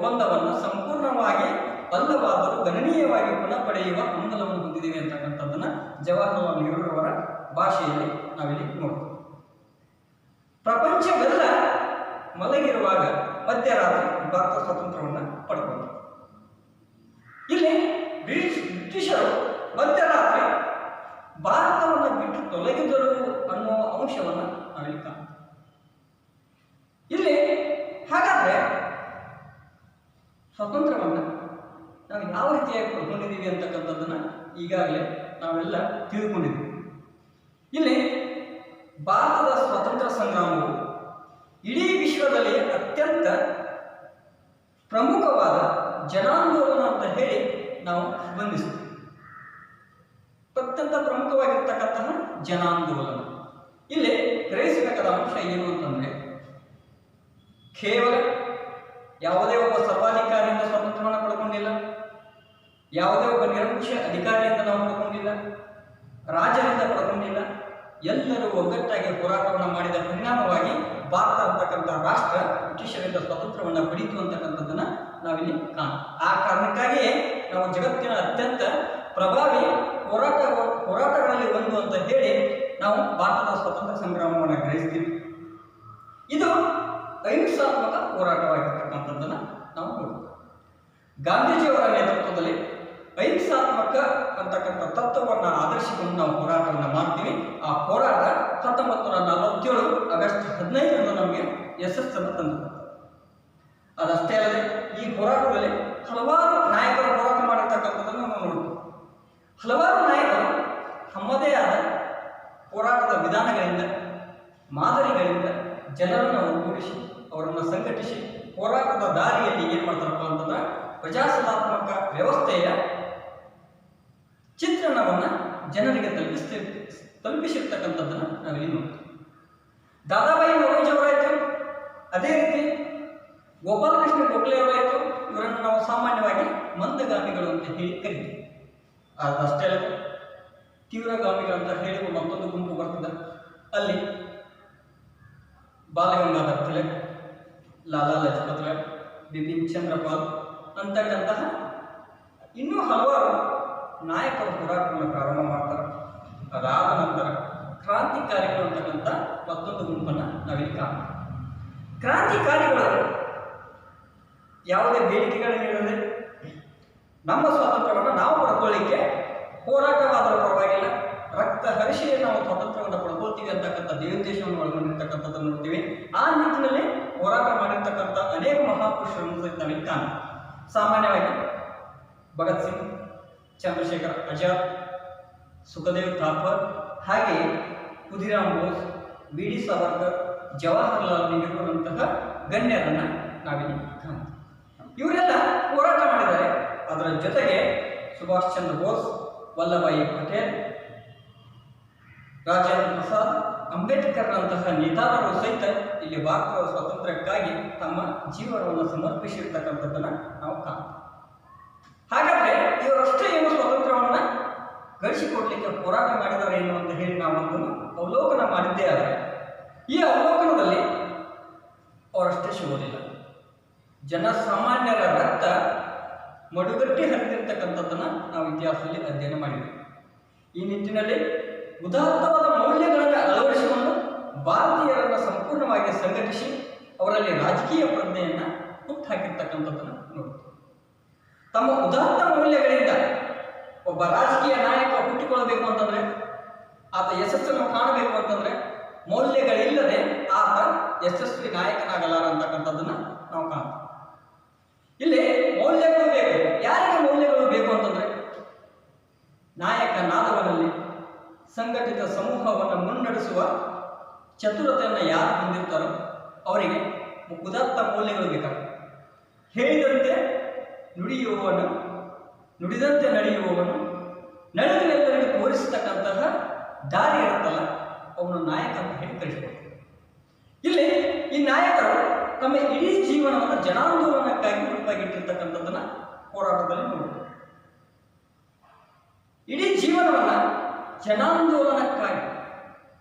ಒಪ್ಪಂದವನ್ನು ಸಂಪೂರ್ಣವಾಗಿ ಅಲ್ಲವಾದರೂ ಗಣನೀಯವಾಗಿ ಪುನಃ ಪಡೆಯುವ ಹಂಬಲವನ್ನು ಹೊಂದಿದ್ದೇವೆ ಅಂತಕ್ಕಂಥದ್ದನ್ನ ಜವಾಹರಲಾಲ್ ನೆಹರೂರವರ ಭಾಷೆಯಲ್ಲಿ ನಾವಿಲ್ಲಿ ನೋಡ್ತೀವಿ. ಪ್ರಪಂಚವೆಲ್ಲ ಮಲಗಿರುವಾಗ ಮಧ್ಯರಾತ್ರಿ ಭಾರತ ಸ್ವಾತಂತ್ರ್ಯವನ್ನು ಪಡ್ಕೊಂಡು ಇಲ್ಲಿ ಬ್ರಿಟಿಷರು ಮಧ್ಯರಾತ್ರಿ ಭಾರತವನ್ನು ಬಿಟ್ಟು ತೊಲಗಿದರು ಅನ್ನೋ ಅಂಶವನ್ನು ನಾವಿಲ್ಲಿ ಕಾಣ್ತೀವಿ. ಇಲ್ಲಿ ಹಾಗಾದ್ರೆ ಸ್ವಾತಂತ್ರ್ಯವನ್ನು ನಾವು ಯಾವ ರೀತಿಯಾಗಿ ಪಡ್ಕೊಂಡಿದ್ದೀವಿ ಅಂತಕ್ಕಂಥದ್ದನ್ನು ಈಗಾಗಲೇ ನಾವೆಲ್ಲ ತಿಳ್ಕೊಂಡಿದ್ದೀವಿ. ಇಲ್ಲಿ ಭಾರತದ ಸ್ವಾತಂತ್ರ್ಯ ಸಂಗ್ರಾಮವು ಇಡೀ ವಿಶ್ವದಲ್ಲಿ ಅತ್ಯಂತ ಪ್ರಮುಖವಾದ ಜನಾಂದೋಲನ ಅಂತ ಹೇಳಿ ನಾವು ಬಂಧಿಸ್ತೀವಿ. ಅತ್ಯಂತ ಪ್ರಮುಖವಾಗಿರ್ತಕ್ಕಂತಹ ಜನಾಂದೋಲನ. ಇಲ್ಲಿ ಗ್ರಹಿಸಬೇಕಾದ ಅಂಶ ಏನು ಅಂತಂದ್ರೆ, ಕೇವಲ ಯಾವುದೇ ಒಬ್ಬ ಸರ್ವಾಧಿಕಾರಿಯಿಂದ ಸ್ವಾತಂತ್ರ್ಯವನ್ನು ಪಡ್ಕೊಂಡಿಲ್ಲ, ಯಾವುದೇ ಒಬ್ಬ ನಿರಂಕುಶ ಅಧಿಕಾರಿಯಿಂದ ನಾವು ಪಡ್ಕೊಂಡಿಲ್ಲ, ರಾಜರಿಂದ ಪಡ್ಕೊಂಡಿಲ್ಲ. ಎಲ್ಲರೂ ಒಗ್ಗಟ್ಟಾಗಿ ಹೋರಾಟವನ್ನು ಮಾಡಿದ ಪರಿಣಾಮವಾಗಿ ಭಾರತ ಅಂತಕ್ಕಂಥ ರಾಷ್ಟ್ರ ಬ್ರಿಟಿಷರಿಂದ ಸ್ವಾತಂತ್ರ್ಯವನ್ನು ಪಡೀತು ಅಂತಕ್ಕಂಥದ್ದನ್ನು ನಾವಿಲ್ಲಿ ಆ ಕಾರಣಕ್ಕಾಗಿಯೇ ನಾವು ಜಗತ್ತಿನ ಅತ್ಯಂತ ಪ್ರಭಾವಿ ಹೋರಾಟಗಳಲ್ಲಿ ಒಂದು ಅಂತ ಹೇಳಿ ನಾವು ಭಾರತದ ಸ್ವಾತಂತ್ರ್ಯ ಸಂಗ್ರಾಮವನ್ನು ಗ್ರಹಿಸ್ತೀವಿ. ಇದು ಅಹಿಂಸಾತ್ಮಕ ಹೋರಾಟವಾಗಿರ್ತಕ್ಕಂಥದ್ದನ್ನು ನಾವು ನೋಡ್ತೀವಿ. ಗಾಂಧೀಜಿಯವರ ನೇತೃತ್ವದಲ್ಲಿ ಅಹಿಂಸಾತ್ಮಕ ಅಂತಕ್ಕಂಥ ತತ್ವವನ್ನು ಆಧರಿಸಿಕೊಂಡು ನಾವು ಹೋರಾಟವನ್ನು ಮಾಡ್ತೀವಿ. ಆ ಹೋರಾಟ 1947 ಆಗಸ್ಟ್ 15 ನಮಗೆ ಯಶಸ್ಸನ್ನು ತಂದು. ಅದಷ್ಟೇ ಅಲ್ಲದೆ ಈ ಹೋರಾಟದಲ್ಲಿ ಹಲವಾರು ನಾಯಕರು ಹೋರಾಟ ಮಾಡಿರ್ತಕ್ಕಂಥದ್ದನ್ನು ನಾವು ನೋಡ್ತೀವಿ. ಹಲವಾರು ನಾಯಕರು ತಮ್ಮದೇ ಆದ ಹೋರಾಟದ ವಿಧಾನಗಳಿಂದ, ಮಾದರಿಗಳಿಂದ ಜನರನ್ನು ಒಗ್ಗೂಡಿಸಿ ಅವರನ್ನು ಸಂಘಟಿಸಿ ಹೋರಾಟದ ದಾರಿಯಲ್ಲಿ ಏನು ಮಾಡ್ತಾರಪ್ಪ ಅಂತಂದ್ರೆ ಪ್ರಜಾಸತ್ತಾತ್ಮಕ ವ್ಯವಸ್ಥೆಯ ಚಿತ್ರಣವನ್ನು ಜನರಿಗೆ ತಲುಪಿಸಿರ್ತಕ್ಕಂಥದ್ದನ್ನು ನಾವಿಲ್ಲಿ ನೋಡ್ತೀವಿ. ದಾದಾಬಾಯಿ ನವರೋಜಿ ಅವರಾಯಿತು, ಅದೇ ರೀತಿ ಗೋಪಾಲಕೃಷ್ಣ ಗೋಖಲೆ ಅವರಾಯಿತು. ಇವರನ್ನು ನಾವು ಸಾಮಾನ್ಯವಾಗಿ ಮಂದಗಾಮಿಗಳು ಅಂತ ಹೇಳಿ ಕರಿತೀವಿ. ಅದಷ್ಟೇ ಅಲ್ಲ, ತೀವ್ರಗಾಮಿಗಳಂತ ಹೇಳುವ ಮತ್ತೊಂದು ಗುಂಪು ಬರ್ತದೆ. ಅಲ್ಲಿ ಬಾಲಗಂಗಾಧರ್ ತಿಲಕ್, ಲಾಲಾ ಲಜಪತ್ ರಾಯ್, ಬಿಪಿನ್ ಚಂದ್ರಪಾಲ್ ಅಂತಕ್ಕಂತಹ ಇನ್ನೂ ಹಲವಾರು ನಾಯಕರು ಹೋರಾಟವನ್ನು ಪ್ರಾರಂಭ ಮಾಡ್ತಾರೆ. ಅದಾದ ನಂತರ ಕ್ರಾಂತಿಕಾರಿಗಳು ಅಂತಕ್ಕಂಥ ಮತ್ತೊಂದು ಗುಂಪನ್ನು ನಾವಿಲ್ಲಿ ಕಾಣ್ತೀವಿ. ಕ್ರಾಂತಿಕಾರಿಗಳು ಯಾವುದೇ ಬೇಡಿಕೆಗಳನ್ನು ನೀಡದೆ ನಮ್ಮ ಸ್ವಾತಂತ್ರ್ಯವನ್ನು ನಾವು ಪಡ್ಕೊಳ್ಳಿಕ್ಕೆ ಹೋರಾಟವಾದರೂ ಪರವಾಗಿಲ್ಲ, ರಕ್ತ ಹರಿಸಿ ನಾವು ಸ್ವಾತಂತ್ರ್ಯವನ್ನು ಪಡ್ಕೊಳ್ತೀವಿ ಅಂತಕ್ಕಂಥ ದೇವೋದ್ದೇಶವನ್ನು ಒಳಗೊಂಡಿರ್ತಕ್ಕಂಥದ್ದನ್ನು ನೋಡ್ತೀವಿ. ಆ ನಿಟ್ಟಿನಲ್ಲಿ ಹೋರಾಟ ಮಾಡಿರ್ತಕ್ಕಂಥ ಅನೇಕ ಮಹಾಪುರುಷರನ್ನು ಸಹಿತ ನಾವಿಲ್ಲಿ ಕಾಣ್ತೀವಿ. ಸಾಮಾನ್ಯವಾಗಿ ಭಗತ್ ಸಿಂಗ್, ಚಂದ್ರಶೇಖರ್ ಆಜಾದ್, ಸುಖದೇವ್ ಥಾಪರ್, ಹಾಗೆಯೇ ಖುದಿರಾಮ್ ಬೋಸ್, ಬಿ ಡಿ ಸಾವರ್ಕರ್, ಜವಾಹರಲಾಲ್ ನೆಹರೂರಂತಹ ಗಣ್ಯರನ್ನು ನಾವಿಲ್ಲಿ ಕಾಣ್ತೀವಿ. ಇವರೆಲ್ಲ ಹೋರಾಟ ಮಾಡಿದ್ದಾರೆ. ಅದರ ಜೊತೆಗೆ ಸುಭಾಷ್ ಚಂದ್ರ ಬೋಸ್, ವಲ್ಲಭಾಯಿ ಪಟೇಲ್, ರಾಜೇಂದ್ರ ಪ್ರಸಾದ್, ಅಂಬೇಡ್ಕರ್ ಅಂತಹ ನೇತಾರರು ಸಹಿತ ಇಲ್ಲಿ ಭಾರತದ ಸ್ವಾತಂತ್ರ್ಯಕ್ಕಾಗಿ ತಮ್ಮ ಜೀವನವನ್ನು ಸಮರ್ಪಿಸಿರ್ತಕ್ಕಂಥದ್ದನ್ನು ನಾವು ಕಾಣ್ತೀವಿ. ಹಾಗಾದ್ರೆ ಇವರಷ್ಟೇ ಏನು ಸ್ವಾತಂತ್ರ್ಯವನ್ನು ಗಳಿಸಿಕೊಡ್ಲಿಕ್ಕೆ ಹೋರಾಟ ಮಾಡಿದ್ದಾರೆ ಏನು ಅಂತ ಹೇಳಿ ನಾವು ಅದನ್ನು ಅವಲೋಕನ ಮಾಡಿದ್ದೇ ಆದರೆ, ಈ ಅವಲೋಕನದಲ್ಲಿ ಅವರಷ್ಟೇ ಸಿಗೋದಿಲ್ಲ. ಜನಸಾಮಾನ್ಯರ ರಕ್ತ ಮಡುಗಟ್ಟಿ ಹರಿದಿರ್ತಕ್ಕಂಥದ್ದನ್ನು ನಾವು ಇತಿಹಾಸದಲ್ಲಿ ಅಧ್ಯಯನ ಮಾಡಿದ್ದೀವಿ. ಈ ನಿಟ್ಟಿನಲ್ಲಿ ಉದಾತ್ತವಾದ ಮೌಲ್ಯಗಳನ್ನು ಅಳವಡಿಸಿಕೊಂಡು ಭಾರತೀಯರನ್ನು ಸಂಪೂರ್ಣವಾಗಿ ಸಂಘಟಿಸಿ ಅವರಲ್ಲಿ ರಾಜಕೀಯ ಪ್ರಜ್ಞೆಯನ್ನು ಹುಟ್ಟುಹಾಕಿರ್ತಕ್ಕಂಥದ್ದನ್ನು ನೋಡ್ತೀವಿ. ತಮ್ಮ ಉದಾತ್ತ ಮೌಲ್ಯಗಳಿಂದ ಒಬ್ಬ ರಾಜಕೀಯ ನಾಯಕ ಹುಟ್ಟಿಕೊಳ್ಳಬೇಕು ಅಂತಂದ್ರೆ, ಆತ ಯಶಸ್ಸನ್ನು ಕಾಣಬೇಕು ಅಂತಂದ್ರೆ ಮೌಲ್ಯಗಳಿಲ್ಲದೆ ಆತ ಯಶಸ್ವಿ ನಾಯಕನಾಗಲಾರ ಅಂತಕ್ಕಂಥದ್ದನ್ನು ನಾವು ಕಾಣ್ತೀವಿ. ಇಲ್ಲಿ ಮೌಲ್ಯಗಳು ಬೇಕು. ಯಾರಿಗೆ ಮೌಲ್ಯಗಳು ಬೇಕು ಅಂತಂದ್ರೆ, ನಾಯಕನಾದವನಲ್ಲಿ ಸಂಘಟಿತ ಸಮೂಹವನ್ನು ಮುನ್ನಡೆಸುವ ಚತುರತೆಯನ್ನು ಯಾರು ಹೊಂದಿರ್ತಾರೋ ಅವರಿಗೆ ಉದಾತ್ತ ಮೌಲ್ಯಗಳು ಬೇಕಾಗ್ತವೆ. ಹೇಳಿದಂತೆ ನುಡಿಯುವವನು, ನುಡಿದಂತೆ ನಡೆಯುವವನು, ನಡೆದುವೆಲ್ಲರಿಗೂ ತೋರಿಸತಕ್ಕಂತಹ ದಾರಿ ಇರುತ್ತಲ್ಲ, ಅವನು ನಾಯಕ ಅಂತ ಹೇಳಿ ಕರೆಸಿಕೊಡ್ತಾರೆ. ಇಲ್ಲಿ ಈ ನಾಯಕರು ತಮ್ಮ ಇಡೀ ಜೀವನವನ್ನು ಜನಾಂದೋಲನಕ್ಕಾಗಿ ಮುಡುಪಾಗಿಟ್ಟಿರ್ತಕ್ಕಂಥದ್ದನ್ನು ಹೋರಾಟದಲ್ಲಿ ನೋಡ್ತಾರೆ. ಇಡೀ ಜೀವನವನ್ನು ಜನಾಂದೋಲನಕ್ಕಾಗಿ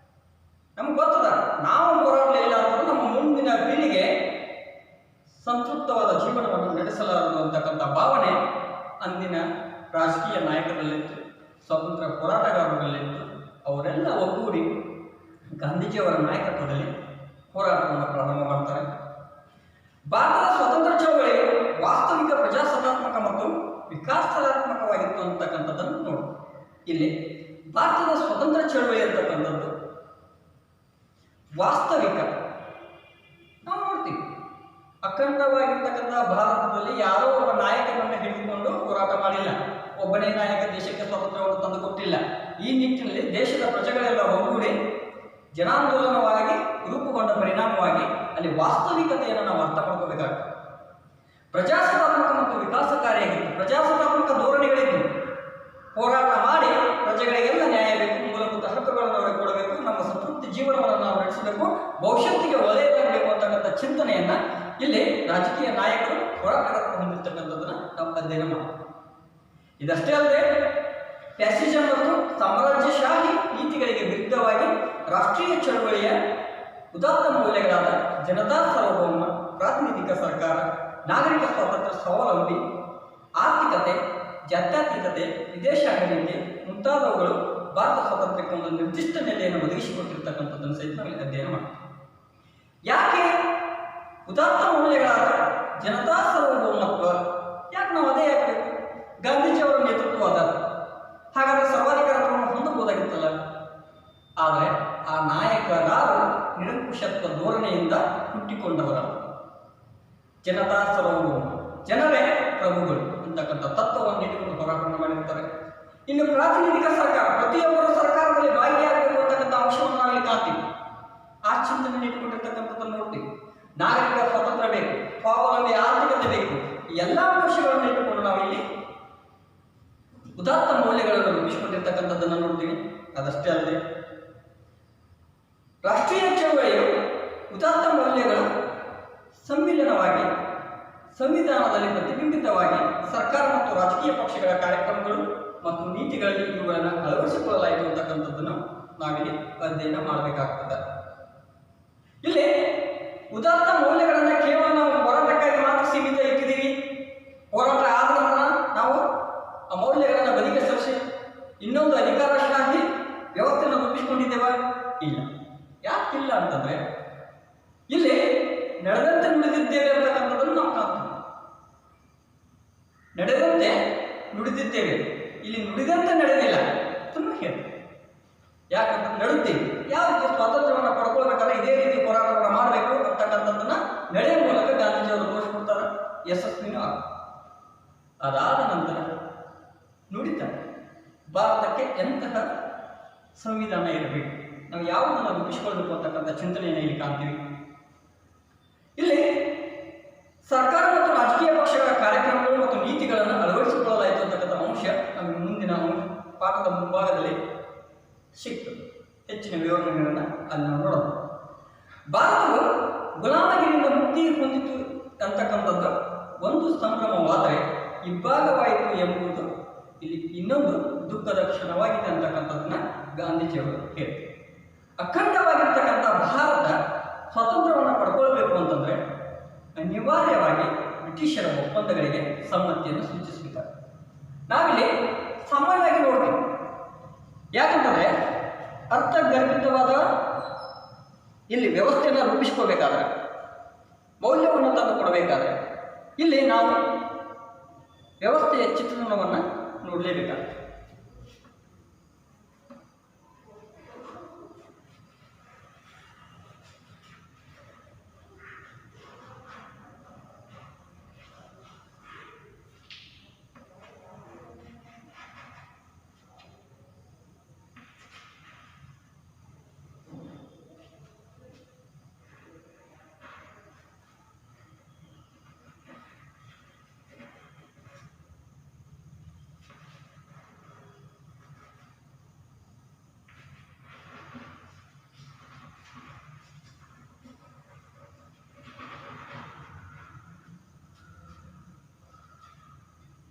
ನಮ್ಗೆ ಗೊತ್ತದ, ನಾವು ಹೋರಾಡಲಿಲ್ಲ ಅಂತಂದ್ರೆ ನಮ್ಮ ಮುಂದಿನ ಪೀಳಿಗೆ ಸಂತೃಪ್ತವಾದ ಜೀವನವನ್ನು ನಡೆಸ ಸ್ವಾತಂತ್ರ್ಯ ಹೋರಾಟಗಾರರಲ್ಲಿದ್ದು ಅವರೆಲ್ಲ ಒಗ್ಗೂಡಿ ಗಾಂಧೀಜಿಯವರ ನಾಯಕತ್ವದಲ್ಲಿ ಹೋರಾಟವನ್ನು ಪ್ರಾರಂಭ ಮಾಡ್ತಾರೆ. ಭಾರತದ ಸ್ವತಂತ್ರ ಚಳವಳಿ ವಾಸ್ತವಿಕ ಪ್ರಜಾಸತ್ತಾತ್ಮಕ ಮತ್ತು ವಿಕಾಸಾತ್ಮಕವಾಗಿತ್ತು ಅಂತಕ್ಕಂಥದ್ದನ್ನು ನೋಡಿ. ಇಲ್ಲಿ ಭಾರತದ ಸ್ವತಂತ್ರ ಚಳವಳಿ ಅಂತಕ್ಕಂಥದ್ದು ವಾಸ್ತವಿಕ. ನಾವು ನೋಡ್ತೀವಿ, ಅಖಂಡವಾಗಿರ್ತಕ್ಕಂಥ ಭಾರತದಲ್ಲಿ ಯಾರೋ ಒಬ್ಬ ನಾಯಕನನ್ನು ಹಿಡಿದುಕೊಂಡು ಹೋರಾಟ ಮಾಡಿಲ್ಲ, ಒಬ್ಬನೇ ನಾಯಕ ದೇಶಕ್ಕೆ ಸ್ವಾತಂತ್ರ್ಯವನ್ನು ತಂದು ಕೊಟ್ಟಿಲ್ಲ. ಈ ನಿಟ್ಟಿನಲ್ಲಿ ದೇಶದ ಪ್ರಜೆಗಳೆಲ್ಲ ಒಗ್ಗೂಡಿ ಜನಾಂದೋಲನವಾಗಿ ರೂಪುಗೊಂಡ ಪರಿಣಾಮವಾಗಿ ಅಲ್ಲಿ ವಾಸ್ತವಿಕತೆಯನ್ನು ನಾವು ಅರ್ಥ ಮಾಡ್ಕೋಬೇಕಾಗ್ತದೆ. ಪ್ರಜಾಸತ್ತಾತ್ಮಕ ಮತ್ತು ವಿಕಾಸಕಾರಿಯಾಗಿತ್ತು, ಪ್ರಜಾಸತ್ತಾತ್ಮಕ ಧೋರಣೆಗಳಿದ್ದು, ಹೋರಾಟ ಮಾಡಿ ಪ್ರಜೆಗಳಿಗೆಲ್ಲ ನ್ಯಾಯ ಬೇಕು, ಮೂಲಭೂತ ಹಕ್ಕುಗಳನ್ನು ಅವರಿಗೆ ಕೊಡಬೇಕು, ನಮ್ಮ ಸಂತೃಪ್ತಿ ಜೀವನವನ್ನು ನಾವು ನಡೆಸಬೇಕು, ಭವಿಷ್ಯತ್ತಿಗೆ ಒಳ್ಳೆಯದಾಗಬೇಕು ಅಂತಕ್ಕಂಥ ಚಿಂತನೆಯನ್ನ ಇಲ್ಲಿ ರಾಜಕೀಯ ನಾಯಕರು ಹೋರಾಟಗಾರರು ಹೊಂದಿರತಕ್ಕಂಥದ್ದನ್ನ ನಾವು ಅಧ್ಯಯನ ಮಾಡ್ತೀವಿ. ಇದಷ್ಟೇ ಅಲ್ಲದೆ ಫ್ಯಾಸಿಸಂ ಮತ್ತು ಸಾಮ್ರಾಜ್ಯಶಾಹಿ ನೀತಿಗಳಿಗೆ ವಿರುದ್ಧವಾಗಿ ರಾಷ್ಟ್ರೀಯ ಚಳವಳಿಯ ಉದಾತ್ತ ಮೌಲ್ಯಗಳಾದ ಜನತಾ ಸಾರ್ವಭೌಮ, ಪ್ರಾತಿನಿಧಿಕ ಸರ್ಕಾರ, ನಾಗರಿಕ ಸ್ವಾತಂತ್ರ್ಯ, ಸ್ವಾವಲಂಬಿ ಆರ್ಥಿಕತೆ, ಜಾತ್ಯತೀತತೆ, ವಿದೇಶಾಂಗ ನೀತಿ ಮುಂತಾದವುಗಳು ಭಾರತ ಸ್ವಾತಂತ್ರ್ಯಕ್ಕೆ ಒಂದು ನಿರ್ದಿಷ್ಟ ನೆಲೆಯನ್ನು ಒದಗಿಸಿಕೊಟ್ಟಿರ್ತಕ್ಕಂಥದ್ದನ್ನು ಸಹಿತ ನಾವು ಅಧ್ಯಯನ ಮಾಡ್ತೀವಿ. ಯಾಕೆ ಉದಾತ್ತ ಮೌಲ್ಯಗಳಾದ ಜನತಾ ಸಾರ್ವಭೌಮತ್ವ ಯಾಕೆ ನಾವು ಅದೇ ಯಾಕೆ ಬೇಕು? ಗಾಂಧೀಜಿಯವರ ನೇತೃತ್ವ ಅದ, ಹಾಗಾದರೆ ಸರ್ವಾಧಿಕಾರವನ್ನು ಹೊಂದಬಹುದಾಗಿತ್ತಲ್ಲ. ಆದರೆ ಆ ನಾಯಕರಾರು ನಿರಂಕುಶತ್ವ ಧೋರಣೆಯಿಂದ ಹುಟ್ಟಿಕೊಂಡವರ ಜನತಾ ಸಾರ್ವಭೌಮ, ಜನರೇ ಪ್ರಭುಗಳು ಅಂತಕ್ಕಂಥ ತತ್ವವನ್ನು ಇಟ್ಟುಕೊಂಡು ಹೋರಾಟವನ್ನು ಮಾಡಿರ್ತಾರೆ. ಇನ್ನು ಪ್ರಾತಿನಿಧಿಕ ಸರ್ಕಾರ, ಪ್ರತಿಯೊಬ್ಬರು ಸರ್ಕಾರದಲ್ಲಿ ಭಾಗಿಯಾಗಬೇಕು ಅಂತಕ್ಕಂಥ ಅಂಶವನ್ನು ನಾವಿಲ್ಲಿ ಕಾಣ್ತೀವಿ. ಆ ಚಿಂತನೆ ಇಟ್ಟುಕೊಂಡಿರ್ತಕ್ಕಂಥದ್ದನ್ನು ನೋಡ್ತೀವಿ. ನಾಗರಿಕ ಸ್ವಾತಂತ್ರ್ಯ ಬೇಕು, ಸ್ವಾವಲಂಬಿ ಆರ್ಥಿಕತೆ ಬೇಕು, ಎಲ್ಲ ಅಂಶಗಳನ್ನು ಇಟ್ಟುಕೊಂಡು ನಾವು ಇಲ್ಲಿ ಉದಾತ್ತ ಮೌಲ್ಯಗಳನ್ನು ರೂಪಿಸಿಕೊಂಡಿರ್ತಕ್ಕಂಥದ್ದನ್ನು ನೋಡ್ತೀವಿ. ಅದಷ್ಟೇ ಅಲ್ಲದೆ ರಾಷ್ಟ್ರೀಯ ಚಳವಳಿಯು ಉದಾತ್ತ ಮೌಲ್ಯಗಳು ಸಮ್ಮಿಲನವಾಗಿ ಸಂವಿಧಾನದಲ್ಲಿ ಪ್ರತಿಬಿಂಬಿತವಾಗಿ ಸರ್ಕಾರ ಮತ್ತು ರಾಜಕೀಯ ಪಕ್ಷಗಳ ಕಾರ್ಯಕ್ರಮಗಳು ಮತ್ತು ನೀತಿಗಳಲ್ಲಿ ಇವುಗಳನ್ನು ಅಳವಡಿಸಿಕೊಳ್ಳಲಾಯಿತು ಅಂತಕ್ಕಂಥದ್ದನ್ನು ನಾವಿಲ್ಲಿ ಅಧ್ಯಯನ ಮಾಡಬೇಕಾಗ್ತದೆ. ಇಲ್ಲಿ ಉದಾತ್ತ ಮೌಲ್ಯಗಳನ್ನು ಕೇವಲ ನಾವು ಹೋರಾಟಕ್ಕಾಗಿ ಮಾತ್ರ ಸೀಮಿತ ಇಟ್ಟಿದ್ದೀವಿ, ಹೋರಾಟ ಆದ ನಂತರ ನಾವು ಆ ಮೌಲ್ಯಗಳನ್ನು ಬದಿಗೆ ಸರಿಸಿ ಇನ್ನೊಂದು ಅಧಿಕಾರಶಾಹಿ ವ್ಯವಸ್ಥೆಯನ್ನು ರೂಪಿಸಿಕೊಂಡಿದ್ದೇವ? ಇಲ್ಲ. ಯಾಕಿಲ್ಲ ಅಂತಂದ್ರೆ ಇಲ್ಲಿ ನಡೆದಂತೆ ನುಡಿದಿದ್ದೇವೆ ಅಂತಕ್ಕಂಥದ್ದನ್ನು ನಾವು ಕಾಣ್ತೀವಿ. ನಡೆದಂತೆ ನುಡಿದಿದ್ದೇವೆ, ಇಲ್ಲಿ ನುಡಿದಂತೆ ನಡೆದಿಲ್ಲ ಅಂತ ಹೇಳಿ. ಯಾಕಂತ ನಡುತ್ತೀವಿ, ಯಾವ ರೀತಿ ಸ್ವಾತಂತ್ರ್ಯವನ್ನು ಪಡ್ಕೊಳ್ಬೇಕಾದ್ರೆ ಇದೇ ರೀತಿ ಹೋರಾಟವನ್ನು ಮಾಡಬೇಕು ಅಂತಕ್ಕಂಥದ್ದನ್ನ ನಡೆಯ ಮೂಲಕ ಗಾಂಧೀಜಿಯವರು ತೋರಿಸ್ಕೊಡ್ತಾರೆ, ಯಶಸ್ವಿನೂ ಆಗ. ಅದಾದ ನಂತರ ನುಡಿತಾರೆ ಭಾರತಕ್ಕೆ ಎಂತಹ ಸಂವಿಧಾನ ಇರಬೇಕು, ನಾವು ಯಾವುದನ್ನು ರೂಪಿಸಿಕೊಳ್ಬೇಕು ಅಂತಕ್ಕಂಥ ಚಿಂತನೆಯನ್ನು ಇಲ್ಲಿ ಕಾಣ್ತೀವಿ. ಇಲ್ಲಿ ಸರ್ಕಾರ ಮತ್ತು ರಾಜಕೀಯ ಪಕ್ಷಗಳ ಕಾರ್ಯಕ್ರಮಗಳು ಮತ್ತು ನೀತಿಗಳನ್ನು ಅಳವಡಿಸಿಕೊಳ್ಳಲಾಯಿತು ಅಂತಕ್ಕಂಥ ಅಂಶ ನಮಗೆ ಮುಂದಿನ ಪಾಠದ ಮುಂಭಾಗದಲ್ಲಿ ಸಿಗ್ತದೆ. ಹೆಚ್ಚಿನ ವಿವರಣೆಗಳನ್ನು ಅಲ್ಲಿ ನಾವು ನೋಡೋಣ. ಭಾರತವು ಗುಲಾಮಗಿರಿಯಿಂದ ಮುಕ್ತಿ ಹೊಂದಿತು ಅಂತಕ್ಕಂಥದ್ದು ಒಂದು ಸಂಭ್ರಮವಾದರೆ ಇಬ್ಬಾಗವಾಯಿತು ಎಂಬುದು ಇಲ್ಲಿ ಇನ್ನೊಂದು ದುಃಖದ ಕ್ಷಣವಾಗಿದೆ ಅಂತಕ್ಕಂಥದ್ದನ್ನ ಗಾಂಧೀಜಿಯವರು ಹೇಳ್ತಾರೆ. ಅಖಂಡವಾಗಿರ್ತಕ್ಕಂಥ ಭಾರತ ಸ್ವಾತಂತ್ರ್ಯವನ್ನು ಪಡ್ಕೊಳ್ಬೇಕು ಅಂತಂದ್ರೆ ಅನಿವಾರ್ಯವಾಗಿ ಬ್ರಿಟಿಷರ ಒಪ್ಪಂದಗಳಿಗೆ ಸಮ್ಮತಿಯನ್ನು ಸೂಚಿಸಬೇಕಾಗುತ್ತೆ. ನಾವಿಲ್ಲಿ ಸಾಮಾನ್ಯವಾಗಿ ನೋಡ್ತೀವಿ, ಯಾಕಂತಂದ್ರೆ ಅರ್ಥಗರ್ಭಿತವಾದ ಇಲ್ಲಿ ವ್ಯವಸ್ಥೆಯನ್ನು ರೂಪಿಸ್ಕೋಬೇಕಾದ್ರೆ, ಮೌಲ್ಯವನ್ನು ತಂದು ಕೊಡಬೇಕಾದ್ರೆ ಇಲ್ಲಿ ನಾವು ವ್ಯವಸ್ಥೆಯ ಚಿತ್ರಣವನ್ನು ನೋಡಲೇಬೇಕಾಗುತ್ತೆ.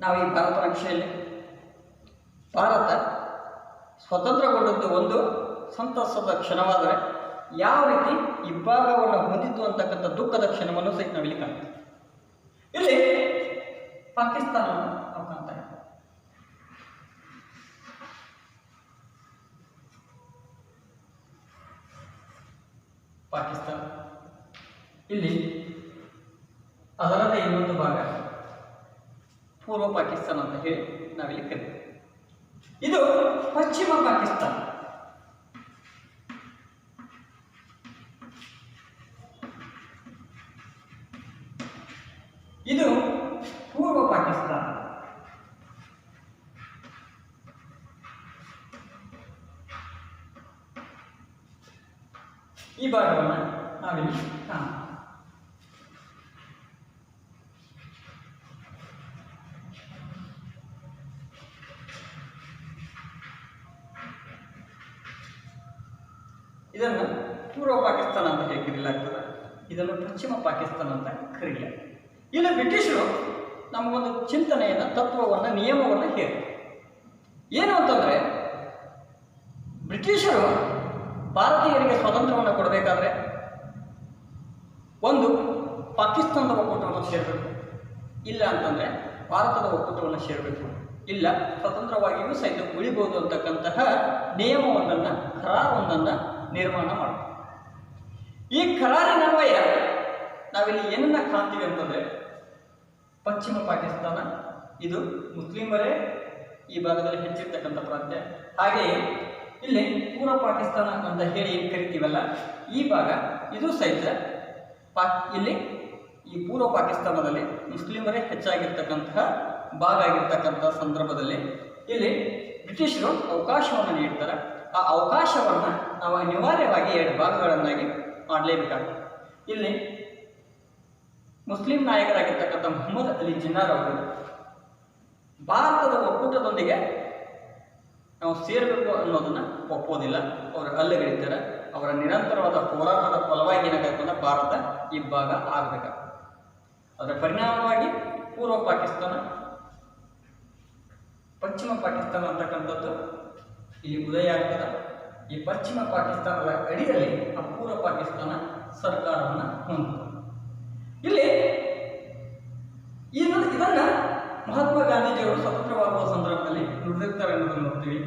ನಾವು ಈ ಭಾರತ ನಕ್ಷೆಯಲ್ಲಿ ಭಾರತ ಸ್ವತಂತ್ರಗೊಂಡದ್ದು ಒಂದು ಸಂತಸದ ಕ್ಷಣವಾದರೆ ಯಾವ ರೀತಿ ಇಬ್ಬಾಗವನ್ನು ಹೊಂದಿದ್ದು ಅಂತಕ್ಕಂಥ ದುಃಖದ ಕ್ಷಣವನ್ನು ಸಹಿತ ನಾವಿಲ್ಲಿ ಕಾಣ್ತೀವಿ. ಇಲ್ಲಿ ಪಾಕಿಸ್ತಾನವನ್ನು ನಾವು ಕಾಣ್ತಾ ಇದ್ದೀವಿ. ಅದರಲ್ಲೇ ಇನ್ನೊಂದು ಭಾಗ ಪೂರ್ವ ಪಾಕಿಸ್ತಾನ ಅಂತ ಹೇಳಿ ನಾವಿಲ್ಲಿ ಕರಿತೀವಿ. ಇದು ಪಶ್ಚಿಮ ಪಾಕಿಸ್ತಾನ. ಇದು ಪೂರ್ವ ಪಾಕಿಸ್ತಾನ. ಈ ಭಾಗವನ್ನು ನಾವಿಲ್ಲಿ ಕಾಣ್ತೀವಿ. ಇದನ್ನು ಪೂರ್ವ ಪಾಕಿಸ್ತಾನ ಅಂತ ಹೇಳಿ ಕರೆಯಲಾಗ್ತದೆ, ಇದನ್ನು ಪಶ್ಚಿಮ ಪಾಕಿಸ್ತಾನ ಅಂತ ಕರೆಯಲಾಗ್ತದೆ. ಇಲ್ಲಿ ಬ್ರಿಟಿಷರು ನಮಗೊಂದು ಚಿಂತನೆಯನ್ನು, ತತ್ವವನ್ನು, ನಿಯಮವನ್ನು ಹೇಳಿ ಏನು ಅಂತಂದರೆ, ಬ್ರಿಟಿಷರು ಭಾರತೀಯರಿಗೆ ಸ್ವಾತಂತ್ರ್ಯವನ್ನು ಕೊಡಬೇಕಾದ್ರೆ ಒಂದು ಪಾಕಿಸ್ತಾನದ ಒಕ್ಕೂಟವನ್ನು ಸೇರಬೇಕು, ಇಲ್ಲ ಅಂತಂದರೆ ಭಾರತದ ಒಕ್ಕೂಟವನ್ನು ಸೇರಬೇಕು, ಇಲ್ಲ ಸ್ವತಂತ್ರವಾಗಿಯೂ ಸಹಿತ ಉಳಿಬೋದು ಅಂತಕ್ಕಂತಹ ನಿಯಮವೊಂದನ್ನು, ಕರಾರವೊಂದನ್ನು ನಿರ್ಮಾಣ ಮಾಡ್ತಾರೆ. ಈ ಕರಾರಿನನ್ವಯ ನಾವಿಲ್ಲಿ ಏನನ್ನ ಕಾಣ್ತೀವಿ ಅಂತಂದರೆ, ಪಶ್ಚಿಮ ಪಾಕಿಸ್ತಾನ ಇದು ಮುಸ್ಲಿಮರೇ ಈ ಭಾಗದಲ್ಲಿ ಹೆಚ್ಚಿರ್ತಕ್ಕಂಥ ಪ್ರಾಂತ್ಯ. ಹಾಗೆಯೇ ಇಲ್ಲಿ ಪೂರ್ವ ಪಾಕಿಸ್ತಾನ ಅಂತ ಹೇಳಿ ಏನು ಕರಿತೀವಲ್ಲ, ಈ ಭಾಗ ಇದು ಸಹಿತ ಇಲ್ಲಿ ಈ ಪೂರ್ವ ಪಾಕಿಸ್ತಾನದಲ್ಲಿ ಮುಸ್ಲಿಮರೇ ಹೆಚ್ಚಾಗಿರ್ತಕ್ಕಂತಹ ಭಾಗ ಆಗಿರ್ತಕ್ಕಂಥ ಸಂದರ್ಭದಲ್ಲಿ ಇಲ್ಲಿ ಬ್ರಿಟಿಷರು ಅವಕಾಶವನ್ನು ನೀಡ್ತಾರೆ. ಆ ಅವಕಾಶವನ್ನು ನಾವು ಅನಿವಾರ್ಯವಾಗಿ 2 ಭಾಗಗಳನ್ನಾಗಿ ಮಾಡಲೇಬೇಕಾಗ್ತದೆ. ಇಲ್ಲಿ ಮುಸ್ಲಿಂ ನಾಯಕರಾಗಿರ್ತಕ್ಕಂಥ ಮೊಹಮ್ಮದ್ ಅಲಿ ಜಿನ್ನಾರ್ ಅವರು ಭಾರತದ ಒಕ್ಕೂಟದೊಂದಿಗೆ ನಾವು ಸೇರಬೇಕು ಅನ್ನೋದನ್ನು ಒಪ್ಪೋದಿಲ್ಲ. ಅವರು ಅಲ್ಲಗಡಿತಾರೆ. ಅವರ ನಿರಂತರವಾದ ಹೋರಾಟದ ಫಲವಾಗಿ ಏನಾಗಬೇಕಂದ್ರೆ ಭಾರತ ಇಬ್ಬಾಗ ಆಗಬೇಕಾಗ್ತದೆ. ಅದರ ಪರಿಣಾಮವಾಗಿ ಪೂರ್ವ ಪಾಕಿಸ್ತಾನ, ಪಶ್ಚಿಮ ಪಾಕಿಸ್ತಾನ ಅಂತಕ್ಕಂಥದ್ದು ಇಲ್ಲಿ ಉದಯ ಆಗ್ತದೆ. ಈ ಪಶ್ಚಿಮ ಪಾಕಿಸ್ತಾನದ ಅಡಿಯಲ್ಲಿ ಆ ಪೂರ್ವ ಪಾಕಿಸ್ತಾನ ಸರ್ಕಾರವನ್ನು ಹೊಂದಿದೆ. ಇಲ್ಲಿ ಇದನ್ನು ಮಹಾತ್ಮ ಗಾಂಧೀಜಿಯವರು ಸ್ವತಂತ್ರವಾಗುವ ಸಂದರ್ಭದಲ್ಲಿ ನುಡಿದಿರ್ತಾರೆ ಅನ್ನೋದನ್ನು ನೋಡ್ತೀವಿ.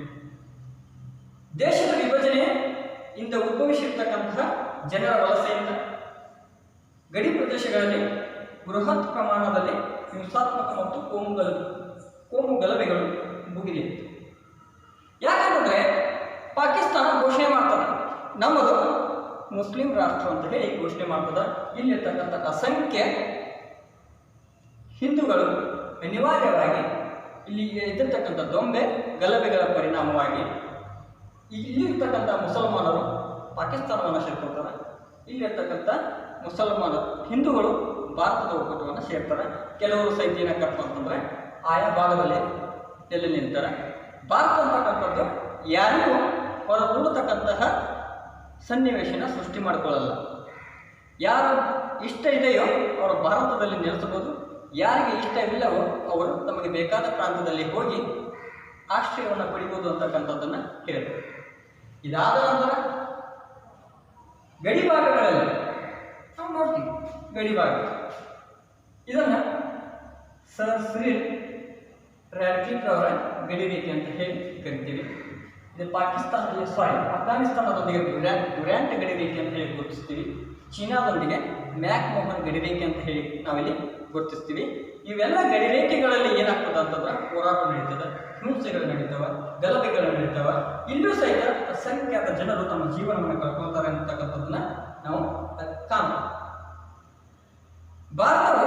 ದೇಶದ ವಿಭಜನೆ ಇಂದ ಉದ್ಭವಿಸಿರ್ತಕ್ಕಂತಹ ಜನರ ವಲಸೆಯಿಂದ ಗಡಿ ಪ್ರದೇಶಗಳಲ್ಲಿ ಬೃಹತ್ ಪ್ರಮಾಣದಲ್ಲಿ ಹಿಂಸಾತ್ಮಕ ಮತ್ತು ಕೋಮು ಗಲಭೆಗಳು ಮುಗಿದಿವೆ. ಯಾಕಂತಂದರೆ ಪಾಕಿಸ್ತಾನ ಘೋಷಣೆ ಮಾಡ್ತದೆ, ನಮ್ಮದು ಮುಸ್ಲಿಂ ರಾಷ್ಟ್ರ ಅಂತ ಹೇಳಿ ಘೋಷಣೆ ಮಾಡ್ತದೆ. ಇಲ್ಲಿರ್ತಕ್ಕಂಥ ಅಸಂಖ್ಯ ಹಿಂದೂಗಳು ಅನಿವಾರ್ಯವಾಗಿ ಇಲ್ಲಿ ಇದ್ದಿರ್ತಕ್ಕಂಥ ದೊಂಬೆ ಗಲಭೆಗಳ ಪರಿಣಾಮವಾಗಿ ಇಲ್ಲಿರ್ತಕ್ಕಂಥ ಮುಸಲ್ಮಾನರು ಪಾಕಿಸ್ತಾನವನ್ನು ಸೇರ್ಕೊಳ್ತಾರೆ. ಇಲ್ಲಿರ್ತಕ್ಕಂಥ ಮುಸಲ್ಮಾನರು ಹಿಂದೂಗಳು ಭಾರತದ ಒಕ್ಕೂಟವನ್ನು ಸೇರ್ತಾರೆ. ಕೆಲವರು ಸಹಿತ ಏನಕ್ಕಪ್ಪ ಅಂತಂದರೆ ಆಯಾ ಭಾಗದಲ್ಲಿ ಎಲ್ಲಿ ನಿಲ್ತಾರೆ. ಭಾರತ ಅಂತಕ್ಕಂಥದ್ದು ಯಾರಿಗೂ ಹೊರದೂಡತಕ್ಕಂತಹ ಸನ್ನಿವೇಶನ ಸೃಷ್ಟಿ ಮಾಡಿಕೊಳ್ಳಲ್ಲ. ಯಾರು ಇಷ್ಟ ಇದೆಯೋ ಅವರು ಭಾರತದಲ್ಲಿ ನೆಲೆಸಬಹುದು, ಯಾರಿಗೆ ಇಷ್ಟವಿಲ್ಲವೋ ಅವರು ತಮಗೆ ಬೇಕಾದ ಪ್ರಾಂತ್ಯದಲ್ಲಿ ಹೋಗಿ ಆಶ್ರಯವನ್ನು ಪಡಿಬೋದು ಅಂತಕ್ಕಂಥದ್ದನ್ನು ಹೇಳ್ತಾರೆ. ಇದಾದ ನಂತರ ಗಡಿ ಭಾಗಗಳಲ್ಲಿ ನಾವು ನೋಡ್ತೀವಿ. ಗಡಿ ಭಾಗ ಇದನ್ನು ಸರ್ ಸಿರಿಲ್ ರ್ಯಾಡ್ಕ್ಲಿಫ್ ಅವರ ಗಡಿ ರೇಖೆ ಅಂತ ಹೇಳಿ ಕರಿತೀವಿ. ಇದು ಪಾಕಿಸ್ತಾನದಲ್ಲಿ ಅಫ್ಘಾನಿಸ್ತಾನದೊಂದಿಗೆ ಡ್ಯುರ್ಯಾಂಟ್ ಗಡಿ ರೇಖೆ ಅಂತ ಹೇಳಿ ಗುರುತಿಸ್ತೀವಿ. ಚೀನಾದೊಂದಿಗೆ ಮ್ಯಾಕ್ ಮೊಹನ್ ಗಡಿ ರೇಖೆ ಅಂತ ಹೇಳಿ ನಾವಿಲ್ಲಿ ಗುರುತಿಸ್ತೀವಿ. ಇವೆಲ್ಲ ಗಡಿ ರೇಖೆಗಳಲ್ಲಿ ಏನಾಗ್ತದೆ ಅಂತಂದ್ರೆ ಹೋರಾಟ ನಡೀತದೆ, ಹಿಂಸೆಗಳು ನಡೀತವೆ, ಗಲಭೆಗಳು ನಡೀತವೆ. ಇಲ್ಲೂ ಸಹಿತ ಅಸಂಖ್ಯಾತ ಜನರು ತಮ್ಮ ಜೀವನವನ್ನು ಕಳ್ಕೊಳ್ತಾರೆ ಅಂತಕ್ಕಂಥದ್ದನ್ನ ನಾವು ಕಾಣ್ತೀವಿ. ಭಾರತವು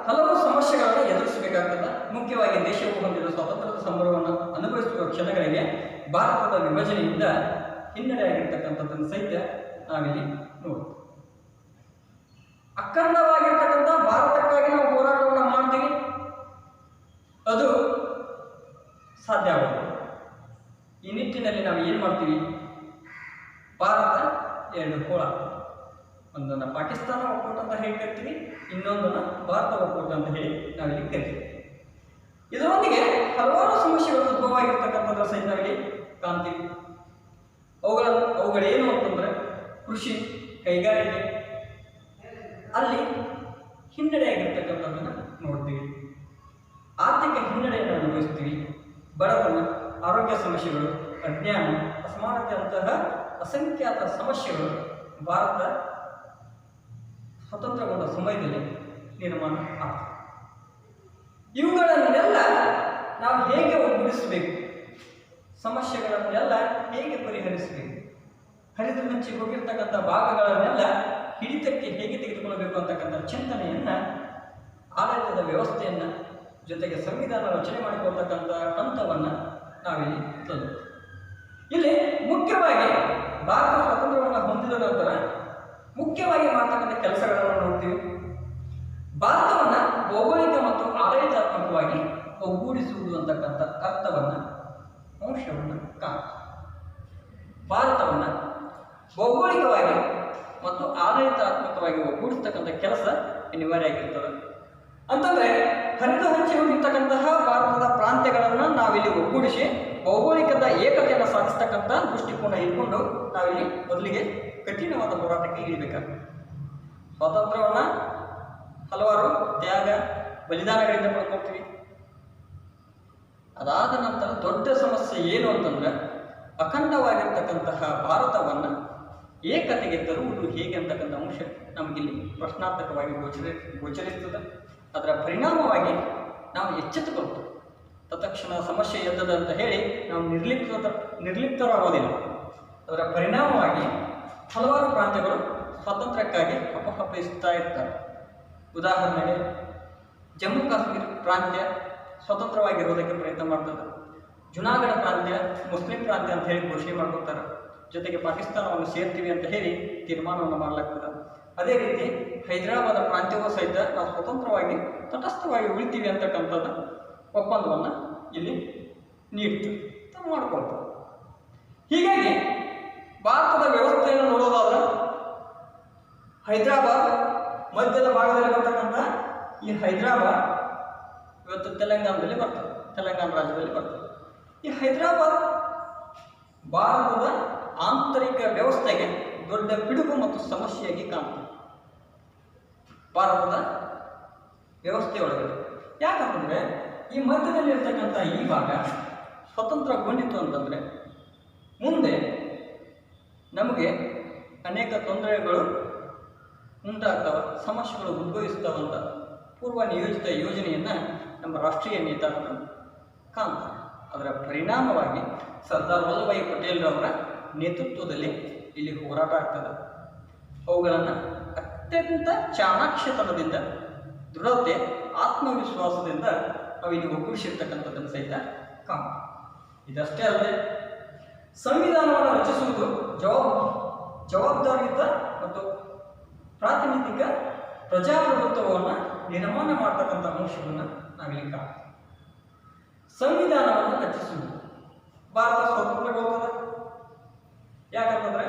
ಹಲವು ಸಮಸ್ಯೆಗಳನ್ನು ಎದುರಿಸಬೇಕಾಗ್ತದೆ. ಮುಖ್ಯವಾಗಿ ದೇಶವು ಹೊಂದಿರುವ ಸ್ವಾತಂತ್ರ್ಯದ ಸಂಭ್ರಮವನ್ನು ಅನುಭವಿಸುವ ಕ್ಷಣಗಳಿಗೆ ಭಾರತದ ವಿಭಜನೆಯಿಂದ ಹಿನ್ನಡೆಯಾಗಿರ್ತಕ್ಕಂಥದ್ದನ್ನು ಸಹಿತ ನಾವಿಲ್ಲಿ ನೋಡ್ತೀವಿ. ಅಖಂಡವಾಗಿರ್ತಕ್ಕಂಥ ಭಾರತಕ್ಕಾಗಿ ನಾವು ಹೋರಾಟವನ್ನು ಮಾಡ್ತೀವಿ, ಅದು ಸಾಧ್ಯ ಆಗುತ್ತೆ. ಈ ನಿಟ್ಟಿನಲ್ಲಿ ನಾವು ಏನು ಮಾಡ್ತೀವಿ, ಭಾರತ 2 ಹೋರಾಟ, ಒಂದನ್ನು ಪಾಕಿಸ್ತಾನ ಒಕ್ಕೂಟ ಅಂತ ಹೇಳಿ ಕರಿತೀವಿ, ಇನ್ನೊಂದನ್ನು ಭಾರತ ಒಕ್ಕೂಟ ಅಂತ ಹೇಳಿ ನಾವಿಲ್ಲಿ ಕರಿತೀವಿ. ಇದರೊಂದಿಗೆ ಹಲವಾರು ಸಮಸ್ಯೆಗಳು ಉದ್ಭವ ಆಗಿರ್ತಕ್ಕಂಥದ್ರ ಸಹಿತ ನಾವಿಲ್ಲಿ ಕಾಣ್ತೀವಿ. ಅವುಗಳೇನು ಅಂತಂದರೆ ಕೃಷಿ, ಕೈಗಾರಿಕೆ ಅಲ್ಲಿ ಹಿನ್ನಡೆಯಾಗಿರ್ತಕ್ಕಂಥದ್ದನ್ನು ನೋಡ್ತೀವಿ. ಆರ್ಥಿಕ ಹಿನ್ನಡೆಯನ್ನು ಅನುಭವಿಸ್ತೀವಿ. ಬಡತನ, ಆರೋಗ್ಯ ಸಮಸ್ಯೆಗಳು, ಅಜ್ಞಾನ, ಅಸಮಾನತೆಯಂತಹ ಅಸಂಖ್ಯಾತ ಸಮಸ್ಯೆಗಳು ಭಾರತ ಸ್ವತಂತ್ರಗೊಂಡ ಸಮಯದಲ್ಲಿ ನಿರ್ಮಾಣ ಆಗ್ತದೆ. ಇವುಗಳನ್ನೆಲ್ಲ ನಾವು ಹೇಗೆ ಒಗ್ಗೂಡಿಸಬೇಕು, ಸಮಸ್ಯೆಗಳನ್ನೆಲ್ಲ ಹೇಗೆ ಪರಿಹರಿಸಬೇಕು, ಹರಿದು ಹಂಚಿ ಹೋಗಿರ್ತಕ್ಕಂಥ ಭಾಗಗಳನ್ನೆಲ್ಲ ಹಿಡಿತಕ್ಕೆ ಹೇಗೆ ತೆಗೆದುಕೊಳ್ಳಬೇಕು ಅಂತಕ್ಕಂಥ ಚಿಂತನೆಯನ್ನು, ಆಡಳಿತದ ವ್ಯವಸ್ಥೆಯನ್ನು, ಜೊತೆಗೆ ಸಂವಿಧಾನ ರಚನೆ ಮಾಡಿಕೊಳ್ತಕ್ಕಂಥ ಹಂತವನ್ನು ನಾವಿಲ್ಲಿ ತಂದು ಇಲ್ಲಿ ಮುಖ್ಯವಾಗಿ ಭಾರತ ಸ್ವಾತಂತ್ರ್ಯವನ್ನು ಹೊಂದಿದ ನಂತರ ಮುಖ್ಯವಾಗಿ ಮಾಡ್ತಕ್ಕಂಥ ಕೆಲಸಗಳನ್ನು ನೋಡ್ತೀವಿ. ಭಾರತವನ್ನು ಭೌಗೋಳಿಕ ಮತ್ತು ಆಡಳಿತಾತ್ಮಕವಾಗಿ ಒಗ್ಗೂಡಿಸುವುದು ಅಂತಕ್ಕಂಥ ಅರ್ಥವನ್ನು, ಅಂಶವನ್ನು ಭಾರತವನ್ನು ಭೌಗೋಳಿಕವಾಗಿ ಮತ್ತು ಆಡಳಿತಾತ್ಮಕವಾಗಿ ಒಗ್ಗೂಡಿಸ್ತಕ್ಕಂಥ ಕೆಲಸ ಅನಿವಾರ್ಯ ಆಗಿರ್ತದೆ. ಅಂತಂದರೆ ಹರಿದು ಹಂಚಿ ಹೋಗಿರ್ತಕ್ಕಂತಹ ಭಾರತದ ಪ್ರಾಂತ್ಯಗಳನ್ನು ನಾವಿಲ್ಲಿ ಒಗ್ಗೂಡಿಸಿ ಭೌಗೋಳಿಕದ ಏಕತೆಯನ್ನು ಸಾಧಿಸ್ತಕ್ಕಂಥ ದೃಷ್ಟಿಕೋನ ಇಟ್ಕೊಂಡು ನಾವಿಲ್ಲಿ ಮೊದಲಿಗೆ ಕಠಿಣವಾದ ಹೋರಾಟಕ್ಕೆ ಇಳಿಬೇಕಾಗ್ತದೆ. ಸ್ವಾತಂತ್ರ್ಯವನ್ನು ಹಲವಾರು ತ್ಯಾಗ ಬಲಿದಾನಗಳಿಂದ ಪಡ್ಕೊಳ್ತೀವಿ. ಅದಾದ ನಂತರ ದೊಡ್ಡ ಸಮಸ್ಯೆ ಏನು ಅಂತಂದ್ರೆ ಅಖಂಡವಾಗಿರ್ತಕ್ಕಂತಹ ಭಾರತವನ್ನು ಏಕತೆಗೆ ತರುವುದು ಹೇಗೆ ಅಂತಕ್ಕಂಥ ಅಂಶ ನಮಗಿಲ್ಲಿ ಪ್ರಶ್ನಾರ್ಥಕವಾಗಿ ಗೋಚರಿಸ್ತದೆ. ಅದರ ಪರಿಣಾಮವಾಗಿ ನಾವು ಎಚ್ಚೆತ್ತುಕೊಳ್ತೇವೆ. ತತ್ಕ್ಷಣ ಸಮಸ್ಯೆ ಎದ್ದದ ಅಂತ ಹೇಳಿ ನಾವು ನಿರ್ಲಿಪ್ತರಾಗೋದಿಲ್ಲ. ಅದರ ಪರಿಣಾಮವಾಗಿ ಹಲವಾರು ಪ್ರಾಂತ್ಯಗಳು ಸ್ವಾತಂತ್ರ್ಯಕ್ಕಾಗಿ ಹಪಹಪಿಸ್ತಾ ಇರ್ತಾರೆ. ಉದಾಹರಣೆಗೆ ಜಮ್ಮು ಕಾಶ್ಮೀರ ಪ್ರಾಂತ್ಯ ಸ್ವತಂತ್ರವಾಗಿರೋದಕ್ಕೆ ಪ್ರಯತ್ನ ಮಾಡ್ತದೆ. ಜುನಾಗಢ ಪ್ರಾಂತ್ಯ ಮುಸ್ಲಿಂ ಪ್ರಾಂತ್ಯ ಅಂತ ಹೇಳಿ ಘೋಷಣೆ ಮಾಡ್ಕೊತಾರೆ. ಜೊತೆಗೆ ಪಾಕಿಸ್ತಾನವನ್ನು ಸೇರ್ತೀವಿ ಅಂತ ಹೇಳಿ ತೀರ್ಮಾನವನ್ನು ಮಾಡಲಾಗ್ತದೆ. ಅದೇ ರೀತಿ ಹೈದರಾಬಾದ ಪ್ರಾಂತ್ಯವೂ ಸಹಿತ ನಾವು ಸ್ವತಂತ್ರವಾಗಿ ತಟಸ್ಥವಾಗಿ ಉಳಿತೀವಿ ಅಂತಕ್ಕಂಥದ್ದು ಒಪ್ಪಂದವನ್ನು ಇಲ್ಲಿ ನೀಡ್ತೀವಿ ಮಾಡ್ಕೊಳ್ತಾರೆ. ಹೀಗಾಗಿ ಭಾರತದ ವ್ಯವಸ್ಥೆಯನ್ನು ನೋಡೋದಾದ್ರೆ ಹೈದರಾಬಾದ್ ಮಧ್ಯದ ಭಾಗದಲ್ಲಿ ಬರ್ತಕ್ಕಂಥ ಈ ಹೈದರಾಬಾದ್ ಇವತ್ತು ತೆಲಂಗಾಣದಲ್ಲಿ ಬರ್ತದೆ, ತೆಲಂಗಾಣ ರಾಜ್ಯದಲ್ಲಿ ಬರ್ತದೆ. ಈ ಹೈದರಾಬಾದ್ ಭಾರತದ ಆಂತರಿಕ ವ್ಯವಸ್ಥೆಗೆ ದೊಡ್ಡ ಪಿಡುಗು ಮತ್ತು ಸಮಸ್ಯೆಯಾಗಿ ಕಾಣ್ತದೆ ಭಾರತದ ವ್ಯವಸ್ಥೆಯೊಳಗಡೆ. ಯಾಕಂತಂದರೆ ಈ ಮಧ್ಯದಲ್ಲಿರ್ತಕ್ಕಂಥ ಈ ಭಾಗ ಸ್ವತಂತ್ರಗೊಂಡಿತ್ತು ಅಂತಂದರೆ ಮುಂದೆ ನಮಗೆ ಅನೇಕ ತೊಂದರೆಗಳು ಉಂಟಾಗ್ತವೆ, ಸಮಸ್ಯೆಗಳು ಉದ್ಭವಿಸ್ತಾವಂತ ಪೂರ್ವ ನಿಯೋಜಿತ ಯೋಜನೆಯನ್ನು ನಮ್ಮ ರಾಷ್ಟ್ರೀಯ ನೇತಾರರು ಕಾಣ್ತಾರೆ. ಅದರ ಪರಿಣಾಮವಾಗಿ ಸರ್ದಾರ್ ವಲ್ಲಭಾಯಿ ಪಟೇಲ್ರವರ ನೇತೃತ್ವದಲ್ಲಿ ಇಲ್ಲಿ ಹೋರಾಟ ಆಗ್ತದೆ. ಅವುಗಳನ್ನು ಅತ್ಯಂತ ಚಾಣಾಕ್ಷತನದಿಂದ, ದೃಢತೆ, ಆತ್ಮವಿಶ್ವಾಸದಿಂದ ನಾವು ಇಲ್ಲಿ ಒಗ್ಗೂಡಿಸಿರ್ತಕ್ಕಂಥದ್ದನ್ನು ಸಹಿತ ಕಾಣ್ತೀವಿ. ಇದಷ್ಟೇ ಅಲ್ಲದೆ ಸಂವಿಧಾನವನ್ನು ರಚಿಸುವುದು ಜವಾಬ್ದಾರಿಯುತ ಮತ್ತು ಪ್ರಾತಿನಿಧಿಕ ಪ್ರಜಾಪ್ರಭುತ್ವವನ್ನು ನಿರ್ಮಾಣ ಮಾಡ್ತಕ್ಕಂಥ ಅಂಶವನ್ನು ನಾವಿಲ್ಲಿ ಕಾಣ್ತೀವಿ. ಸಂವಿಧಾನವನ್ನು ರಚಿಸುವುದು ಭಾರತ ಸ್ವತಂತ್ರಗೊಳ್ತದೆ. ಯಾಕಂತಂದರೆ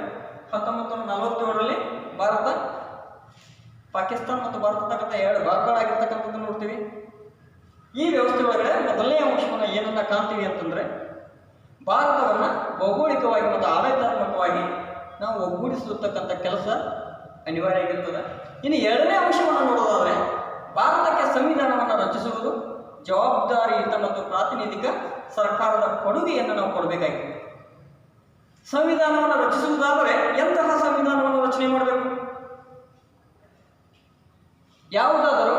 1947ರಲ್ಲಿ ಭಾರತ ಪಾಕಿಸ್ತಾನ ಮತ್ತು ಭಾರತದ ಎರಡು ಭಾಗಗಳಾಗಿರ್ತಕ್ಕಂಥದ್ದನ್ನು ನೋಡ್ತೀವಿ. ಈ ವ್ಯವಸ್ಥೆ ಒಳಗಡೆ ಮೊದಲನೇ ಅಂಶವನ್ನು ಏನನ್ನ ಕಾಣ್ತೀವಿ ಅಂತಂದರೆ ಭಾರತವನ್ನು ಭೌಗೋಳಿಕವಾಗಿ ಮತ್ತು ಆಡಳಿತಾತ್ಮಕವಾಗಿ ನಾವು ಒಗ್ಗೂಡಿಸತಕ್ಕಂಥ ಕೆಲಸ ಅನಿವಾರ್ಯ ಆಗಿರ್ತದೆ. ಇನ್ನು ಎರಡನೇ ಅಂಶವನ್ನು ನೋಡೋದಾದರೆ ಭಾರತಕ್ಕೆ ಸಂವಿಧಾನವನ್ನು ರಚಿಸುವುದು ಜವಾಬ್ದಾರಿಯುತ ಮತ್ತು ಪ್ರಾತಿನಿಧಿಕ ಸರ್ಕಾರದ ಕೊಡುಗೆಯನ್ನು ನಾವು ಕೊಡಬೇಕಾಗಿದೆ. ಸಂವಿಧಾನವನ್ನು ರಚಿಸುವುದಾದರೆ ಎಂತಹ ಸಂವಿಧಾನವನ್ನು ರಚನೆ ಮಾಡಬೇಕು? ಯಾವುದಾದರೂ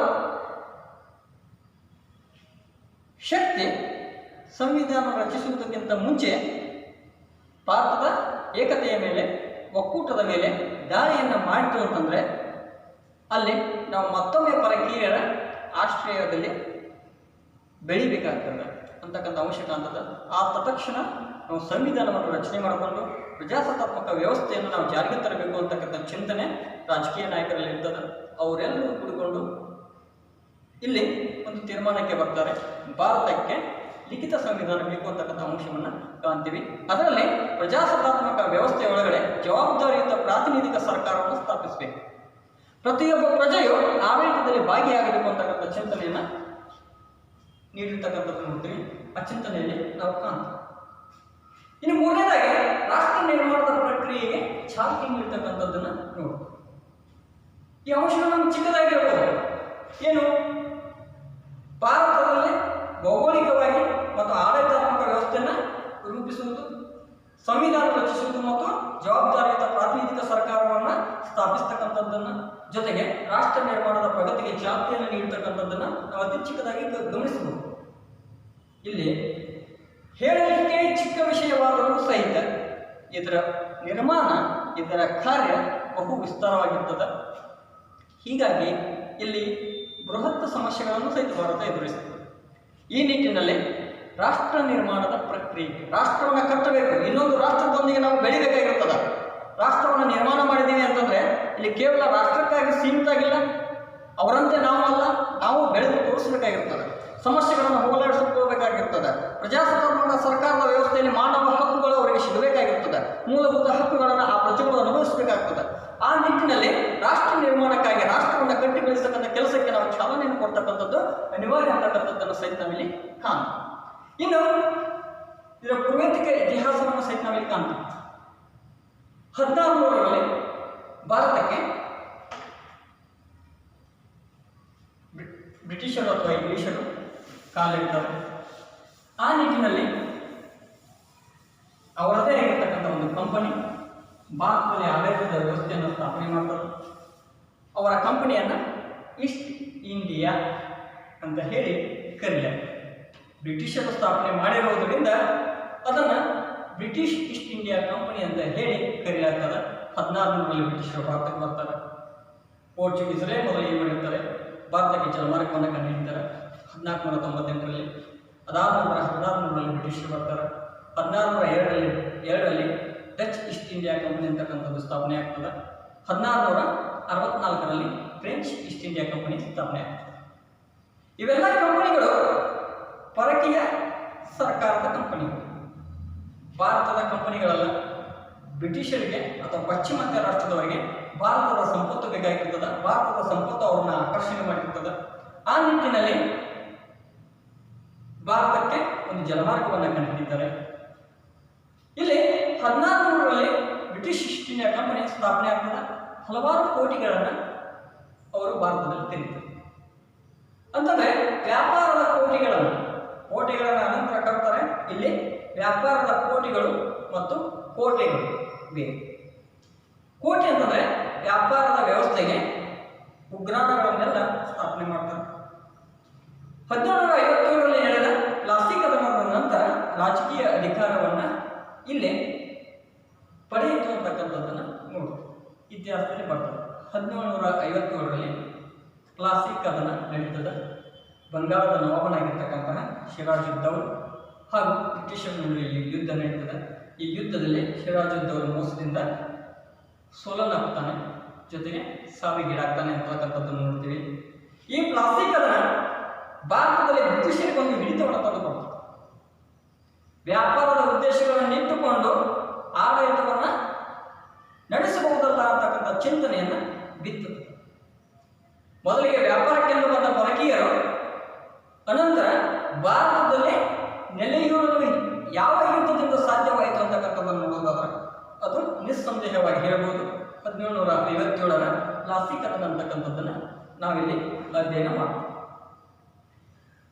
ಶಕ್ತಿ ಸಂವಿಧಾನ ರಚಿಸುವುದಕ್ಕಿಂತ ಮುಂಚೆ ಭಾರತದ ಏಕತೆಯ ಮೇಲೆ, ಒಕ್ಕೂಟದ ಮೇಲೆ ದಾಳಿಯನ್ನು ಮಾಡಿತು ಅಂತಂದರೆ ಅಲ್ಲಿ ನಾವು ಮತ್ತೊಮ್ಮೆ ಪರಕೀಯರ ಆಶ್ರಯದಲ್ಲಿ ಬೆಳಿಬೇಕಾಗ್ತದೆ ಅಂತಕ್ಕಂಥ ಅಂಶ ಕಾಣ್ತದೆ. ಆ ತತ್ಕ್ಷಣ ನಾವು ಸಂವಿಧಾನವನ್ನು ರಚನೆ ಮಾಡಿಕೊಂಡು ಪ್ರಜಾಸತ್ತಾತ್ಮಕ ವ್ಯವಸ್ಥೆಯನ್ನು ನಾವು ಜಾರಿಗೆ ತರಬೇಕು ಅಂತಕ್ಕಂಥ ಚಿಂತನೆ ರಾಜಕೀಯ ನಾಯಕರಲ್ಲಿ ಇರ್ತದೆ. ಅವರೆಲ್ಲರೂ ಕೂಡಿಕೊಂಡು ಇಲ್ಲಿ ಒಂದು ತೀರ್ಮಾನಕ್ಕೆ ಬರ್ತಾರೆ. ಭಾರತಕ್ಕೆ ಲಿಖಿತ ಸಂವಿಧಾನ ಬೇಕು ಅಂತಕ್ಕಂಥ ಅಂಶವನ್ನು ಕಾಣ್ತೀವಿ. ಅದರಲ್ಲಿ ಪ್ರಜಾಸತ್ತಾತ್ಮಕ ವ್ಯವಸ್ಥೆಯ ಒಳಗಡೆ ಜವಾಬ್ದಾರಿಯುತ ಪ್ರಾತಿನಿಧಿಕ ಸರ್ಕಾರವನ್ನು ಸ್ಥಾಪಿಸಬೇಕು. ಪ್ರತಿಯೊಬ್ಬ ಪ್ರಜೆಯು ಆಡಳಿತದಲ್ಲಿ ಭಾಗಿಯಾಗಬೇಕು ಅಂತಕ್ಕಂಥ ಚಿಂತನೆಯನ್ನು ನೀಡಿರ್ತಕ್ಕಂಥದ್ದು ನೋಡ್ತೀವಿ. ಆ ಚಿಂತನೆಯಲ್ಲಿ ನಾವು ಕಾಣ್ತೀವಿ. ಇನ್ನು ಮೂರನೇದಾಗಿ ರಾಷ್ಟ್ರ ನಿರ್ಮಾಣದ ಪ್ರಕ್ರಿಯೆಗೆ ಚಾಲನೆ ನೀಡ್ತಕ್ಕಂಥದ್ದನ್ನು ನೋಡ್ತೀವಿ. ಈ ಅಂಶಗಳು ನಮ್ಗೆ ಚಿಕ್ಕದಾಗಿರ್ಬೋದು. ಏನು? ಭಾರತದಲ್ಲಿ ಭೌಗೋಳಿಕವಾಗಿ ಮತ್ತು ಆಡಳಿತಾತ್ಮಕ ವ್ಯವಸ್ಥೆಯನ್ನು ರೂಪಿಸುವುದು, ಸಂವಿಧಾನ ರಚಿಸುವುದು ಮತ್ತು ಜವಾಬ್ದಾರಿಯುತ ಪ್ರಾತಿನಿಧಿಕ ಸರ್ಕಾರವನ್ನು ಸ್ಥಾಪಿಸ್ತಕ್ಕಂಥದ್ದನ್ನು, ಜೊತೆಗೆ ರಾಷ್ಟ್ರ ನಿರ್ಮಾಣದ ಪ್ರಗತಿ ಸಂಪತ್ತಿಗೆ ಚಾಲ್ತಿಯನ್ನು ನೀಡತಕ್ಕಂಥದ್ದನ್ನು ನಾವು ಅತಿ ಚಿಕ್ಕದಾಗಿ ಗಮನಿಸಬಹುದು. ಇಲ್ಲಿ ಹೇಳಲಿಕ್ಕೆ ಚಿಕ್ಕ ವಿಷಯವಾದರೂ ಸಹಿತ ಇದರ ನಿರ್ಮಾಣ, ಇದರ ಕಾರ್ಯ ಬಹು ವಿಸ್ತಾರವಾಗಿರ್ತದೆ. ಹೀಗಾಗಿ ಇಲ್ಲಿ ಬೃಹತ್ ಸಮಸ್ಯೆಗಳನ್ನು ಸಹಿತ ಭಾರತ ಎದುರಿಸುತ್ತದೆ. ಈ ನಿಟ್ಟಿನಲ್ಲಿ ರಾಷ್ಟ್ರ ನಿರ್ಮಾಣದ ಪ್ರಕ್ರಿಯೆ, ರಾಷ್ಟ್ರವನ್ನು ಕಟ್ಟಬೇಕು, ಇನ್ನೊಂದು ರಾಷ್ಟ್ರದೊಂದಿಗೆ ನಾವು ಬೆಳಿಬೇಕಾಗಿರ್ತದೆ. ರಾಷ್ಟ್ರವನ್ನು ನಿರ್ಮಾಣ ಮಾಡಿದ್ದೀವಿ ಅಂತಂದರೆ ಇಲ್ಲಿ ಕೇವಲ ರಾಷ್ಟ್ರಕ್ಕಾಗಿ ಸೀಮಿತ ಆಗಿಲ್ಲ, ಅವರಂತೆ ನಾವು ಅಲ್ಲ, ನಾವು ಬೆಳೆದು ತೋರಿಸಬೇಕಾಗಿರ್ತದೆ, ಸಮಸ್ಯೆಗಳನ್ನು ಹೋಗಲಾಡಿಸಿಕೊಳ್ಳಬೇಕಾಗಿರ್ತದೆ. ಪ್ರಜಾಸತ್ತಾತ್ಮಕ ಸರ್ಕಾರದ ವ್ಯವಸ್ಥೆಯಲ್ಲಿ ಮಾನವ ಹಕ್ಕುಗಳು ಅವರಿಗೆ ಸಿಗಬೇಕಾಗಿರ್ತದೆ, ಮೂಲಭೂತ ಹಕ್ಕುಗಳನ್ನು ಆ ಪ್ರಜೆಗಳು ಅನುಭವಿಸಬೇಕಾಗ್ತದೆ. ಆ ನಿಟ್ಟಿನಲ್ಲಿ ರಾಷ್ಟ್ರ ನಿರ್ಮಾಣಕ್ಕಾಗಿ ರಾಷ್ಟ್ರವನ್ನು ಕಟ್ಟಿ ಬೆಳೆಸತಕ್ಕಂಥ ಕೆಲಸಕ್ಕೆ ನಾವು ಚಾಲನೆಯನ್ನು ಕೊಡ್ತಕ್ಕಂಥದ್ದು ಅನಿವಾರ್ಯ ಅಂತಕ್ಕಂಥದ್ದನ್ನು ಸಹಿತ ನಾವಿಲ್ಲಿ ಕಾಣ್ತೀವಿ. ಇನ್ನು ಇದರ ಪೂರ್ವೇತಿಕ ಇತಿಹಾಸವನ್ನು ಸಹಿತ ನಾವಿಲ್ಲಿ ಕಾಣ್ತೀವಿ. 1600ರಲ್ಲಿ ಭಾರತಕ್ಕೆ ಬ್ರಿಟಿಷರು ಅಥವಾ ಇಂಗ್ಲಿಷರು ಕಾಲಿಡ್ತಾರೆ. ಆ ನಿಟ್ಟಿನಲ್ಲಿ ಅವರದೇ ಆಗಿರ್ತಕ್ಕಂಥ ಒಂದು ಕಂಪನಿ ಭಾರತದಲ್ಲಿ ಆಡಳಿತದ ವ್ಯವಸ್ಥೆಯನ್ನು ಸ್ಥಾಪನೆ ಮಾಡ್ತಾರೆ. ಅವರ ಕಂಪನಿಯನ್ನು ಈಸ್ಟ್ ಇಂಡಿಯಾ ಅಂತ ಹೇಳಿ ಕರೆಯಲಾಗಿದೆ. ಬ್ರಿಟಿಷರು ಸ್ಥಾಪನೆ ಮಾಡಿರೋದರಿಂದ ಅದನ್ನು ಬ್ರಿಟಿಷ್ ಈಸ್ಟ್ ಇಂಡಿಯಾ ಕಂಪನಿ ಅಂತ ಹೇಳಿ ಕರೆಯಲಾಗ್ತದೆ. 1600ರಲ್ಲಿ ಬ್ರಿಟಿಷರು ಭಾರತಕ್ಕೆ ಬರ್ತಾರೆ. ಪೋರ್ಚುಗೀಸರೇ ಮೊದಲು ಏನು ಮಾಡಿರ್ತಾರೆ, ಭಾರತಕ್ಕೆ ಜಲಮಾರ್ಗವನ್ನು ಕಂಡುಹಿಡಿತಾರೆ 1498ರಲ್ಲಿ. ಅದಾದ ನಂತರ 1600ರಲ್ಲಿ ಬ್ರಿಟಿಷರು ಬರ್ತಾರೆ. 1602ರಲ್ಲಿ ಡಚ್ ಈಸ್ಟ್ ಇಂಡಿಯಾ ಕಂಪನಿ ಅಂತಕ್ಕಂಥದ್ದು ಸ್ಥಾಪನೆ ಆಗ್ತದೆ. 1664ರಲ್ಲಿ ಫ್ರೆಂಚ್ ಈಸ್ಟ್ ಇಂಡಿಯಾ ಕಂಪನಿ ಸ್ಥಾಪನೆ ಆಗ್ತದೆ. ಇವೆಲ್ಲ ಕಂಪನಿಗಳು ಪರಕೀಯ ಸರ್ಕಾರದ ಕಂಪನಿಗಳು, ಭಾರತದ ಕಂಪನಿಗಳಲ್ಲ. ಬ್ರಿಟಿಷರಿಗೆ ಅಥವಾ ಪಾಶ್ಚಿಮಾತ್ಯ ರಾಷ್ಟ್ರದವರಿಗೆ ಭಾರತದ ಸಂಪತ್ತು ಬೇಕಾಗಿರ್ತದೆ, ಭಾರತದ ಸಂಪತ್ತು ಅವ್ರನ್ನ ಆಕರ್ಷಣೆ ಮಾಡಿರ್ತದೆ. ಆ ನಿಟ್ಟಿನಲ್ಲಿ ಭಾರತಕ್ಕೆ ಒಂದು ಜಲಮಾರ್ಗವನ್ನು ಕಂಡುಹಿಡಿತಾರೆ. ಇಲ್ಲಿ 1600ರಲ್ಲಿ ಬ್ರಿಟಿಷ್ ಈಸ್ಟ್ ಇಂಡಿಯಾ ಕಂಪನಿ ಸ್ಥಾಪನೆ ಆಗ್ತದೆ. ಹಲವಾರು ಕೋಟಿಗಳನ್ನು ಅವರು ಭಾರತದಲ್ಲಿ ತೆರೀತಾರೆ. ಅಂತಂದರೆ ವ್ಯಾಪಾರದ ಕೋಟೆಗಳನ್ನು ಅನಂತರ ಕಟ್ತಾರೆ. ಇಲ್ಲಿ ವ್ಯಾಪಾರದ ಕೋಟೆಗಳು ಮತ್ತು ಕೋಟೆಗಳು ಬೇರೆ. ಕೋಟೆ ಅಂತಂದರೆ ವ್ಯಾಪಾರದ ವ್ಯವಸ್ಥೆಗೆ ಉಗ್ರಾಣಗಳನ್ನೆಲ್ಲ ಸ್ಥಾಪನೆ ಮಾಡ್ತಾರೆ. 1757ರಲ್ಲಿ ನಡೆದ ಪ್ಲಾಸಿ ಕದನದ ನಂತರ ರಾಜಕೀಯ ಅಧಿಕಾರವನ್ನು ಇಲ್ಲಿ ಪಡೆಯಿತು ಅಂತಕ್ಕಂಥದ್ದನ್ನು ನೋಡ್ತೀವಿ, ಇತಿಹಾಸದಲ್ಲಿ ಬರ್ತದೆ. 1757ರಲ್ಲಿ ಪ್ಲಾಸಿ ಕದನ ನಡೀತದೆ. ಬಂಗಾಳದ ನವಾಬನಾಗಿರ್ತಕ್ಕಂತಹ ಸಿರಾಜುದ್ದೌಲ್ ಹಾಗೂ ಬ್ರಿಟಿಷರ ನಡುವೆ ಯುದ್ಧ ನಡೀತದೆ. ಈ ಯುದ್ಧದಲ್ಲಿ ಸಿರಾಜುದ್ದೌಲ್ ಮೋಸದಿಂದ ಸೋಲನ್ನಾಗ್ತಾನೆ, ಜೊತೆಗೆ ಸಾವಿಗೀಡಾಗ್ತಾನೆ ಅಂತಕ್ಕಂಥದ್ದನ್ನು ನೋಡ್ತೀವಿ. ಈ ಪ್ಲಾಸಿ ಕದನ ಭಾರತದಲ್ಲಿ ಬ್ರಿಟಿಷರಿಗೊಂದು ಹಿಡಿತವನ್ನು ತಂದುಕೊಡ್ತದೆ. ವ್ಯಾಪಾರದ ಉದ್ದೇಶಗಳನ್ನು ಇಟ್ಟುಕೊಂಡು ಆಡಳಿತವನ್ನು ನಡೆಸಬಹುದಲ್ಲ ಅಂತಕ್ಕಂಥ ಚಿಂತನೆಯನ್ನು ಬಿತ್ತುತ್ತದೆ. ಮೊದಲಿಗೆ ವ್ಯಾಪಾರಕ್ಕೆಂದು ಬಂದ ಪರಕೀಯರು ಅನಂತರ ಭಾರತದಲ್ಲಿ ನೆಲೆಯೂರಲು ಯಾವ ಯುದ್ಧದಿಂದ ಸಾಧ್ಯವಾಯಿತು ಅಂತಕ್ಕಂಥದ್ದನ್ನು ನೋಡೋದಾದ್ರೆ ಅದು ನಿಸ್ಸಂದೇಹವಾಗಿ ಹೇಳಬಹುದು 1757ರ ಪ್ಲಾಸಿ ಕದನ ಅಂತಕ್ಕಂಥದ್ದನ್ನು ನಾವಿಲ್ಲಿ ಅಧ್ಯಯನ ಮಾಡ್ತೀವಿ.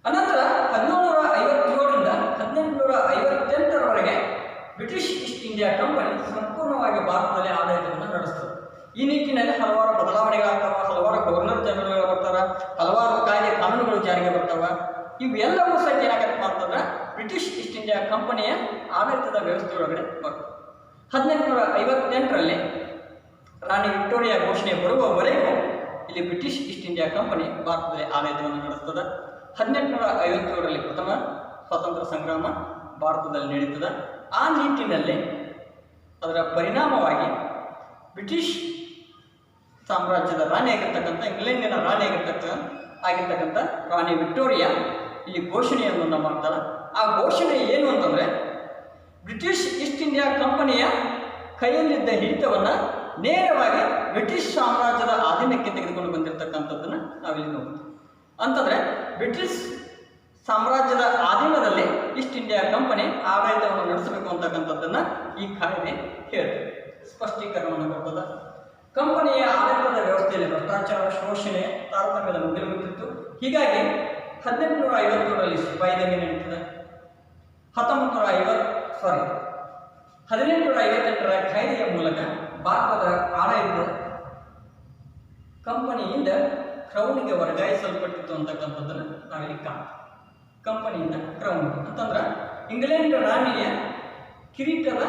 ಅನಂತರ 1757ರಿಂದ 1858ರವರೆಗೆ ಬ್ರಿಟಿಷ್ ಈಸ್ಟ್ ಇಂಡಿಯಾ ಕಂಪನಿ ಸಂಪೂರ್ಣವಾಗಿ ಭಾರತದಲ್ಲಿ ಆಡಳಿತವನ್ನು ನಡೆಸ್ತದೆ. ಈ ನಿಟ್ಟಿನಲ್ಲಿ ಹಲವಾರು ಬದಲಾವಣೆಗಳಾಗ್ತವೆ, ಹಲವಾರು ಗವರ್ನರ್ ಜನರಲ್ ಬರ್ತಾರೆ, ಹಲವಾರು ಕಾಯ್ದೆ ಕಾನೂನುಗಳು ಜಾರಿಗೆ ಬರ್ತಾವೆ. ಇವೆಲ್ಲವೂ ಸಹ ಏನಾಗತ್ತಪ್ಪ ಅಂತಂದ್ರೆ ಬ್ರಿಟಿಷ್ ಈಸ್ಟ್ ಇಂಡಿಯಾ ಕಂಪನಿಯ ಆಡಳಿತದ ವ್ಯವಸ್ಥೆಯೊಳಗಡೆ ಬರ್ತದೆ. 1858ರಲ್ಲಿ ರಾಣಿ ವಿಕ್ಟೋರಿಯಾ ಘೋಷಣೆ ಬರುವವರೆಗೂ ಇಲ್ಲಿ ಬ್ರಿಟಿಷ್ ಈಸ್ಟ್ ಇಂಡಿಯಾ ಕಂಪನಿ ಭಾರತದಲ್ಲಿ ಆಡಳಿತವನ್ನು ನಡೆಸ್ತದೆ. 1857ರಲ್ಲಿ ಪ್ರಥಮ ಸ್ವಾತಂತ್ರ್ಯ ಸಂಗ್ರಾಮ ಭಾರತದಲ್ಲಿ ನಡೀತದೆ. ಆ ನಿಟ್ಟಿನಲ್ಲಿ ಅದರ ಪರಿಣಾಮವಾಗಿ ಬ್ರಿಟಿಷ್ ಸಾಮ್ರಾಜ್ಯದ ರಾಣಿಯಾಗಿರ್ತಕ್ಕಂಥ ಇಂಗ್ಲೆಂಡಿನ ರಾಣಿಯಾಗಿರ್ತಕ್ಕಂಥ ರಾಣಿ ವಿಕ್ಟೋರಿಯಾ ಇಲ್ಲಿ ಘೋಷಣೆಯನ್ನು ಮಾಡ್ತಾರೆ. ಆ ಘೋಷಣೆ ಏನು ಅಂತಂದರೆ ಬ್ರಿಟಿಷ್ ಈಸ್ಟ್ ಇಂಡಿಯಾ ಕಂಪನಿಯ ಕೈಯಲ್ಲಿದ್ದ ಹಿಡಿತವನ್ನು ನೇರವಾಗಿ ಬ್ರಿಟಿಷ್ ಸಾಮ್ರಾಜ್ಯದ ಅಧೀನಕ್ಕೆ ತೆಗೆದುಕೊಂಡು ಬಂದಿರತಕ್ಕಂಥದ್ದನ್ನು ನಾವಿಲ್ಲಿ ನೋಡ್ತೀವಿ. ಅಂತಂದರೆ ಬ್ರಿಟಿಷ್ ಸಾಮ್ರಾಜ್ಯದ ಅಧೀನದಲ್ಲಿ ಈಸ್ಟ್ ಇಂಡಿಯಾ ಕಂಪನಿ ಆಡಳಿತವನ್ನು ನಡೆಸಬೇಕು ಅಂತಕ್ಕಂಥದ್ದನ್ನು ಈ ಕಾಯ್ದೆ ಹೇಳ್ತದೆ, ಸ್ಪಷ್ಟೀಕರಣವನ್ನು ಕೊಡ್ತದೆ. ಕಂಪನಿಯ ಆಡಳಿತದ ವ್ಯವಸ್ಥೆಯಲ್ಲಿ ಭ್ರಷ್ಟಾಚಾರ, ಶೋಷಣೆ, ತಾರತಮ್ಯದ ಮುಗಿಲುಬಿಟ್ಟಿತ್ತು. ಹೀಗಾಗಿ 1857ರಲ್ಲಿ ಸಿಪಾಯಿ ದಂಗೆ ನಡೀತದೆ. 1858ರ ಕಾಯ್ದೆಯ ಮೂಲಕ ಭಾರತದ ಆಡಳಿತ ಕಂಪನಿಯಿಂದ ಕ್ರೌನಿಗೆ ವರ್ಗಾಯಿಸಲ್ಪಟ್ಟಿತ್ತು ಅಂತಕ್ಕಂಥದ್ದನ್ನು ನಾವಿಲ್ಲಿ ಕಾಣ್ತೀವಿ. ಕಂಪನಿಯಿಂದ ಕ್ರೌನ್ ಅಂತಂದ್ರೆ ಇಂಗ್ಲೆಂಡ್ ರಾಣಿಯ ಕಿರೀಟದ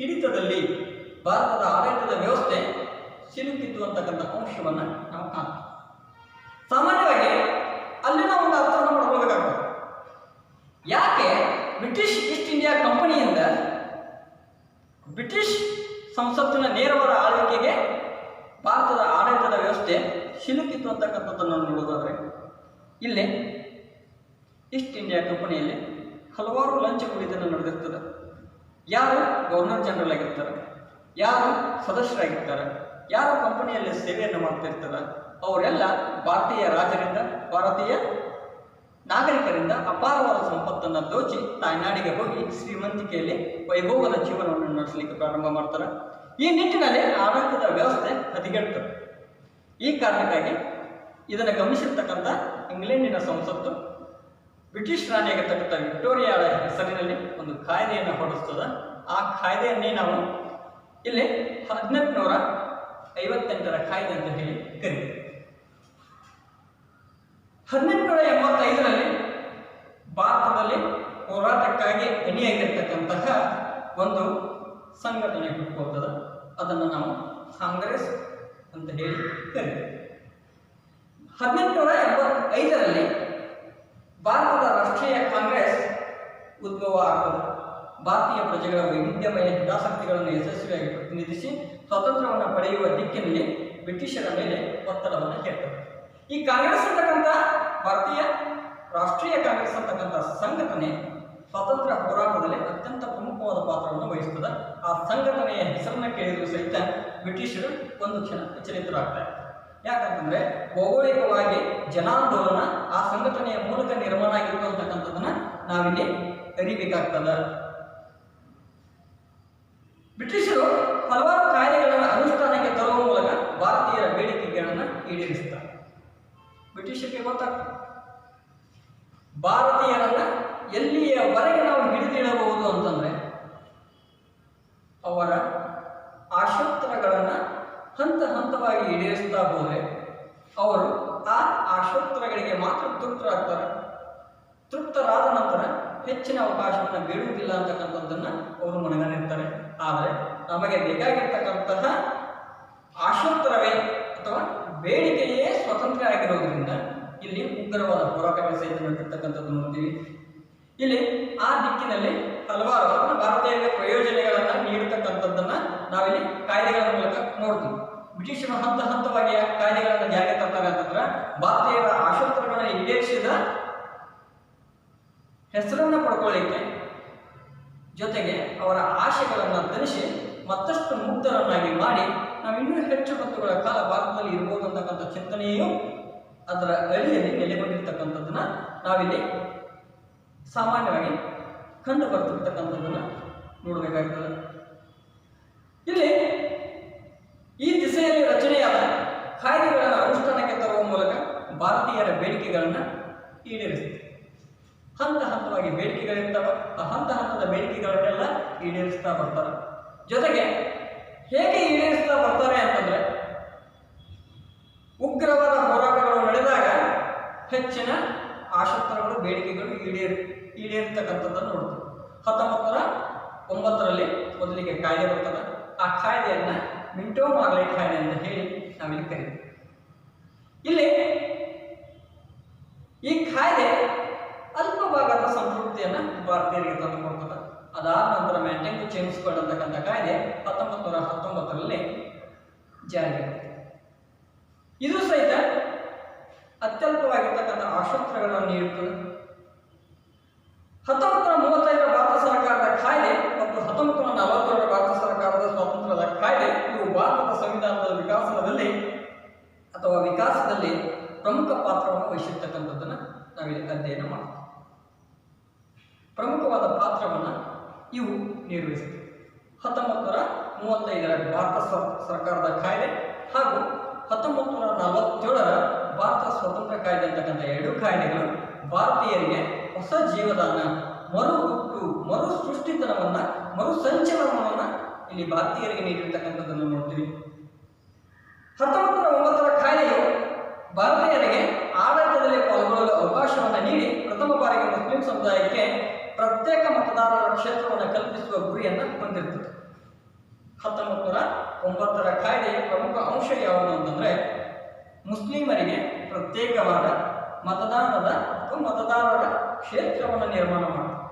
ಹಿಡಿತದಲ್ಲಿ ಭಾರತದ ಆಡಳಿತದ ವ್ಯವಸ್ಥೆ ಸಿಲುಕಿತ್ತು ಅಂತಕ್ಕಂಥ ಅಂಶವನ್ನು ನಾವು ಕಾಣ್ತೀವಿ. ಸಾಮಾನ್ಯವಾಗಿ ಅಲ್ಲಿ ನಾವು ಒಂದು ಅರ್ಥವನ್ನು ಮಾಡ್ಕೊಳ್ಬೇಕಾಗ್ತದೆ. ಯಾಕೆ ಬ್ರಿಟಿಷ್ ಈಸ್ಟ್ ಇಂಡಿಯಾ ಕಂಪನಿಯಿಂದ ಬ್ರಿಟಿಷ್ ಸಂಸತ್ತಿನ ನೇರವಾದ ಆಳ್ವಿಕೆಗೆ ಭಾರತದ ಆಡಳಿತದ ವ್ಯವಸ್ಥೆ ಸಿಲುಕಿತ್ತು ಅಂತಕ್ಕಂಥದ್ದನ್ನು ನೋಡೋದಾದರೆ, ಇಲ್ಲಿ ಈಸ್ಟ್ ಇಂಡಿಯಾ ಕಂಪನಿಯಲ್ಲಿ ಹಲವಾರು ಲಂಚ ಕುಡಿತನ ನಡೆದಿರ್ತದೆ. ಯಾರು ಗವರ್ನರ್ ಜನರಲ್ ಆಗಿರ್ತಾರೆ, ಯಾರು ಸದಸ್ಯರಾಗಿರ್ತಾರೆ, ಯಾರು ಕಂಪನಿಯಲ್ಲಿ ಸೇವೆಯನ್ನು ಮಾಡ್ತಿರ್ತಾರೆ, ಅವರೆಲ್ಲ ಭಾರತೀಯ ರಾಜರಿಂದ, ಭಾರತೀಯ ನಾಗರಿಕರಿಂದ ಅಪಾರವಾದ ಸಂಪತ್ತನ್ನು ದೋಚಿ ತಾಯ್ನಾಡಿಗೆ ಹೋಗಿ ಶ್ರೀಮಂತಿಕೆಯಲ್ಲಿ ವೈಭೋಗದ ಜೀವನವನ್ನು ನಡೆಸಲಿಕ್ಕೆ ಪ್ರಾರಂಭ ಮಾಡ್ತಾರೆ. ಈ ನಿಟ್ಟಿನಲ್ಲಿ ಆಡಳಿತದ ವ್ಯವಸ್ಥೆ ಹದಗೆಡ್ತದೆ. ಈ ಕಾರಣಕ್ಕಾಗಿ ಇದನ್ನು ಗಮನಿಸಿರ್ತಕ್ಕಂಥ ಇಂಗ್ಲೆಂಡಿನ ಸಂಸತ್ತು ಬ್ರಿಟಿಷ್ ರಾಣಿಯಾಗಿರ್ತಕ್ಕಂಥ ವಿಕ್ಟೋರಿಯಾಳ ಹೆಸರಿನಲ್ಲಿ ಒಂದು ಕಾಯ್ದೆಯನ್ನು ಹೊರಡಿಸ್ತದೆ. ಆ ಕಾಯ್ದೆಯನ್ನೇ ನಾವು ಇಲ್ಲಿ 1858ರ ಕಾಯ್ದೆ ಅಂತ ಹೇಳಿ ಕರೀತೀವಿ. 1885ರಲ್ಲಿ ಭಾರತದಲ್ಲಿ ಹೋರಾಟಕ್ಕಾಗಿ ಅಣಿಯಾಗಿರ್ತಕ್ಕಂತಹ ಒಂದು ಸಂಘಟನೆ ಹುಟ್ಟುಕೊಳ್ತದೆ. ಅದನ್ನು ನಾವು ಕಾಂಗ್ರೆಸ್ ಅಂತ ಹೇಳಿ ಕರೀತೀವಿ. 1885ರಲ್ಲಿ ಭಾರತದ ರಾಷ್ಟ್ರೀಯ ಕಾಂಗ್ರೆಸ್ ಉದ್ಭವ ಆಗ್ತದೆ. ಭಾರತೀಯ ಪ್ರಜೆಗಳ ವೈವಿಧ್ಯಮಯ ಹಿತಾಸಕ್ತಿಗಳನ್ನು ಯಶಸ್ವಿಯಾಗಿ ಪ್ರತಿನಿಧಿಸಿ ಸ್ವಾತಂತ್ರ್ಯವನ್ನು ಪಡೆಯುವ ದಿಕ್ಕಿನಲ್ಲಿ ಬ್ರಿಟಿಷರ ಮೇಲೆ ಒತ್ತಡವನ್ನು ಹೇರ್ತದೆ. ಈ ಕಾಂಗ್ರೆಸ್ ಅಂತಕ್ಕಂಥ ಭಾರತೀಯ ರಾಷ್ಟ್ರೀಯ ಕಾಂಗ್ರೆಸ್ ಅಂತಕ್ಕಂಥ ಸಂಘಟನೆ ಸ್ವಾತಂತ್ರ್ಯ ಹೋರಾಟದಲ್ಲಿ ಅತ್ಯಂತ ಪ್ರಮುಖವಾದ ಪಾತ್ರವನ್ನು ವಹಿಸ್ತದೆ. ಆ ಸಂಘಟನೆಯ ಹೆಸರನ್ನು ಕೇಳಿದರೂ ಸಹಿತ ಬ್ರಿಟಿಷರು ಒಂದು ಕ್ಷಣ ವಿಚಲಿತರಾಗ್ತಾರೆ. ಯಾಕಂತಂದ್ರೆ ಭೌಗೋಳಿಕವಾಗಿ ಜನಾಂದೋಲನ ಆ ಸಂಘಟನೆಯ ಮೂಲಕ ನಿರ್ಮಾಣ ಆಗಿತ್ತು ಅಂತಕ್ಕಂಥದ್ದನ್ನ ನಾವಿಲ್ಲಿ ಅರಿಬೇಕಾಗ್ತದೆ. ಬ್ರಿಟಿಷರು ಹಲವಾರು ಕಾಯ್ದೆಗಳನ್ನು ಅನುಷ್ಠಾನಕ್ಕೆ ತರುವ ಮೂಲಕ ಭಾರತೀಯರ ಬೇಡಿಕೆಗಳನ್ನು ಈಡೇರಿಸುತ್ತಾರೆ. ಬ್ರಿಟಿಷರಿಗೆ ಗೊತ್ತಾಗ್ತದೆ ಭಾರತೀಯರನ್ನ ಎಲ್ಲಿಯವರೆಗೆ ನಾವು ಹಿಡಿದಿಡಬಹುದು ಅಂತಂದ್ರೆ ಅವರ ಆಶೋತ್ತರಗಳನ್ನು ಹಂತ ಹಂತವಾಗಿ ಈಡೇರಿಸ್ತಾ ಹೋದರೆ ಅವರು ಆ ಆಶೋತ್ತರಗಳಿಗೆ ಮಾತ್ರ ತೃಪ್ತರಾಗ್ತಾರೆ. ತೃಪ್ತರಾದ ನಂತರ ಹೆಚ್ಚಿನ ಅವಕಾಶವನ್ನು ಬೇಡುವುದಿಲ್ಲ ಅಂತಕ್ಕಂಥದ್ದನ್ನು ಅವರು ಮನಗಣಿರ್ತಾರೆ. ಆದರೆ ನಮಗೆ ಬೇಕಾಗಿರ್ತಕ್ಕಂತಹ ಆಶೋತ್ತರವೇ ಅಥವಾ ಬೇಡಿಕೆಯೇ ಸ್ವತಂತ್ರ ಆಗಿರೋದ್ರಿಂದ ಇಲ್ಲಿ ಉಗ್ರವಾದ ಹೋರಾಟಗಳ ಸಹಿತ ನಡೆದಿರ್ತಕ್ಕಂಥದ್ದು ನೋಡ್ತೀವಿ. ಇಲ್ಲಿ ಆ ದಿಕ್ಕಿನಲ್ಲಿ ಹಲವಾರು ಭಾರತೀಯರಿಗೆ ಪ್ರಯೋಜನಗಳನ್ನು ನೀಡತಕ್ಕಂಥದ್ದನ್ನು ನಾವಿಲ್ಲಿ ಕಾಯ್ದೆಗಳ ಮೂಲಕ ನೋಡ್ತೀವಿ. ಬ್ರಿಟಿಷರು ಹಂತ ಹಂತವಾಗಿ ಕಾಯ್ದೆಗಳನ್ನು ಜಾರಿಗೆ ತರ್ತಾರೆ ಅಂತಂದ್ರೆ ಭಾರತೀಯರ ಆಶೋತ್ತರಗಳನ್ನು ಈಡೇರಿಸಿದ ಹೆಸರನ್ನು ಪಡ್ಕೊಳ್ಳಿಕ್ಕೆ, ಜೊತೆಗೆ ಅವರ ಆಶೆಗಳನ್ನು ತರಿಸಿ ಮತ್ತಷ್ಟು ಮುಕ್ತರನ್ನಾಗಿ ಮಾಡಿ ನಾವು ಇನ್ನೂ ಹೆಚ್ಚು ಹೊತ್ತುಗಳ ಕಾಲ ಭಾರತದಲ್ಲಿ ಇರ್ಬೋದು ಅಂತಕ್ಕಂಥ ಚಿಂತನೆಯು ಅದರ ಅಡಿಯಲ್ಲಿ ನೆಲೆಗೊಂಡಿರ್ತಕ್ಕಂಥದ್ದನ್ನ ನಾವಿಲ್ಲಿ ಸಾಮಾನ್ಯವಾಗಿ ಕಂಡು ಬರ್ತಿರ್ತಕ್ಕಂಥದ್ದನ್ನು ನೋಡಬೇಕಾಗ್ತದೆ. ಇಲ್ಲಿ ಈ ದಿಸೆಯಲ್ಲಿ ರಚನೆಯಾದ ಕಾಯ್ದೆಗಳನ್ನು ಅನುಷ್ಠಾನಕ್ಕೆ ತರುವ ಮೂಲಕ ಭಾರತೀಯರ ಬೇಡಿಕೆಗಳನ್ನು ಈಡೇರಿಸುತ್ತೆ. ಹಂತ ಹಂತವಾಗಿ ಬೇಡಿಕೆಗಳಿರ್ತಾವೆ. ಆ ಹಂತ ಹಂತದ ಬೇಡಿಕೆಗಳನ್ನೆಲ್ಲ ಈಡೇರಿಸ್ತಾ ಬರ್ತಾರೆ. ಜೊತೆಗೆ ಹೇಗೆ ಈಡೇರಿಸ್ತಾ ಬರ್ತಾರೆ ಅಂತಂದ್ರೆ ಉಗ್ರವಾದ ಹೋರಾಟಗಳು ನಡೆದಾಗ ಹೆಚ್ಚಿನ ಆಶೋತ್ತರಗಳು ಬೇಡಿಕೆಗಳು ಈಡೇರ್ತಕ್ಕಂಥದ್ದನ್ನು ನೋಡ್ತೀವಿ. 1909ರಲ್ಲಿ ಮೊದಲಿಗೆ ಕಾಯ್ದೆ ಬರ್ತದೆ. ಆ ಕಾಯ್ದೆಯನ್ನ ಮಿಂಟೋ ಮಾರ್ಲೆ ಕಾಯ್ದೆ ಅಂತ ಹೇಳಿ ನಾವಿಲ್ಲಿ ಕರೀತೀವಿ. ಇಲ್ಲಿ ಈ ಕಾಯ್ದೆ ಅಲ್ಪ ಭಾಗದ ಸಂತೃಪ್ತಿಯನ್ನು ಭಾರತೀಯರಿಗೆ ತಂದುಕೊಡ್ತದೆ. ಅದಾದ ನಂತರ ಮ್ಯಾಂಟೆಂಗು ಚೇಮ್ಸ್ಫೋರ್ಡ್ ಅಂತಕ್ಕಂಥ ಕಾಯ್ದೆ 1919ರಲ್ಲಿ ಜಾರಿಗೆ ಬರ್ತದೆ. ಇದು ಸಹಿತ ಅತ್ಯಲ್ಪವಾಗಿರ್ತಕ್ಕಂಥ ಆಶೋತ್ತರಗಳನ್ನು ನೀಡುತ್ತದೆ. 1935ರ ಭಾರತ ಸರ್ಕಾರದ ಕಾಯ್ದೆ ಮತ್ತು 1940ರ ಭಾರತ ಸರ್ಕಾರದ ಸ್ವಾತಂತ್ರ್ಯದ ಕಾಯ್ದೆ ಇವು ಭಾರತದ ಸಂವಿಧಾನದ ವಿಕಾಸದಲ್ಲಿ ಪ್ರಮುಖ ಪಾತ್ರವನ್ನು ವಹಿಸಿರ್ತಕ್ಕಂಥದ್ದನ್ನು ನಾವಿಲ್ಲಿ ಅಧ್ಯಯನ ಮಾಡ್ತೀವಿ. ಪ್ರಮುಖವಾದ ಪಾತ್ರವನ್ನು ಇವು ನಿರ್ವಹಿಸುತ್ತವೆ. 1935ರ ಭಾರತ ಸರ್ಕಾರದ ಕಾಯ್ದೆ ಹಾಗೂ 1947ರ ಭಾರತ ಸ್ವಾತಂತ್ರ್ಯ ಕಾಯ್ದೆ ಅಂತಕ್ಕಂಥ ಎರಡು ಕಾಯ್ದೆಗಳು ಭಾರತೀಯರಿಗೆ ಹೊಸ ಜೀವದಾನ, ಮರು ಹುಟ್ಟು, ಮರು ಸೃಷ್ಟಿತನವನ್ನು, ಮರು ಸಂಚಲನವನ್ನು ಇಲ್ಲಿ ಭಾರತೀಯರಿಗೆ ನೀಡಿರ್ತಕ್ಕಂಥದ್ದನ್ನು ನೋಡ್ತೀವಿ. 1909ರ ಕಾಯ್ದೆಯು ಭಾರತೀಯರಿಗೆ ಆಡಳಿತದಲ್ಲಿ ಪಾಲ್ಗೊಳ್ಳಲು ಅವಕಾಶವನ್ನು ನೀಡಿ ಪ್ರಥಮ ಬಾರಿಗೆ ಮುಸ್ಲಿಂ ಸಮುದಾಯಕ್ಕೆ ಪ್ರತ್ಯೇಕ ಮತದಾರರ ಕ್ಷೇತ್ರವನ್ನು ಕಲ್ಪಿಸುವ ಗುರಿಯನ್ನು ಹೊಂದಿರುತ್ತದೆ. 1909ರ ಕಾಯ್ದೆಯ ಪ್ರಮುಖ ಅಂಶ ಯಾವುದು ಅಂತಂದ್ರೆ ಮುಸ್ಲಿಮರಿಗೆ ಪ್ರತ್ಯೇಕವಾದ ಮತದಾರರ ಕ್ಷೇತ್ರವನ್ನು ನಿರ್ಮಾಣ ಮಾಡುತ್ತದೆ.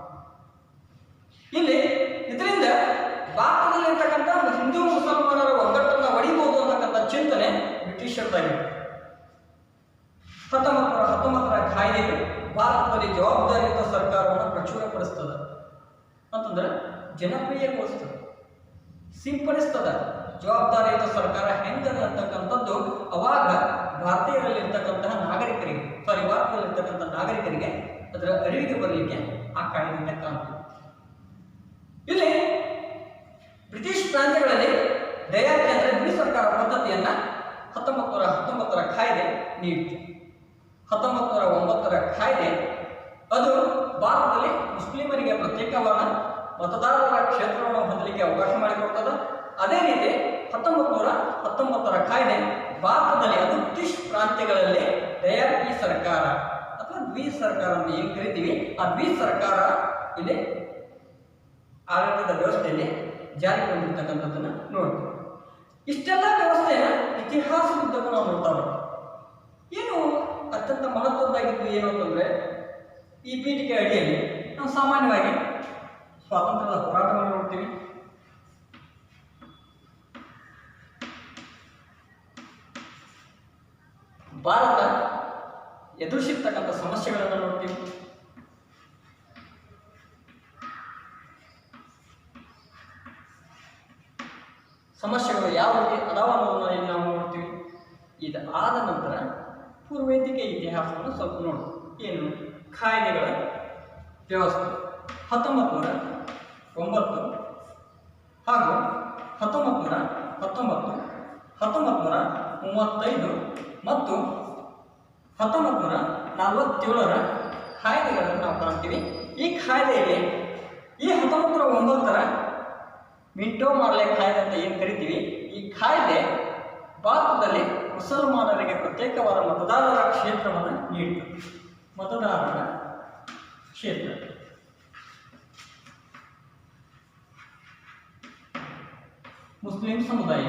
ಇಲ್ಲಿ ಇದರಿಂದ ಭಾರತದಲ್ಲಿರ್ತಕ್ಕಂಥ ಹಿಂದೂ ಮುಸಲ್ಮಾನರ ಒಗ್ಗಟ್ಟನ್ನು ಒಡಿಬಹುದು ಅಂತಕ್ಕಂಥ ಚಿಂತನೆ ಬ್ರಿಟಿಷರದಾಗಿದೆ. 1919ರ ಕಾಯ್ದೆಯು ಭಾರತದಲ್ಲಿ ಜವಾಬ್ದಾರಿಯುತ ಸರ್ಕಾರವನ್ನು ಪ್ರಚುರಪಡಿಸ್ತದೆ ಅಂತಂದ್ರೆ ಜನಪ್ರಿಯಗೊಳಿಸ್ತದೆ, ಸಿಂಪಡಿಸ್ತದ. ಜವಾಬ್ದಾರಿಯುತ ಸರ್ಕಾರ ಹೆಂಗದ ಅಂತಕ್ಕಂಥದ್ದು ಅವಾಗ ಭಾರತದಲ್ಲಿರ್ತಕ್ಕಂತಹ ನಾಗರಿಕರಿಗೆ ಅದರ ಅರಿವಿಗೆ ಬರಲಿಕ್ಕೆ ಆ ಕಾಯ್ದೆಯಿಂದ ಕಾಣ್ತದೆ. ಇಲ್ಲಿ ಬ್ರಿಟಿಷ್ ಪ್ರಾಂತ್ಯಗಳಲ್ಲಿ ದಯಾತಿ ಅಂದರೆ ದ್ವಿಸರ್ಕಾರ ಪದ್ಧತಿಯನ್ನ 1919ರ ಕಾಯ್ದೆ ನೀಡಿತು. 1909ರ ಕಾಯ್ದೆ ಅದು ಭಾರತದಲ್ಲಿ ಮುಸ್ಲಿಮರಿಗೆ ಪ್ರತ್ಯೇಕವಾದ ಮತದಾರರ ಕ್ಷೇತ್ರವನ್ನು ಹೊಂದಲಿಕ್ಕೆ ಅವಕಾಶ ಮಾಡಿಕೊಡ್ತದೆ. ಅದೇ ರೀತಿ 1919ರ ಕಾಯ್ದೆ ಭಾರತದಲ್ಲಿ ಅದು ಬ್ರಿಟಿಷ್ ಪ್ರಾಂತ್ಯಗಳಲ್ಲಿ ದಯಾತಿ ಸರ್ಕಾರ ಅಥವಾ ದ್ವಿಸರ್ಕಾರ ಅಂತ ಏನು ಕರಿತೀವಿ, ಆ ದ್ವಿಸರ್ಕಾರ ಇಲ್ಲಿ ಆಡಳಿತದ ವ್ಯವಸ್ಥೆಯಲ್ಲಿ ಜಾರಿಗೆ ಬಂದಿರತಕ್ಕಂಥದ್ದನ್ನು ನೋಡ್ತೀವಿ. ಇಷ್ಟೆಲ್ಲ ವ್ಯವಸ್ಥೆಯ ಇತಿಹಾಸದುದ್ದಕ್ಕೂ ನಾವು ನೋಡ್ತಾ ಬರ್ತೀವಿ. ಏನು ಅತ್ಯಂತ ಮಹತ್ವದ್ದಾಗಿದ್ದು ಏನು ಅಂತಂದ್ರೆ ಈ ಪೀಠಿಕೆ ಅಡಿಯಲ್ಲಿ ನಾವು ಸಾಮಾನ್ಯವಾಗಿ ಸ್ವಾತಂತ್ರ್ಯದ ಹೋರಾಟವನ್ನು ನೋಡ್ತೀವಿ, ಭಾರತ ಎದುರಿಸಿರ್ತಕ್ಕಂಥ ಸಮಸ್ಯೆಗಳನ್ನು ನೋಡ್ತೀವಿ, ಸಮಸ್ಯೆಗಳು ಯಾವ ರೀತಿ ಅದಾವ ಅನ್ನೋದನ್ನ ನಾವು ನೋಡ್ತೀವಿ. ಇದು ಆದ ನಂತರ ಪೂರ್ವೇತಿಕೆ ಇತಿಹಾಸವನ್ನು ಸ್ವಲ್ಪ ನೋಡ್ತೀವಿ. ಏನು ಕಾಯ್ದೆಗಳ ವ್ಯವಸ್ಥೆ 1909 ಹಾಗೂ 1919, 1935 ಮತ್ತು 1947ರ ಕಾಯ್ದೆಗಳನ್ನು ನಾವು ಕಾಣ್ತೀವಿ. ಈ ಕಾಯ್ದೆಯಲ್ಲಿ ಈ 1909ರ ಮಿಂಟೋ ಮಾರ್ಲೆ ಕಾಯ್ದೆ ಅಂತ ಏನು ಕರಿತೀವಿ, ಈ ಕಾಯ್ದೆ ಭಾರತದಲ್ಲಿ ಮುಸಲ್ಮಾನರಿಗೆ ಪ್ರತ್ಯೇಕವಾದ ಮತದಾರರ ಕ್ಷೇತ್ರವನ್ನು ನೀಡುತ್ತದೆ. ಮತದಾರರ ಕ್ಷೇತ್ರ ಮುಸ್ಲಿಂ ಸಮುದಾಯ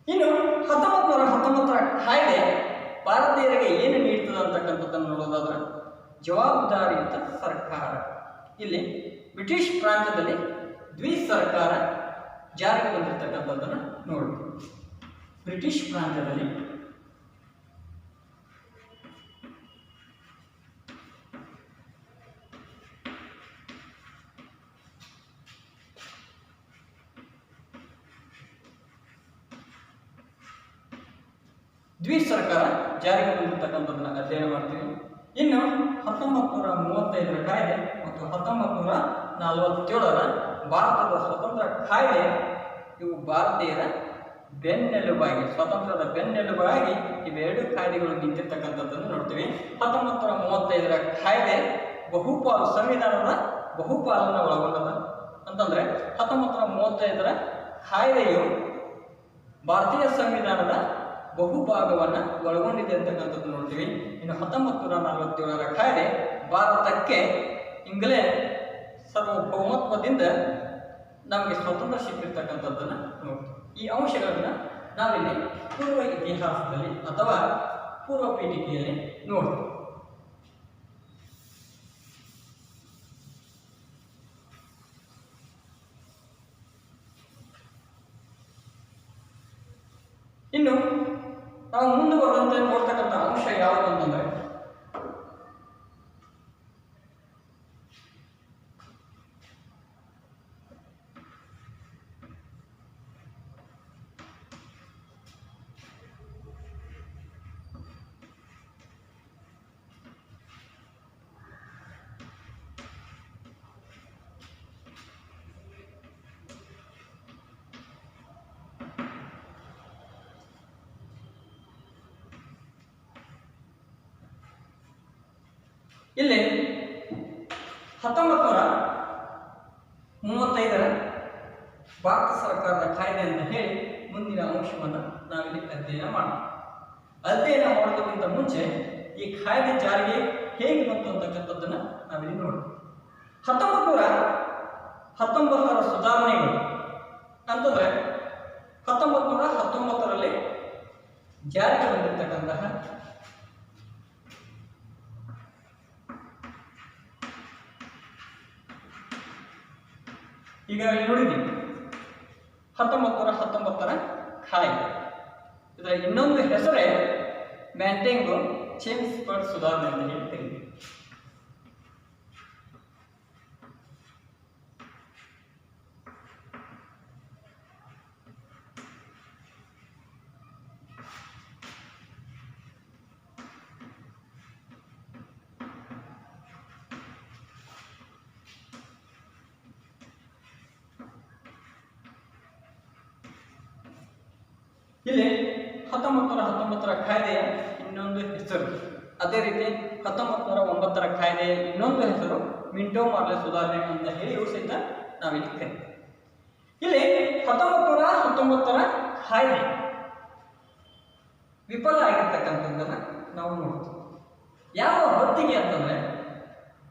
ಇನ್ನು 1919ರ ಕಾಯ್ದೆ ಭಾರತೀಯರಿಗೆ ಏನು ನೀಡ್ತದೆ ಅಂತಕ್ಕಂಥದ್ದನ್ನು ನೋಡೋದಾದ್ರೆ ಜವಾಬ್ದಾರಿಯುತ ಸರ್ಕಾರ. ಇಲ್ಲಿ ಬ್ರಿಟಿಷ್ ಪ್ರಾಂತ್ಯದಲ್ಲಿ ದ್ವಿಸರ್ಕಾರ ಜಾರಿಗೆ ಬಂದಿರತಕ್ಕಂಥದ್ದನ್ನು ನೋಡ್ತೀವಿ. ಬ್ರಿಟಿಷ್ ಪ್ರಾಂತ್ಯದಲ್ಲಿ ದ್ವಿಸರ್ಕಾರ ಜಾರಿಗೆ ಬಂದಿರತಕ್ಕಂಥದ್ದನ್ನು ಅಧ್ಯಯನ ಮಾಡ್ತೀವಿ. ಇನ್ನು 1935ರ ಕಾಯ್ದೆ ಮತ್ತು 1947ರ ಭಾರತದ ಸ್ವತಂತ್ರ ಕಾಯ್ದೆ ಇವು ಭಾರತೀಯರ ಬೆನ್ನೆಲುಬಾಗಿ, ಸ್ವಾತಂತ್ರ್ಯದ ಬೆನ್ನೆಲುಬಾಗಿ ಇವೆರಡು ಕಾಯ್ದೆಗಳು ನಿಂತಿರ್ತಕ್ಕಂಥದ್ದನ್ನು ನೋಡ್ತೀವಿ. 1935ರ ಕಾಯ್ದೆ ಸಂವಿಧಾನದ ಬಹುಪಾಲನ್ನು ಒಳಗೊಂಡದ ಅಂತಂದ್ರೆ 1935ರ ಕಾಯ್ದೆಯು ಭಾರತೀಯ ಸಂವಿಧಾನದ ಬಹುಭಾಗವನ್ನು ಒಳಗೊಂಡಿದೆ ಅಂತಕ್ಕಂಥದ್ದು ನೋಡ್ತೀವಿ. ಇನ್ನು 1947ರ ಕಾಯ್ದೆ ಭಾರತಕ್ಕೆ ಇಂಗ್ಲೆಂಡ್ ಸಾರ್ವಭೌಮತ್ವದಿಂದ ನಮಗೆ ಸ್ವತಂತ್ರ ಸಿಕ್ಕಿರ್ತಕ್ಕಂಥದ್ದನ್ನು ನೋಡ್ತೀವಿ. ಈ ಅಂಶಗಳನ್ನು ನಾವಿಲ್ಲಿ ಪೂರ್ವ ಇತಿಹಾಸದಲ್ಲಿ ಅಥವಾ ಪೂರ್ವ ಪೀಠಿಕೆಯಲ್ಲಿ ನೋಡ್ತೀವಿ. ಇನ್ನು ನಾವು ಮುಂದುವರೆದಂತೆ ನೋಡ್ತಕ್ಕಂಥ ಅಂಶ ಯಾವುದು ಅಂತಂದ್ರೆ ಇಲ್ಲಿ 1935ರ ಭಾರತ ಸರ್ಕಾರದ ಕಾಯ್ದೆ ಅಂತ ಹೇಳಿ ಮುಂದಿನ ಅಂಶವನ್ನು ನಾವಿಲ್ಲಿ ಅಧ್ಯಯನ ಮಾಡೋಣ. ಅಧ್ಯಯನ ಮಾಡೋದಕ್ಕಿಂತ ಮುಂಚೆ ಈ ಕಾಯ್ದೆ ಜಾರಿಗೆ ಹೇಗೆ ಬಂತು ಅಂತಕ್ಕಂಥದ್ದನ್ನು ನಾವಿಲ್ಲಿ ನೋಡೋಣ. 1919ರ ಸುಧಾರಣೆಗಳು ಅಂತಂದ್ರೆ 1919ರಲ್ಲಿ ಜಾರಿಗೆ ಬಂದಿರತಕ್ಕಂತಹ ಈಗಾಗಲೇ ನೋಡಿದ್ದೀವಿ 1919ರ ಕಾಯ್ದೆ. ಇದರ ಇನ್ನೊಂದು ಹೆಸರೇ ಮ್ಯಾಂಟೆಂಗೊ ಚೇಮ್ಸ್ಬರ್ಗ್ ಸುಧಾರಣೆ ಅಂತ ಹೇಳಿ ಕರೀತೀವಿ. ಇಲ್ಲಿ 1919ರ ಕಾಯ್ದೆಯ ಇನ್ನೊಂದು ಹೆಸರು, ಅದೇ ರೀತಿ 1909ರ ಕಾಯ್ದೆಯ ಇನ್ನೊಂದು ಹೆಸರು ಮಿಂಟೋ ಮಾರ್ಲೆ ಸುಧಾರಣೆ ಅಂತ ಹೇಳಿ ಸಹಿತ ನಾವಿಲ್ಲಿ ಕರೀತೀವಿ. ಇಲ್ಲಿ 1919ರ ಕಾಯ್ದೆ ವಿಫಲ ಆಗಿರ್ತಕ್ಕಂಥದ್ದನ್ನ ನಾವು ನೋಡ್ತೀವಿ. ಯಾವ ಹೊತ್ತಿಗೆ ಅಂತಂದ್ರೆ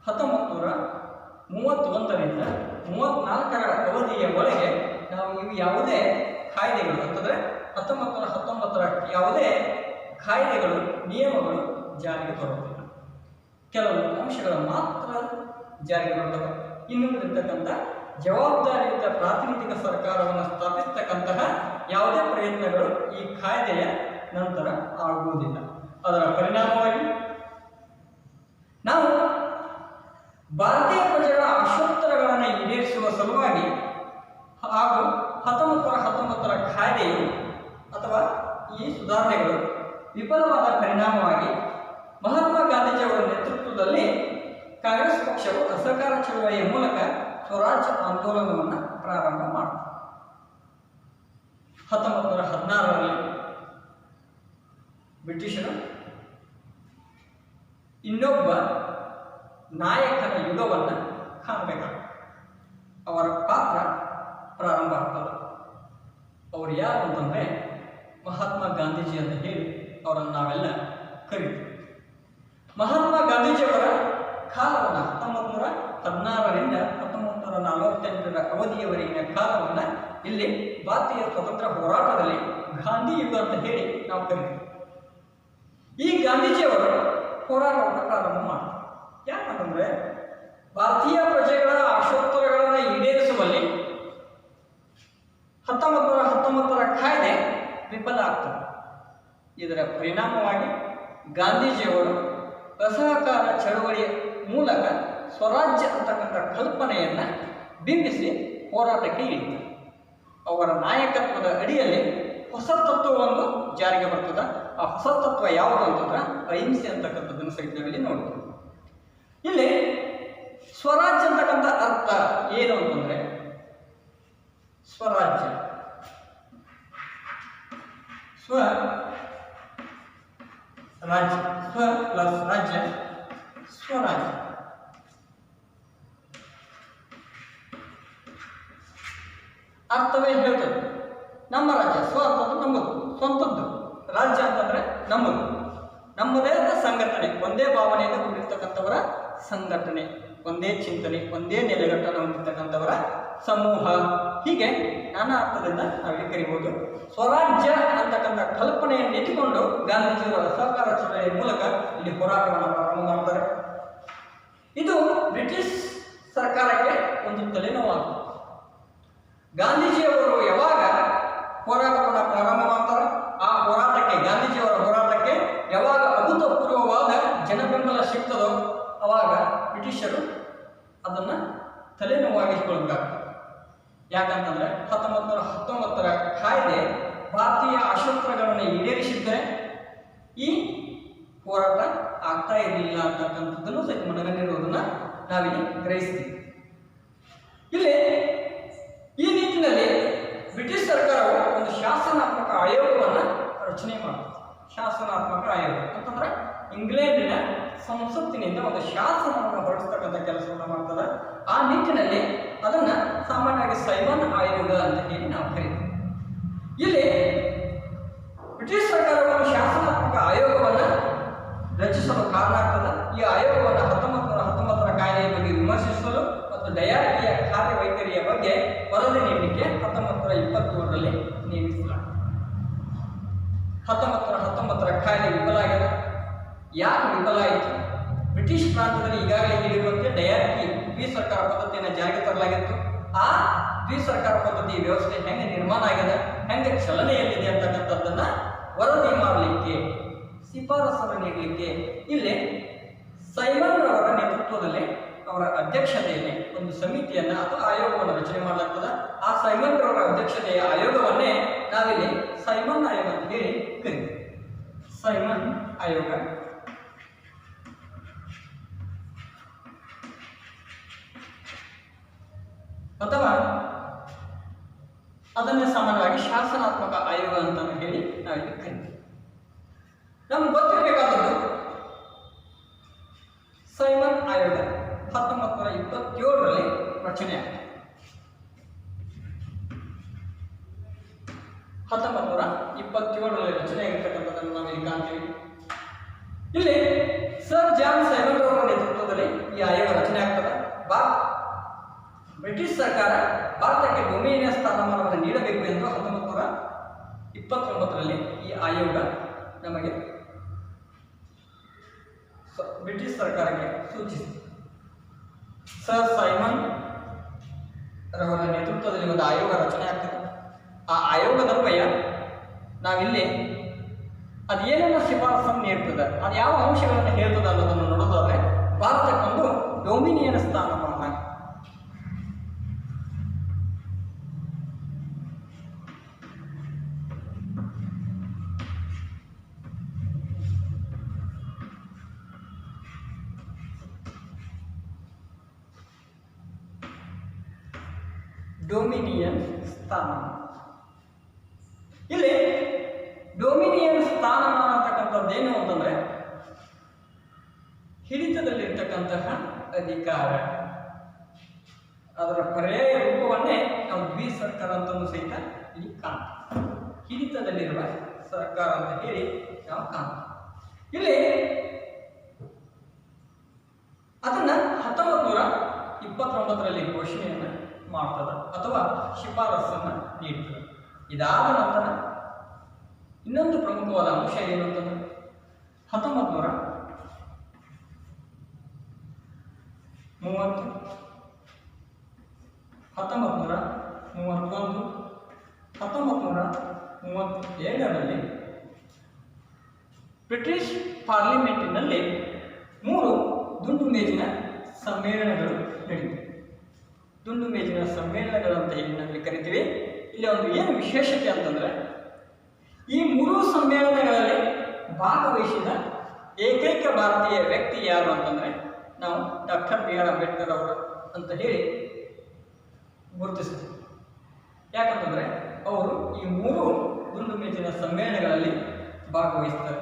1931ರಿಂದ 34ರ ಅವಧಿಯ ಒಳಗೆ ನಾವು ಇವು ಯಾವುದೇ ಕಾಯ್ದೆಗಳು ಅಂತಂದ್ರೆ 1919ರ ಯಾವುದೇ ಕಾಯ್ದೆಗಳು ನಿಯಮಗಳು ಜಾರಿಗೆ ಬರುವುದಿಲ್ಲ. ಕೆಲವು ಅಂಶಗಳು ಮಾತ್ರ ಜಾರಿಗೆ ಬರ್ತವೆ. ಇನ್ನುಳಿದಿರ್ತಕ್ಕಂಥ ಜವಾಬ್ದಾರಿಯುತ ಪ್ರಾತಿನಿಧಿಕ ಸರ್ಕಾರವನ್ನು ಸ್ಥಾಪಿಸತಕ್ಕಂತಹ ಯಾವುದೇ ಪ್ರಯತ್ನಗಳು ಈ ಕಾಯ್ದೆಯ ನಂತರ ಆಗುವುದಿಲ್ಲ. ಅದರ ಪರಿಣಾಮವಾಗಿ ನಾವು ಭಾರತೀಯ ಪ್ರಜೆಗಳ ಆಶೋತ್ತರಗಳನ್ನು ಈಡೇರಿಸುವ ಸಲುವಾಗಿ ಹಾಗೂ 1919ರ ಕಾಯ್ದೆಯು ಅಥವಾ ಈ ಸುಧಾರಣೆಗಳು ವಿಫಲವಾದ ಪರಿಣಾಮವಾಗಿ ಮಹಾತ್ಮ ಗಾಂಧೀಜಿಯವರ ನೇತೃತ್ವದಲ್ಲಿ ಕಾಂಗ್ರೆಸ್ ಪಕ್ಷವು ಅಸಹಕಾರ ಚಳವಳಿಯ ಮೂಲಕ ಸ್ವರಾಜ್ಯ ಆಂದೋಲನವನ್ನು ಪ್ರಾರಂಭ ಮಾಡಿತು. 1916ರಲ್ಲಿ ಬ್ರಿಟಿಷರು ಇನ್ನೊಬ್ಬ ನಾಯಕನ ಯುಗವನ್ನು ಕಾಣಬೇಕಾಗುತ್ತೆ. ಅವರ ಪಾತ್ರ ಪ್ರಾರಂಭ ಆಗ್ತದೆ. ಅವರು ಯಾರು ಅಂತಂದ್ರೆ ಮಹಾತ್ಮ ಗಾಂಧೀಜಿ ಅಂತ ಹೇಳಿ ಅವರನ್ನು ನಾವೆಲ್ಲ ಕರೀತೀವಿ. ಮಹಾತ್ಮ ಗಾಂಧೀಜಿಯವರ ಕಾಲವನ್ನು 1916ರಿಂದ 1948ರ ಅವಧಿಯವರೆಗಿನ ಕಾಲವನ್ನು ಇಲ್ಲಿ ಭಾರತೀಯ ಸ್ವತಂತ್ರ ಹೋರಾಟದಲ್ಲಿ ಗಾಂಧಿ ಯುಗ ಅಂತ ಹೇಳಿ ನಾವು ಕರೀತೀವಿ. ಈ ಗಾಂಧೀಜಿಯವರು ಹೋರಾಟವನ್ನು ಪ್ರಾರಂಭ ಮಾಡ್ತಾರೆ. ಯಾಕಂತಂದ್ರೆ ಭಾರತೀಯ ಪ್ರಜೆಗಳ ಆಶೋತ್ತರಗಳನ್ನು ಈಡೇರಿಸುವಲ್ಲಿ 1919ರ ಕಾಯ್ದೆ ವಿಫಲ ಆಗ್ತದೆ. ಇದರ ಪರಿಣಾಮವಾಗಿ ಗಾಂಧೀಜಿಯವರು ಅಸಹಕಾರ ಚಳವಳಿಯ ಮೂಲಕ ಸ್ವರಾಜ್ಯ ಅಂತಕ್ಕಂಥ ಕಲ್ಪನೆಯನ್ನು ಬಿಂಬಿಸಿ ಹೋರಾಟಕ್ಕೆ ಇಳಿತಾರೆ. ಅವರ ನಾಯಕತ್ವದ ಅಡಿಯಲ್ಲಿ ಹೊಸ ತತ್ವವನ್ನು ಜಾರಿಗೆ ಬರ್ತದೆ. ಆ ಹೊಸ ತತ್ವ ಯಾವುದು ಅಂತಂದ್ರೆ ಅಹಿಂಸೆ ಅಂತಕ್ಕಂಥದ್ದನ್ನು ಸಹಿತದಲ್ಲಿ ನೋಡ್ತೀವಿ. ಇಲ್ಲಿ ಸ್ವರಾಜ್ಯ ಅಂತಕ್ಕಂಥ ಅರ್ಥ ಏನು ಅಂತಂದ್ರೆ ಸ್ವರಾಜ್ಯ ರಾಜ್ಯ, ಸ್ವ ಪ್ಲಸ್ ರಾಜ್ಯ ಸ್ವರಾಜ್ಯ. ಅರ್ಥವೇ ಹೇಳ್ತದೆ. ನಮ್ಮ ರಾಜ್ಯ, ಸ್ವ ಅಂತಂದ್ರೆ ನಮ್ಮದು ಸ್ವಂತದ್ದು, ರಾಜ್ಯ ಅಂತಂದ್ರೆ ನಮ್ಮದು, ನಮ್ಮದೇ ಸಂಘಟನೆ, ಒಂದೇ ಭಾವನೆಯಿಂದ ಕೂಡಿರ್ತಕ್ಕಂಥವರ ಸಂಘಟನೆ, ಒಂದೇ ಚಿಂತನೆ, ಒಂದೇ ನೆಲೆಗಟ್ಟನ್ನು ಹೊಂದಿರ್ತಕ್ಕಂಥವರ ಸಮೂಹ. ಹೀಗೆ ನಾನಾ ಅರ್ಥದಿಂದ ನಾವಿಲ್ಲಿ ಕರಿಬಹುದು. ಸ್ವರಾಜ್ಯ ಅಂತಕ್ಕಂಥ ಕಲ್ಪನೆಯನ್ನು ಇಟ್ಟುಕೊಂಡು ಗಾಂಧೀಜಿಯವರ ಅಸಹಕಾರ ಚಳವಳಿಯ ಮೂಲಕ ಇಲ್ಲಿ ಹೋರಾಟವನ್ನು ಪ್ರಾರಂಭ ಮಾಡ್ತಾರೆ. ಇದು ಬ್ರಿಟಿಷ್ ಸರ್ಕಾರಕ್ಕೆ ಒಂದು ತಲೆನೋವಾಗುತ್ತೆ. ಗಾಂಧೀಜಿಯವರು ಯಾವಾಗ ಹೋರಾಟವನ್ನು ಪ್ರಾರಂಭ ಮಾಡ್ತಾರೆ, ಆ ಹೋರಾಟಕ್ಕೆ, ಗಾಂಧೀಜಿಯವರ ಹೋರಾಟಕ್ಕೆ ಯಾವಾಗ ಅಭೂತಪೂರ್ವವಾದ ಜನಬೆಂಬಲ ಸಿಗ್ತದೋ ಅವಾಗ ಬ್ರಿಟಿಷರು ಅದನ್ನು ತಲೆನೋವಾಗಿಸಿಕೊಳ್ಬೇಕಾಗ್ತದೆ. ಯಾಕಂತಂದ್ರೆ 1919ರ ಕಾಯ್ದೆ ಭಾರತೀಯ ಆಶೋತ್ತರಗಳನ್ನು ಈಡೇರಿಸಿದ್ದರೆ ಈ ಹೋರಾಟ ಆಗ್ತಾ ಇರಲಿಲ್ಲ ಅಂತಕ್ಕಂಥದ್ದನ್ನು ಸಹಿತ ಮನಗಂಡಿರುವುದನ್ನು ನಾವಿಲ್ಲಿ ಗ್ರಹಿಸ್ತೀವಿ. ಇಲ್ಲಿ ಈ ನಿಟ್ಟಿನಲ್ಲಿ ಬ್ರಿಟಿಷ್ ಸರ್ಕಾರವು ಒಂದು ಶಾಸನಾತ್ಮಕ ಆಯೋಗವನ್ನು ರಚನೆ ಮಾಡುತ್ತೆ. ಶಾಸನಾತ್ಮಕ ಆಯೋಗ ಅಂತಂದ್ರೆ ಇಂಗ್ಲೆಂಡಿನ ಸಂಸತ್ತಿನಿಂದ ಒಂದು ಶಾಸನವನ್ನು ಹೊರಡಿಸ್ತಕ್ಕಂಥ ಕೆಲಸವನ್ನು ಮಾಡ್ತದೆ. ಆ ನಿಟ್ಟಿನಲ್ಲಿ ಅದನ್ನ ಸಾಮಾನ್ಯವಾಗಿ ಸೈಮನ್ ಆಯೋಗ ಅಂತ ಹೇಳಿ ನಾವು ಕರೀತೀವಿ. ಇಲ್ಲಿ ಬ್ರಿಟಿಷ್ ಸರ್ಕಾರವನ್ನು ಶಾಸನಾತ್ಮಕ ಆಯೋಗವನ್ನು ರಚಿಸಲು ಕಾರಣ ಆಗ್ತದೆ. ಈ ಆಯೋಗವನ್ನು 1919ರ ಕಾಯ್ದೆಯ ಬಗ್ಗೆ ವಿಮರ್ಶಿಸಲು ಮತ್ತು ಡಯಾರಿಟಿಯ ಕಾರ್ಯವೈಖರಿಯ ಬಗ್ಗೆ ವರದಿ ನೀಡಲಿಕ್ಕೆ 1927ರಲ್ಲಿ ನೇಮಿಸಲಾಗಿದೆ. 1919ರ ಕಾಯ್ದೆ ವಿಫಲ ಆಗಿದೆ. ಯಾಕೆ ವಿಫಲ ಆಯಿತು? ಬ್ರಿಟಿಷ್ ಪ್ರಾಂತದಲ್ಲಿ ಈಗಾಗಲೇ ಹೇಳಿರುವಂತೆ ಡಯಾರಿಟಿ ದ್ವಿಸರ್ಕಾರ ಪದ್ಧತಿಯನ್ನು ಜಾರಿಗೆ ತರಲಾಗಿತ್ತು. ಆ ದ್ವಿಸರ್ಕಾರ ಪದ್ಧತಿ ವ್ಯವಸ್ಥೆ ಹೆಂಗೆ ನಿರ್ಮಾಣ ಆಗಿದೆ, ಹೆಂಗೆ ಚಲನೆಯಲ್ಲಿದೆ ಅಂತಕ್ಕಂಥದ್ದನ್ನ ವರದಿ ಮಾಡಲಿಕ್ಕೆ, ಶಿಫಾರಸನ್ನು ನೀಡಲಿಕ್ಕೆ ಇಲ್ಲಿ ಸೈಮನ್ ಅವರ ನೇತೃತ್ವದಲ್ಲಿ, ಅವರ ಅಧ್ಯಕ್ಷತೆಯಲ್ಲಿ ಒಂದು ಸಮಿತಿಯನ್ನ ಅಥವಾ ಆಯೋಗವನ್ನು ರಚನೆ ಮಾಡಲಾಗ್ತದೆ. ಆ ಸೈಮನ್ ಅವರ ಅಧ್ಯಕ್ಷತೆಯ ಆಯೋಗವನ್ನೇ ನಾವಿಲ್ಲಿ ಸೈಮನ್ ಆಯೋಗ ಅಂತ ಹೇಳಿ ಕರೀತೀವಿ. ಸೈಮನ್ ಆಯೋಗ ಅಥವಾ ಅದನ್ನೇ ಸಾಮಾನ್ಯವಾಗಿ ಶಾಸನಾತ್ಮಕ ಆಯೋಗ ಅಂತ ಹೇಳಿ ನಾವಿಲ್ಲಿ ಕರೀತೀವಿ. ನಮ್ಗೆ ಗೊತ್ತಿರಬೇಕಾದದ್ದು ಸೈಮನ್ ಆಯೋಗ 1927ರಲ್ಲಿ ರಚನೆ ಆಗಿದೆ. 1927ರಲ್ಲಿ ರಚನೆ ಆಗಿರ್ತಕ್ಕಂಥದ್ದನ್ನು ನಾವಿಲ್ಲಿ ಕಾಣ್ತೀವಿ. ಇಲ್ಲಿ ಸರ್ ಜಾನ್ ಸೈಮನ್ ಅವರ ನೇತೃತ್ವದಲ್ಲಿ ಈ ಆಯೋಗ ರಚನೆ ಆಗ್ತದೆ. ಬ್ರಿಟಿಷ್ ಸರ್ಕಾರ ಭಾರತಕ್ಕೆ ಡೊಮಿನಿಯನ್ ಸ್ಥಾನಮಾನವನ್ನು ನೀಡಬೇಕು ಎಂದು 1929ರಲ್ಲಿ ಈ ಆಯೋಗ ನಮಗೆ ಬ್ರಿಟಿಷ್ ಸರ್ಕಾರಕ್ಕೆ ಸೂಚಿಸಿತು. ಸರ್ ಸೈಮನ್ ರವರ ನೇತೃತ್ವದಲ್ಲಿ ಒಂದು ಆಯೋಗ ರಚನೆ ಆಗ್ತದೆ. ಆ ಆಯೋಗದ ಅನ್ವಯ ನಾವಿಲ್ಲಿ ಅದೇನೇನು ಶಿಫಾರಸನ್ನು ನೀಡ್ತದೆ, ಅದು ಯಾವ ಅಂಶಗಳನ್ನು ಹೇಳ್ತದೆ ಅನ್ನೋದನ್ನು ನೋಡೋದಾದ್ರೆ ಭಾರತಕ್ಕೊಂದು ಡೊಮಿನಿಯನ್ ಸ್ಥಾನಮಾನ, ಡೊಮಿನಿಯನ್ ಸ್ಥಾನಮಾನ. ಇಲ್ಲಿ ಡೊಮಿನಿಯನ್ ಸ್ಥಾನಮಾನ ಅಂತಕ್ಕಂಥದ್ದೇನು ಅಂತಂದ್ರೆ ಹಿಡಿತದಲ್ಲಿರ್ತಕ್ಕಂತಹ ಅಧಿಕಾರ. ಅದರ ಪರ್ಯಾಯ ರೂಪವನ್ನೇ ನಾವು ದ್ವಿಸರ್ಕಾರ ಅಂತಲೂ ಸಹಿತ ಇಲ್ಲಿ ಕಾಣ್ತೀವಿ. ಹಿಡಿತದಲ್ಲಿರುವ ಸರ್ಕಾರ ಅಂತ ಹೇಳಿ ನಾವು ಕಾಣ್ತೀವಿ. ಇಲ್ಲಿ ಅದನ್ನ 1929ರಲ್ಲಿ ಘೋಷಣೆಯನ್ನು ಮಾಡ್ತದೆ ಅಥವಾ ಶಿಫಾರಸನ್ನು ನೀಡ್ತದೆ. ಇದಾದ ನಂತರ ಇನ್ನೊಂದು ಪ್ರಮುಖವಾದ ಅಂಶ ಏನು ಅಂತಂದ್ರೆ 1930, 1931, 1932ರಲ್ಲಿ ಬ್ರಿಟಿಷ್ ಪಾರ್ಲಿಮೆಂಟಿನಲ್ಲಿ 3 ದುಂಡು ಮೇಜಿನ ಸಮ್ಮೇಳನಗಳು ನಡೆಯುತ್ತವೆ. ದುಂಡು ಮೇಜಿನ ಸಮ್ಮೇಳನಗಳಂತ ಹೇಳಿ ನಾವು ಕರಿತೀವಿ. ಇಲ್ಲಿ ಒಂದು ಏನು ವಿಶೇಷತೆ ಅಂತಂದ್ರೆ ಈ 3 ಸಮ್ಮೇಳನಗಳಲ್ಲಿ ಭಾಗವಹಿಸಿದ ಏಕೈಕ ಭಾರತೀಯ ವ್ಯಕ್ತಿ ಯಾರು ಅಂತಂದ್ರೆ ನಾವು ಡಾಕ್ಟರ್ B.R. ಅಂಬೇಡ್ಕರ್ ಅವರು ಅಂತ ಹೇಳಿ ಗುರುತಿಸ್ತೀವಿ. ಯಾಕಂತಂದ್ರೆ ಅವರು ಈ 3 ದುಂಡು ಮೇಜಿನ ಸಮ್ಮೇಳನಗಳಲ್ಲಿ ಭಾಗವಹಿಸ್ತಾರೆ.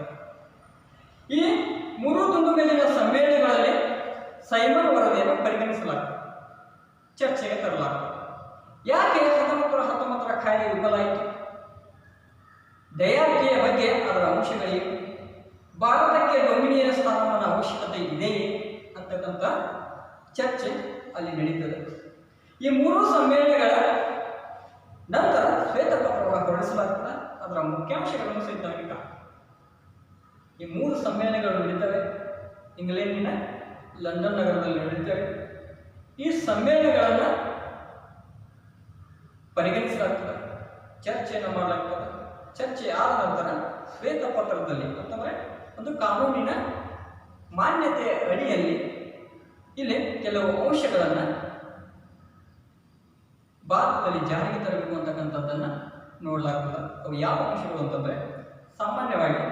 ಈ 3 ದುಂಡು ಮೇಜಿನ ಸಮ್ಮೇಳನಗಳಲ್ಲಿ ಸೈಮನ್ ವರದಿಯನ್ನು ಪರಿಗಣಿಸಲಾಗುತ್ತದೆ, ಚರ್ಚೆಗೆ ತರಲಾಗುತ್ತದೆ. ಯಾಕೆ 1919ರ ಕಾಯ್ದೆ ವಿಫಲ ಆಯಿತು? ಡಯಾರಿಟಿಯ ಬಗ್ಗೆ ಅದರ ಅಂಶಗಳೇನು, ಭಾರತಕ್ಕೆ ಡೊಮಿನಿಯನ್ ಸ್ಥಾನಮಾನ ಅವಶ್ಯಕತೆ ಇದೆಯೇ ಅಂತಕ್ಕಂಥ ಚರ್ಚೆ ಅಲ್ಲಿ ನಡೀತದೆ. ಈ 3 ಸಮ್ಮೇಳನಗಳ ನಂತರ ಶ್ವೇತಪತ್ರವನ್ನು ಹೊರಡಿಸಲಾಗುತ್ತದೆ. ಅದರ ಮುಖ್ಯಾಂಶಗಳನ್ನು ಸಹಿತ ಈ 3 ಸಮ್ಮೇಳನಗಳು ನಡೀತವೆ. ಇಂಗ್ಲೆಂಡಿನ ಲಂಡನ್ ನಗರದಲ್ಲಿ ನಡೀತವೆ. ಈ ಸಮ್ಮೇಳನಗಳನ್ನು ಪರಿಗಣಿಸಲಾಗ್ತದೆ, ಚರ್ಚೆಯನ್ನು ಮಾಡಲಾಗ್ತದೆ. ಚರ್ಚೆ ಆದ ನಂತರ ಶ್ವೇತಪತ್ರದಲ್ಲಿ ಅಂತಂದರೆ ಒಂದು ಕಾನೂನಿನ ಮಾನ್ಯತೆ ಅಡಿಯಲ್ಲಿ ಇಲ್ಲಿ ಕೆಲವು ಅಂಶಗಳನ್ನು ಭಾರತದಲ್ಲಿ ಜಾರಿಗೆ ತರಬೇಕು ಅಂತಕ್ಕಂಥದ್ದನ್ನು ನೋಡಲಾಗ್ತದೆ. ಅವು ಯಾವ ಅಂಶಗಳು ಅಂತಂದರೆ ಸಾಮಾನ್ಯವಾಗಿ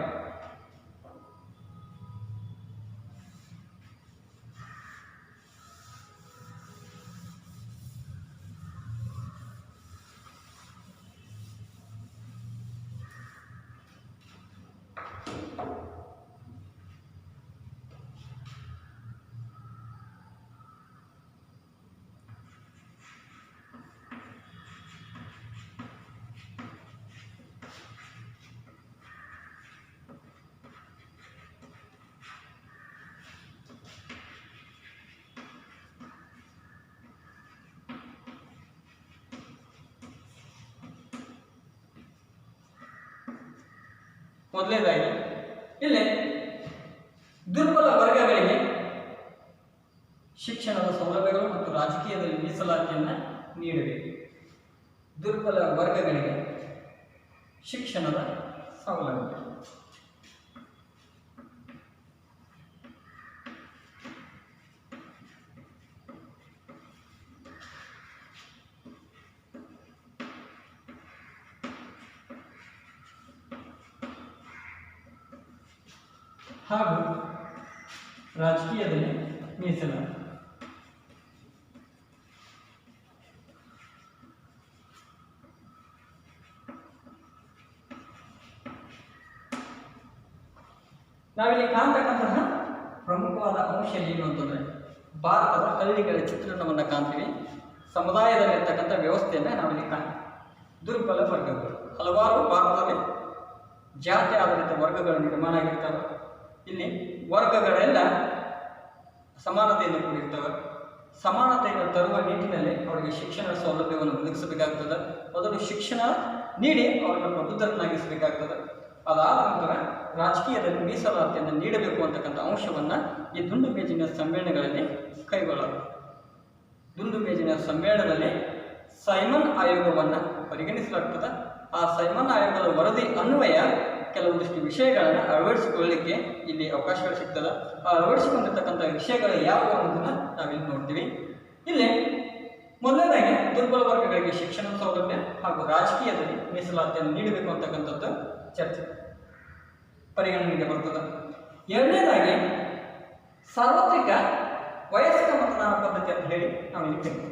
ಮೊದಲನೇದಾಗಿ ಇಲ್ಲಿ ದುರ್ಬಲ ವರ್ಗಗಳಿಗೆ ಶಿಕ್ಷಣದ ಸೌಲಭ್ಯಗಳು ಮತ್ತು ರಾಜಕೀಯದಲ್ಲಿ ಮೀಸಲಾತಿಯನ್ನು ನೀಡಬೇಕು. ದುರ್ಬಲ ವರ್ಗಗಳಿಗೆ ಶಿಕ್ಷಣದ ಸೌಲಭ್ಯ. ಹಾಗೂ ರಾಜಕೀಯದಲ್ಲಿ ಮೀಸಲಾತಿ. ನಾವಿಲ್ಲಿ ಕಾಣ್ತಕ್ಕಂತಹ ಪ್ರಮುಖವಾದ ಅಂಶ ಏನು ಅಂತಂದರೆ ಭಾರತದ ಹಳ್ಳಿಗಳ ಚಿತ್ರಣವನ್ನು ಕಾಣ್ತೀವಿ. ಸಮುದಾಯದಲ್ಲಿರ್ತಕ್ಕಂಥ ವ್ಯವಸ್ಥೆಯನ್ನು ನಾವಿಲ್ಲಿ ಕಾಣ್ತೀವಿ. ದುರ್ಬಲ ವರ್ಗಗಳು ಹಲವಾರು ಭಾರತದಲ್ಲಿ ಜಾತಿ ಆಧಾರಿತ ವರ್ಗಗಳ ನಿರ್ಮಾಣ ಆಗಿರ್ತವೆ. ಇಲ್ಲಿ ವರ್ಗಗಳೆಲ್ಲ ಸಮಾನತೆಯನ್ನು ಕೂಡಿರ್ತವೆ. ಸಮಾನತೆಯನ್ನು ತರುವ ನಿಟ್ಟಿನಲ್ಲಿ ಅವರಿಗೆ ಶಿಕ್ಷಣ ಸೌಲಭ್ಯವನ್ನು ಒದಗಿಸಬೇಕಾಗ್ತದೆ. ಮೊದಲು ಶಿಕ್ಷಣ ನೀಡಿ ಅವರನ್ನು ಪ್ರಬುದ್ಧರನ್ನಾಗಿಸಬೇಕಾಗ್ತದೆ. ಅದಾದ ನಂತರ ರಾಜಕೀಯದಲ್ಲಿ ಮೀಸಲಾತಿಯನ್ನು ನೀಡಬೇಕು ಅಂತಕ್ಕಂಥ ಅಂಶವನ್ನು ಈ ದುಂಡು ಮೇಜಿನ ಸಮ್ಮೇಳನಗಳಲ್ಲಿ ಕೈಗೊಳ್ಳಲಾಗುತ್ತದೆ. ದುಂಡು ಮೇಜಿನ ಸಮ್ಮೇಳನದಲ್ಲಿ ಸೈಮನ್ ಆಯೋಗವನ್ನು ಪರಿಗಣಿಸಲಾಗ್ತದೆ. ಆ ಸೈಮನ್ ಆಯೋಗದ ವರದಿ ಅನ್ವಯ ಕೆಲವೊಂದಿಷ್ಟು ವಿಷಯಗಳನ್ನು ಅಳವಡಿಸಿಕೊಳ್ಳಲಿಕ್ಕೆ ಇಲ್ಲಿ ಅವಕಾಶಗಳು ಸಿಗ್ತದೆ. ಆ ಅಳವಡಿಸಿಕೊಂಡಿರ್ತಕ್ಕಂಥ ವಿಷಯಗಳು ಯಾವುವು ಅನ್ನೋದನ್ನು ನಾವಿಲ್ಲಿ ನೋಡ್ತೀವಿ. ಇಲ್ಲಿ ಮೊದಲನೇದಾಗಿ ದುರ್ಬಲ ವರ್ಗಗಳಿಗೆ ಶಿಕ್ಷಣ ಸೌಲಭ್ಯ ಹಾಗೂ ರಾಜಕೀಯದಲ್ಲಿ ಮೀಸಲಾತಿಯನ್ನು ನೀಡಬೇಕು ಅಂತಕ್ಕಂಥದ್ದು ಚರ್ಚೆ ಪರಿಗಣನೆಗೆ ಬರ್ತದೆ. ಎರಡನೇದಾಗಿ ಸಾರ್ವತ್ರಿಕ ವಯಸ್ಕ ಮತದಾನ ಪದ್ಧತಿ ಅಂತ ಹೇಳಿ ನಾವು ಇಲ್ಲಿ ಕರೀತೀವಿ.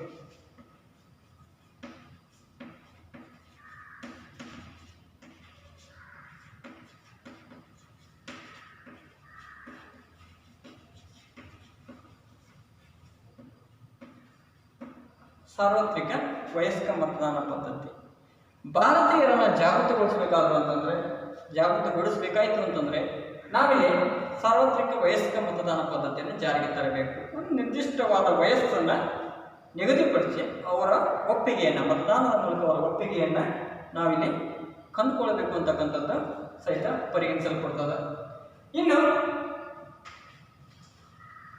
ಸಾರ್ವತ್ರಿಕ ವಯಸ್ಕ ಮತದಾನ ಪದ್ಧತಿ ಭಾರತೀಯರನ್ನು ಜಾಗೃತಗೊಳಿಸಬೇಕಾಯಿತು ಅಂತಂದರೆ ನಾವಿಲ್ಲಿ ಸಾರ್ವತ್ರಿಕ ವಯಸ್ಕ ಮತದಾನ ಪದ್ಧತಿಯನ್ನು ಜಾರಿಗೆ ತರಬೇಕು. ಒಂದು ನಿರ್ದಿಷ್ಟವಾದ ವಯಸ್ಸನ್ನು ನಿಗದಿಪಡಿಸಿ ಅವರ ಒಪ್ಪಿಗೆಯನ್ನು ಮತದಾನದ ಮೂಲಕ ಅವರ ಒಪ್ಪಿಗೆಯನ್ನು ನಾವಿಲ್ಲಿ ಕಂಡುಕೊಳ್ಳಬೇಕು ಅಂತಕ್ಕಂಥದ್ದು ಸಹಿತ ಪರಿಗಣಿಸಲ್ಪಡ್ತದೆ. ಇನ್ನು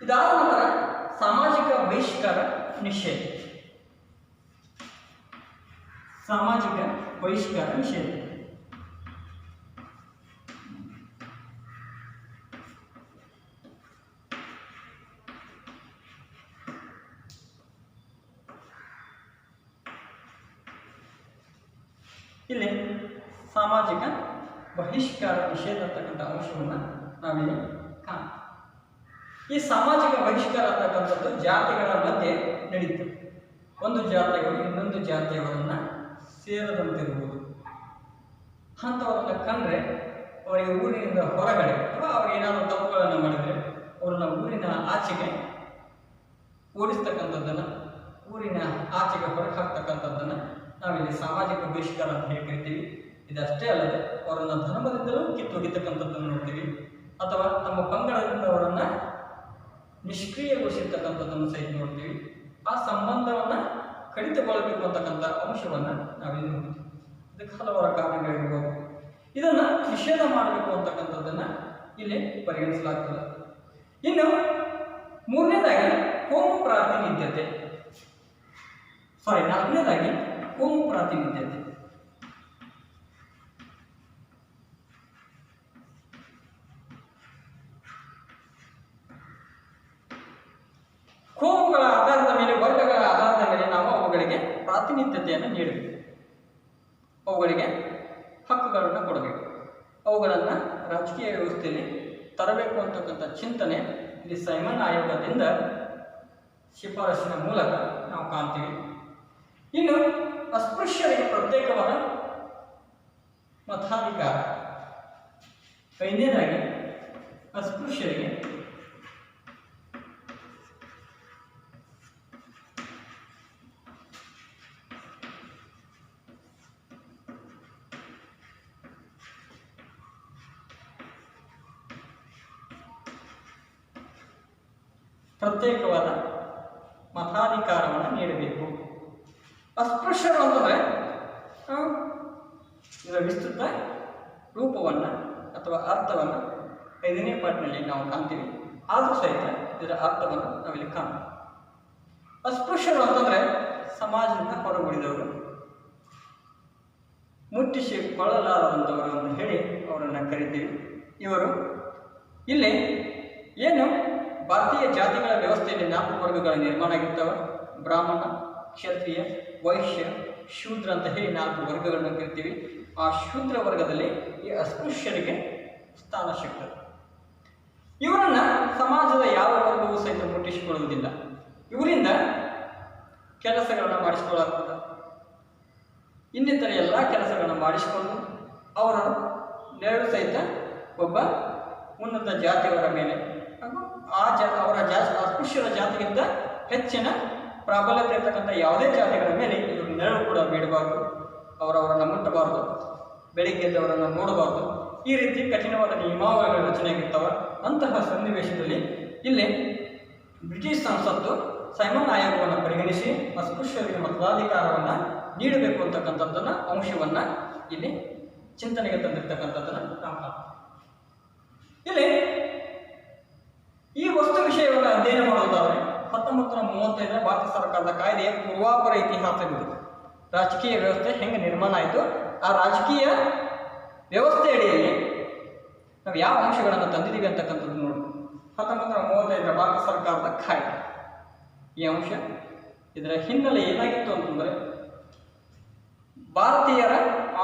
ಇದಾದ ನಂತರ ಸಾಮಾಜಿಕ ಬಹಿಷ್ಕಾರ ನಿಷೇಧ. ಸಾಮಾಜಿಕ ಬಹಿಷ್ಕಾರ ನಿಷೇಧ ಇಲ್ಲಿ ಸಾಮಾಜಿಕ ಬಹಿಷ್ಕಾರ ನಿಷೇಧ ಅಂತಕ್ಕಂಥ ಅಂಶವನ್ನು ನಾವಿಲ್ಲಿ ಕಾಣ್ತೀವಿ. ಈ ಸಾಮಾಜಿಕ ಬಹಿಷ್ಕಾರ ಅಂತಕ್ಕಂಥದ್ದು ಜಾತಿಗಳ ಮಧ್ಯೆ ನಡೀತದೆ. ಒಂದು ಜಾತಿಗಳು ಇನ್ನೊಂದು ಜಾತಿಯವರನ್ನು ಸೇರದಂತಿರುವುದು, ಅಂಥವರನ್ನು ಕಂಡ್ರೆ ಅವರಿಗೆ ಊರಿನಿಂದ ಹೊರಗಡೆ ಅಥವಾ ಅವ್ರಿಗೆ ಏನಾದರೂ ತಪ್ಪುಗಳನ್ನು ಮಾಡಿದರೆ ಅವರನ್ನು ಊರಿನ ಆಚೆಗೆ ಓಡಿಸ್ತಕ್ಕಂಥದ್ದನ್ನು, ಊರಿನ ಆಚೆಗೆ ಹೊರಗೆ ಹಾಕ್ತಕ್ಕಂಥದ್ದನ್ನು ನಾವಿಲ್ಲಿ ಸಾಮಾಜಿಕ ಬಹಿಷ್ಕಾರ ಅಂತ ಹೇಳಿ ಕರಿತೀವಿ. ಇದಷ್ಟೇ ಅಲ್ಲದೆ ಅವರನ್ನು ಧರ್ಮದಿಂದಲೂ ಕಿತ್ತೊಗಿತಕ್ಕಂಥದ್ದನ್ನು ನೋಡ್ತೀವಿ, ಅಥವಾ ತಮ್ಮ ಪಂಗಡದಿಂದ ಅವರನ್ನು ನಿಷ್ಕ್ರಿಯಗೊಳಿಸಿರ್ತಕ್ಕಂಥದ್ದನ್ನು ಸಹಿತ ನೋಡ್ತೀವಿ. ಆ ಸಂಬಂಧವನ್ನು ಕಡಿತಗೊಳ್ಳಬೇಕು ಅಂತಕ್ಕಂಥ ಅಂಶವನ್ನು ನಾವಿಲ್ಲಿ ನೋಡ್ತೀವಿ. ಇದಕ್ಕೆ ಹಲವಾರು ಕಾರಣಗಳಿರ್ಬೋದು. ಇದನ್ನು ನಿಷೇಧ ಮಾಡಬೇಕು ಅಂತಕ್ಕಂಥದ್ದನ್ನು ಇಲ್ಲಿ ಪರಿಗಣಿಸಲಾಗ್ತದೆ. ಇನ್ನು ಮೂರನೇದಾಗಿ ಕೋಮು ಪ್ರಾತಿನಿಧ್ಯತೆ, ನಾಲ್ಕನೇದಾಗಿ ಕೋಮು ಪ್ರಾತಿನಿಧ್ಯತೆ. ಕೋಮುಗಳ ಆಧಾರದ ಮೇಲೆ, ವರ್ಗಗಳ ಆಧಾರದ ಮೇಲೆ ನಾವು ಅವುಗಳಿಗೆ ಪ್ರಾತಿನಿಧ್ಯತೆಯನ್ನು ನೀಡಬೇಕು, ಅವುಗಳಿಗೆ ಹಕ್ಕುಗಳನ್ನು ಕೊಡಬೇಕು, ಅವುಗಳನ್ನು ರಾಜಕೀಯ ವ್ಯವಸ್ಥೆಯಲ್ಲಿ ತರಬೇಕು ಅಂತಕ್ಕಂಥ ಚಿಂತನೆ ಇಲ್ಲಿ ಸೈಮನ್ ಆಯೋಗದಿಂದ ಶಿಫಾರಸಿನ ಮೂಲಕ ನಾವು ಕಾಣ್ತೀವಿ. ಇನ್ನು ಅಸ್ಪೃಶ್ಯರಿಗೆ ಪ್ರತ್ಯೇಕವಾದ ಮತಾಧಿಕಾರ. ಐದನೇದಾಗಿ ಅಸ್ಪೃಶ್ಯರಿಗೆ ಪ್ರತ್ಯೇಕವಾದ ಮತಾಧಿಕಾರವನ್ನು ನೀಡಬೇಕು. ಅಸ್ಪೃಶ್ಯರು ಅಂತಂದರೆ ಇದರ ವಿಸ್ತೃತ ರೂಪವನ್ನು ಅಥವಾ ಅರ್ಥವನ್ನು 5ನೇ ಪಾಠದಲ್ಲಿ ನಾವು ಕಾಣ್ತೀವಿ. ಆದರೂ ಸಹಿತ ಇದರ ಅರ್ಥವನ್ನು ನಾವಿಲ್ಲಿ ಕಾಣ್ತೀವಿ. ಅಸ್ಪೃಶ್ಯರು ಅಂತಂದರೆ ಸಮಾಜದಿಂದ ಹೊರಗುಳಿದವರು, ಮುಟ್ಟಿಸಿ ಕೊಳ್ಳಲಾರದಂಥವರು ಅಂತ ಹೇಳಿ ಅವರನ್ನು ಕರಿತೀವಿ. ಇವರು ಇಲ್ಲಿ ಏನು ಭಾರತೀಯ ಜಾತಿಗಳ ವ್ಯವಸ್ಥೆಯಲ್ಲಿ 4 ವರ್ಗಗಳ ನಿರ್ಮಾಣ ಆಗಿರ್ತವೆ. ಬ್ರಾಹ್ಮಣ, ಕ್ಷತ್ರಿಯ, ವೈಶ್ಯ, ಶೂದ್ರ ಅಂತ ಹೇಳಿ 4 ವರ್ಗಗಳನ್ನು ಕರಿತೀವಿ. ಆ ಶೂದ್ರ ವರ್ಗದಲ್ಲಿ ಈ ಅಸ್ಪೃಶ್ಯರಿಗೆ ಸ್ಥಾನ ಸಿಗ್ತದೆ. ಇವರನ್ನ ಸಮಾಜದ ಯಾವ ವರ್ಗವೂ ಸಹಿತ ಮುಟ್ಟಿಸಿಕೊಳ್ಳುವುದಿಲ್ಲ. ಇವರಿಂದ ಕೆಲಸಗಳನ್ನು ಮಾಡಿಸಿಕೊಳ್ಳಾಗ್ತದೆ. ಇನ್ನಿತರ ಎಲ್ಲ ಕೆಲಸಗಳನ್ನು ಮಾಡಿಸಿಕೊಂಡು ಅವರು ನೆರಳು ಸಹಿತ ಒಬ್ಬ ಉನ್ನತ ಜಾತಿಯವರ ಮೇಲೆ ಹಾಗೂ ಅವರ ಅಸ್ಪೃಶ್ಯರ ಜಾತಿಗಿಂತ ಹೆಚ್ಚಿನ ಪ್ರಾಬಲ್ಯತೆ ಇರ್ತಕ್ಕಂಥ ಯಾವುದೇ ಜಾತಿಗಳ ಮೇಲೆ ಇವರು ನೆರಳು ಕೂಡ ಬೀಳಬಾರ್ದು, ಅವರವರನ್ನು ಮುಟ್ಟಬಾರ್ದು, ಬೆಳಿಗ್ಗೆ ಅವರನ್ನು ನೋಡಬಾರ್ದು. ಈ ರೀತಿ ಕಠಿಣವಾದ ನಿಯಮಾವಳಿಗಳ ರಚನೆಯಾಗಿರ್ತವೆ. ಅಂತಹ ಸನ್ನಿವೇಶದಲ್ಲಿ ಇಲ್ಲಿ ಬ್ರಿಟಿಷ್ ಸಂಸತ್ತು ಸೈಮನ್ ಆಯೋಗವನ್ನು ಪರಿಗಣಿಸಿ ಅಸ್ಪೃಶ್ಯರಿಗೆ ಮತಾಧಿಕಾರವನ್ನು ನೀಡಬೇಕು ಅಂತಕ್ಕಂಥದ್ದನ್ನು ಅಂಶವನ್ನು ಇಲ್ಲಿ ಚಿಂತನೆಗೆ ತಂದಿರ್ತಕ್ಕಂಥದ್ದನ್ನು ನಾವು ಕಾಣ್ತೀವಿ. ಇಲ್ಲಿ ಈ ವಸ್ತು ವಿಷಯವನ್ನು ಅಧ್ಯಯನ ಮಾಡುವುದಾದರೆ 1935 ಭಾರತ ಸರ್ಕಾರದ ಕಾಯ್ದೆಯ ಪೂರ್ವಾಪರ ಇತಿಹಾಸವಿದೆ. ರಾಜಕೀಯ ವ್ಯವಸ್ಥೆ ಹೆಂಗೆ ನಿರ್ಮಾಣ ಆಯಿತು, ಆ ರಾಜಕೀಯ ವ್ಯವಸ್ಥೆ ಅಡಿಯಲ್ಲಿ ನಾವು ಯಾವ ಅಂಶಗಳನ್ನು ತಂದಿದ್ದೀವಿ ಅಂತಕ್ಕಂಥದ್ದು ನೋಡಿ. 1935 ಭಾರತ ಸರ್ಕಾರದ ಕಾಯ್ದೆ ಈ ಅಂಶ, ಇದರ ಹಿನ್ನೆಲೆ ಏನಾಗಿತ್ತು ಅಂತಂದರೆ ಭಾರತೀಯರ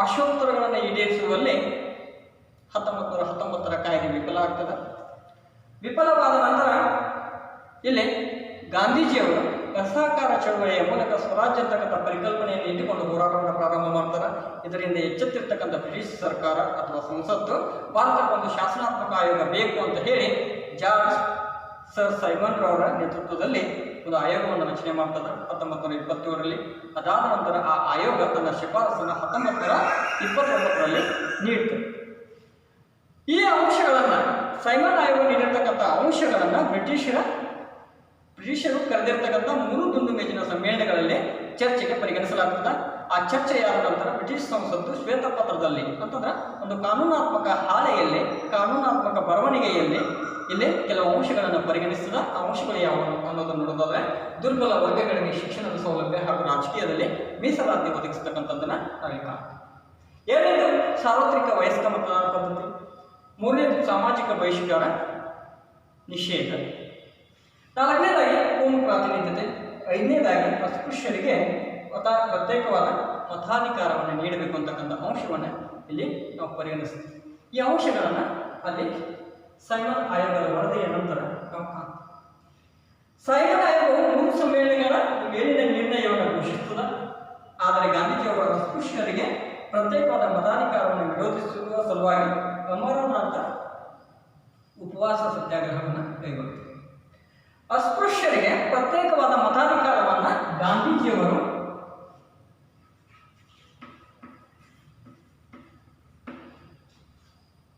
ಆಶೋತ್ತರಗಳನ್ನು ಈಡೇರಿಸುವಲ್ಲಿ 1919 ಕಾಯ್ದೆ ವಿಫಲ ಆಗ್ತದೆ. ವಿಫಲವಾದ ನಂತರ ಇಲ್ಲಿ ಗಾಂಧೀಜಿಯವರು ಅಸಹಕಾರ ಚಳವಳಿಯ ಮೂಲಕ ಸ್ವರಾಜ್ಯ ಅಂತಕ್ಕಂಥ ಪರಿಕಲ್ಪನೆಯನ್ನು ಇಟ್ಟುಕೊಂಡು ಹೋರಾಟವನ್ನು ಪ್ರಾರಂಭ ಮಾಡ್ತಾರೆ. ಇದರಿಂದ ಎಚ್ಚೆತ್ತಿರ್ತಕ್ಕಂಥ ಬ್ರಿಟಿಷ್ ಸರ್ಕಾರ ಅಥವಾ ಸಂಸತ್ತು ಭಾರತಕ್ಕೊಂದು ಶಾಸನಾತ್ಮಕ ಆಯೋಗ ಬೇಕು ಅಂತ ಹೇಳಿ ಜಾರ್ಜ್ ಸರ್ ಸೈಮನ್ ರವರ ನೇತೃತ್ವದಲ್ಲಿ ಒಂದು ಆಯೋಗವನ್ನು ರಚನೆ ಮಾಡ್ತದೆ 1927ರಲ್ಲಿ. ಅದಾದ ನಂತರ ಆ ಆಯೋಗ ತನ್ನ ಶಿಫಾರಸನ್ನು 1929ರಲ್ಲಿ ನೀಡ್ತದೆ. ಈ ಅಂಶಗಳನ್ನು ಸೈಮನ್ ಆಯೋಗ ನೀಡಿರ್ತಕ್ಕಂಥ ಅಂಶಗಳನ್ನು ಬ್ರಿಟಿಷರು ಕರೆದಿರ್ತಕ್ಕಂಥ 3 ದುಂಡು ಮೇಜಿನ ಸಮ್ಮೇಳನಗಳಲ್ಲಿ ಚರ್ಚೆಗೆ ಪರಿಗಣಿಸಲಾಗ್ತದೆ. ಆ ಚರ್ಚೆಯಾದ ನಂತರ ಬ್ರಿಟಿಷ್ ಸಂಸತ್ತು ಶ್ವೇತಪತ್ರದಲ್ಲಿ ಅಂತಂದ್ರೆ ಒಂದು ಕಾನೂನಾತ್ಮಕ ಹಾಳೆಯಲ್ಲಿ, ಕಾನೂನಾತ್ಮಕ ಬರವಣಿಗೆಯಲ್ಲಿ ಇಲ್ಲಿ ಕೆಲವು ಅಂಶಗಳನ್ನು ಪರಿಗಣಿಸ್ತದೆ. ಆ ಅಂಶಗಳು ಯಾವುವು ಅನ್ನೋದನ್ನು ನೋಡೋದಾದ್ರೆ ದುರ್ಬಲ ವರ್ಗಗಳಿಗೆ ಶಿಕ್ಷಣದ ಸೌಲಭ್ಯ ಹಾಗೂ ರಾಜಕೀಯದಲ್ಲಿ ಮೀಸಲಾತಿ ಒದಗಿಸ್ತಕ್ಕಂಥದ್ದನ್ನು ನಾವೀಗ ಕಾಣ್ತೀವಿ. 2ನೇದು ಸಾರ್ವತ್ರಿಕ ವಯಸ್ಕ ಮತದಾನ ಪದ್ಧತಿ. 3ನೇದು ಸಾಮಾಜಿಕ ಬಹಿಷ್ಕಾರ ನಿಷೇಧ. 4ನೇದಾಗಿ ಕೋಮು ಪ್ರಾತಿನಿಧ್ಯತೆ. 5ನೇದಾಗಿ ಅಸ್ಪೃಶ್ಯರಿಗೆ ಪ್ರತ್ಯೇಕವಾದ ಮತಾಧಿಕಾರವನ್ನು ನೀಡಬೇಕು ಅಂತಕ್ಕಂಥ ಅಂಶವನ್ನು ಇಲ್ಲಿ ನಾವು ಪರಿಗಣಿಸ್ತೀವಿ. ಈ ಅಂಶಗಳನ್ನು ಅಲ್ಲಿ ಸೈಮನ್ ಆಯೋಗದ ವರದಿಯ ನಂತರ ನಾವು ಕಾಣ್ತೀವಿ. ಸೈಮನ್ ಆಯೋಗವು 3 ಸಮ್ಮೇಳನಗಳ ಮೇಲಿನ ನಿರ್ಣಯವನ್ನು ಘೋಷಿಸುತ್ತದೆ. ಆದರೆ ಗಾಂಧೀಜಿಯವರು ಅಸ್ಪೃಶ್ಯರಿಗೆ ಪ್ರತ್ಯೇಕವಾದ ಮತಾಧಿಕಾರವನ್ನು ವಿರೋಧಿಸುವ ಸಲುವಾಗಿ ಅಮರನಾಥ ಉಪವಾಸ ಸತ್ಯಾಗ್ರಹವನ್ನು ಕೈಗೊಳ್ಳುತ್ತಾರೆ. ಅಸ್ಪೃಶ್ಯರಿಗೆ ಪ್ರತ್ಯೇಕವಾದ ಮತಾಧಿಕಾರವನ್ನು ಗಾಂಧೀಜಿಯವರು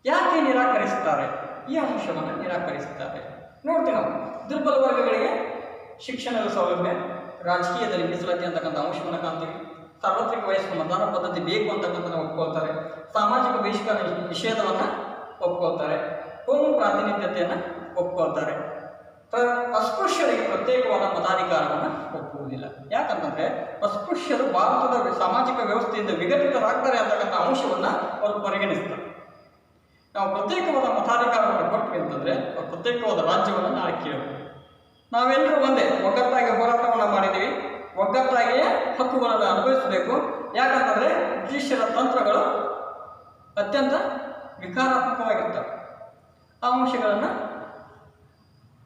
ಯಾಕೆ ನಿರಾಕರಿಸುತ್ತಾರೆ? ಈ ಅಂಶವನ್ನು ನಿರಾಕರಿಸುತ್ತಾರೆ. ನೋಡ್ತೀವಿ ನಾವು ದುರ್ಬಲ ವರ್ಗಗಳಿಗೆ ಶಿಕ್ಷಣದ ಸೌಲಭ್ಯ, ರಾಜಕೀಯದಲ್ಲಿ ಮೀಸಲಾತಿ ಅಂತಕ್ಕಂಥ ಅಂಶವನ್ನು ಕಾಣ್ತೀವಿ. ಸಾರ್ವತ್ರಿಕ ವಯಸ್ಕ ಮತದಾನ ಪದ್ಧತಿ ಬೇಕು ಅಂತಕ್ಕಂಥ ಒಪ್ಕೊಳ್ತಾರೆ. ಸಾಮಾಜಿಕ ಬಹಿಷ್ಕಾರ ನಿಷೇಧವನ್ನು ಒಪ್ಕೊಳ್ತಾರೆ. ಕೋಮು ಪ್ರಾತಿನಿಧ್ಯತೆಯನ್ನು ಒಪ್ಕೊಳ್ತಾರೆ. ಅಸ್ಪೃಶ್ಯರಿಗೆ ಪ್ರತ್ಯೇಕವಾದ ಮತಾಧಿಕಾರವನ್ನು ಒಪ್ಪುವುದಿಲ್ಲ. ಯಾಕಂತಂದ್ರೆ ಅಸ್ಪೃಶ್ಯರು ಭಾರತದ ಸಾಮಾಜಿಕ ವ್ಯವಸ್ಥೆಯಿಂದ ವಿಘಟಿತರಾಗ್ತಾರೆ ಅಂತಕ್ಕಂಥ ಅಂಶವನ್ನು ಅವರು ಪರಿಗಣಿಸ್ತಾರೆ. ನಾವು ಪ್ರತ್ಯೇಕವಾದ ಮತಾಧಿಕಾರವನ್ನು ಕೊಟ್ವಿ ಅಂತಂದ್ರೆ ಅವ್ರು ಪ್ರತ್ಯೇಕವಾದ ರಾಜ್ಯವನ್ನು ನಾಳೆ ಕೇಳಬೇಕು. ನಾವೆಲ್ಲರೂ ಒಂದೇ ಒಗ್ಗಟ್ಟಾಗಿ ಹೋರಾಟವನ್ನು ಮಾಡಿದ್ದೀವಿ, ಒಗ್ಗಟ್ಟಾಗಿಯೇ ಹಕ್ಕುಗಳನ್ನು ಅನುಭವಿಸಬೇಕು. ಯಾಕಂತಂದ್ರೆ ಬ್ರಿಟಿಷರ ತಂತ್ರಗಳು ಅತ್ಯಂತ ವಿಕಾರಾತ್ಮಕವಾಗಿರ್ತವೆ. ಆ ಅಂಶಗಳನ್ನು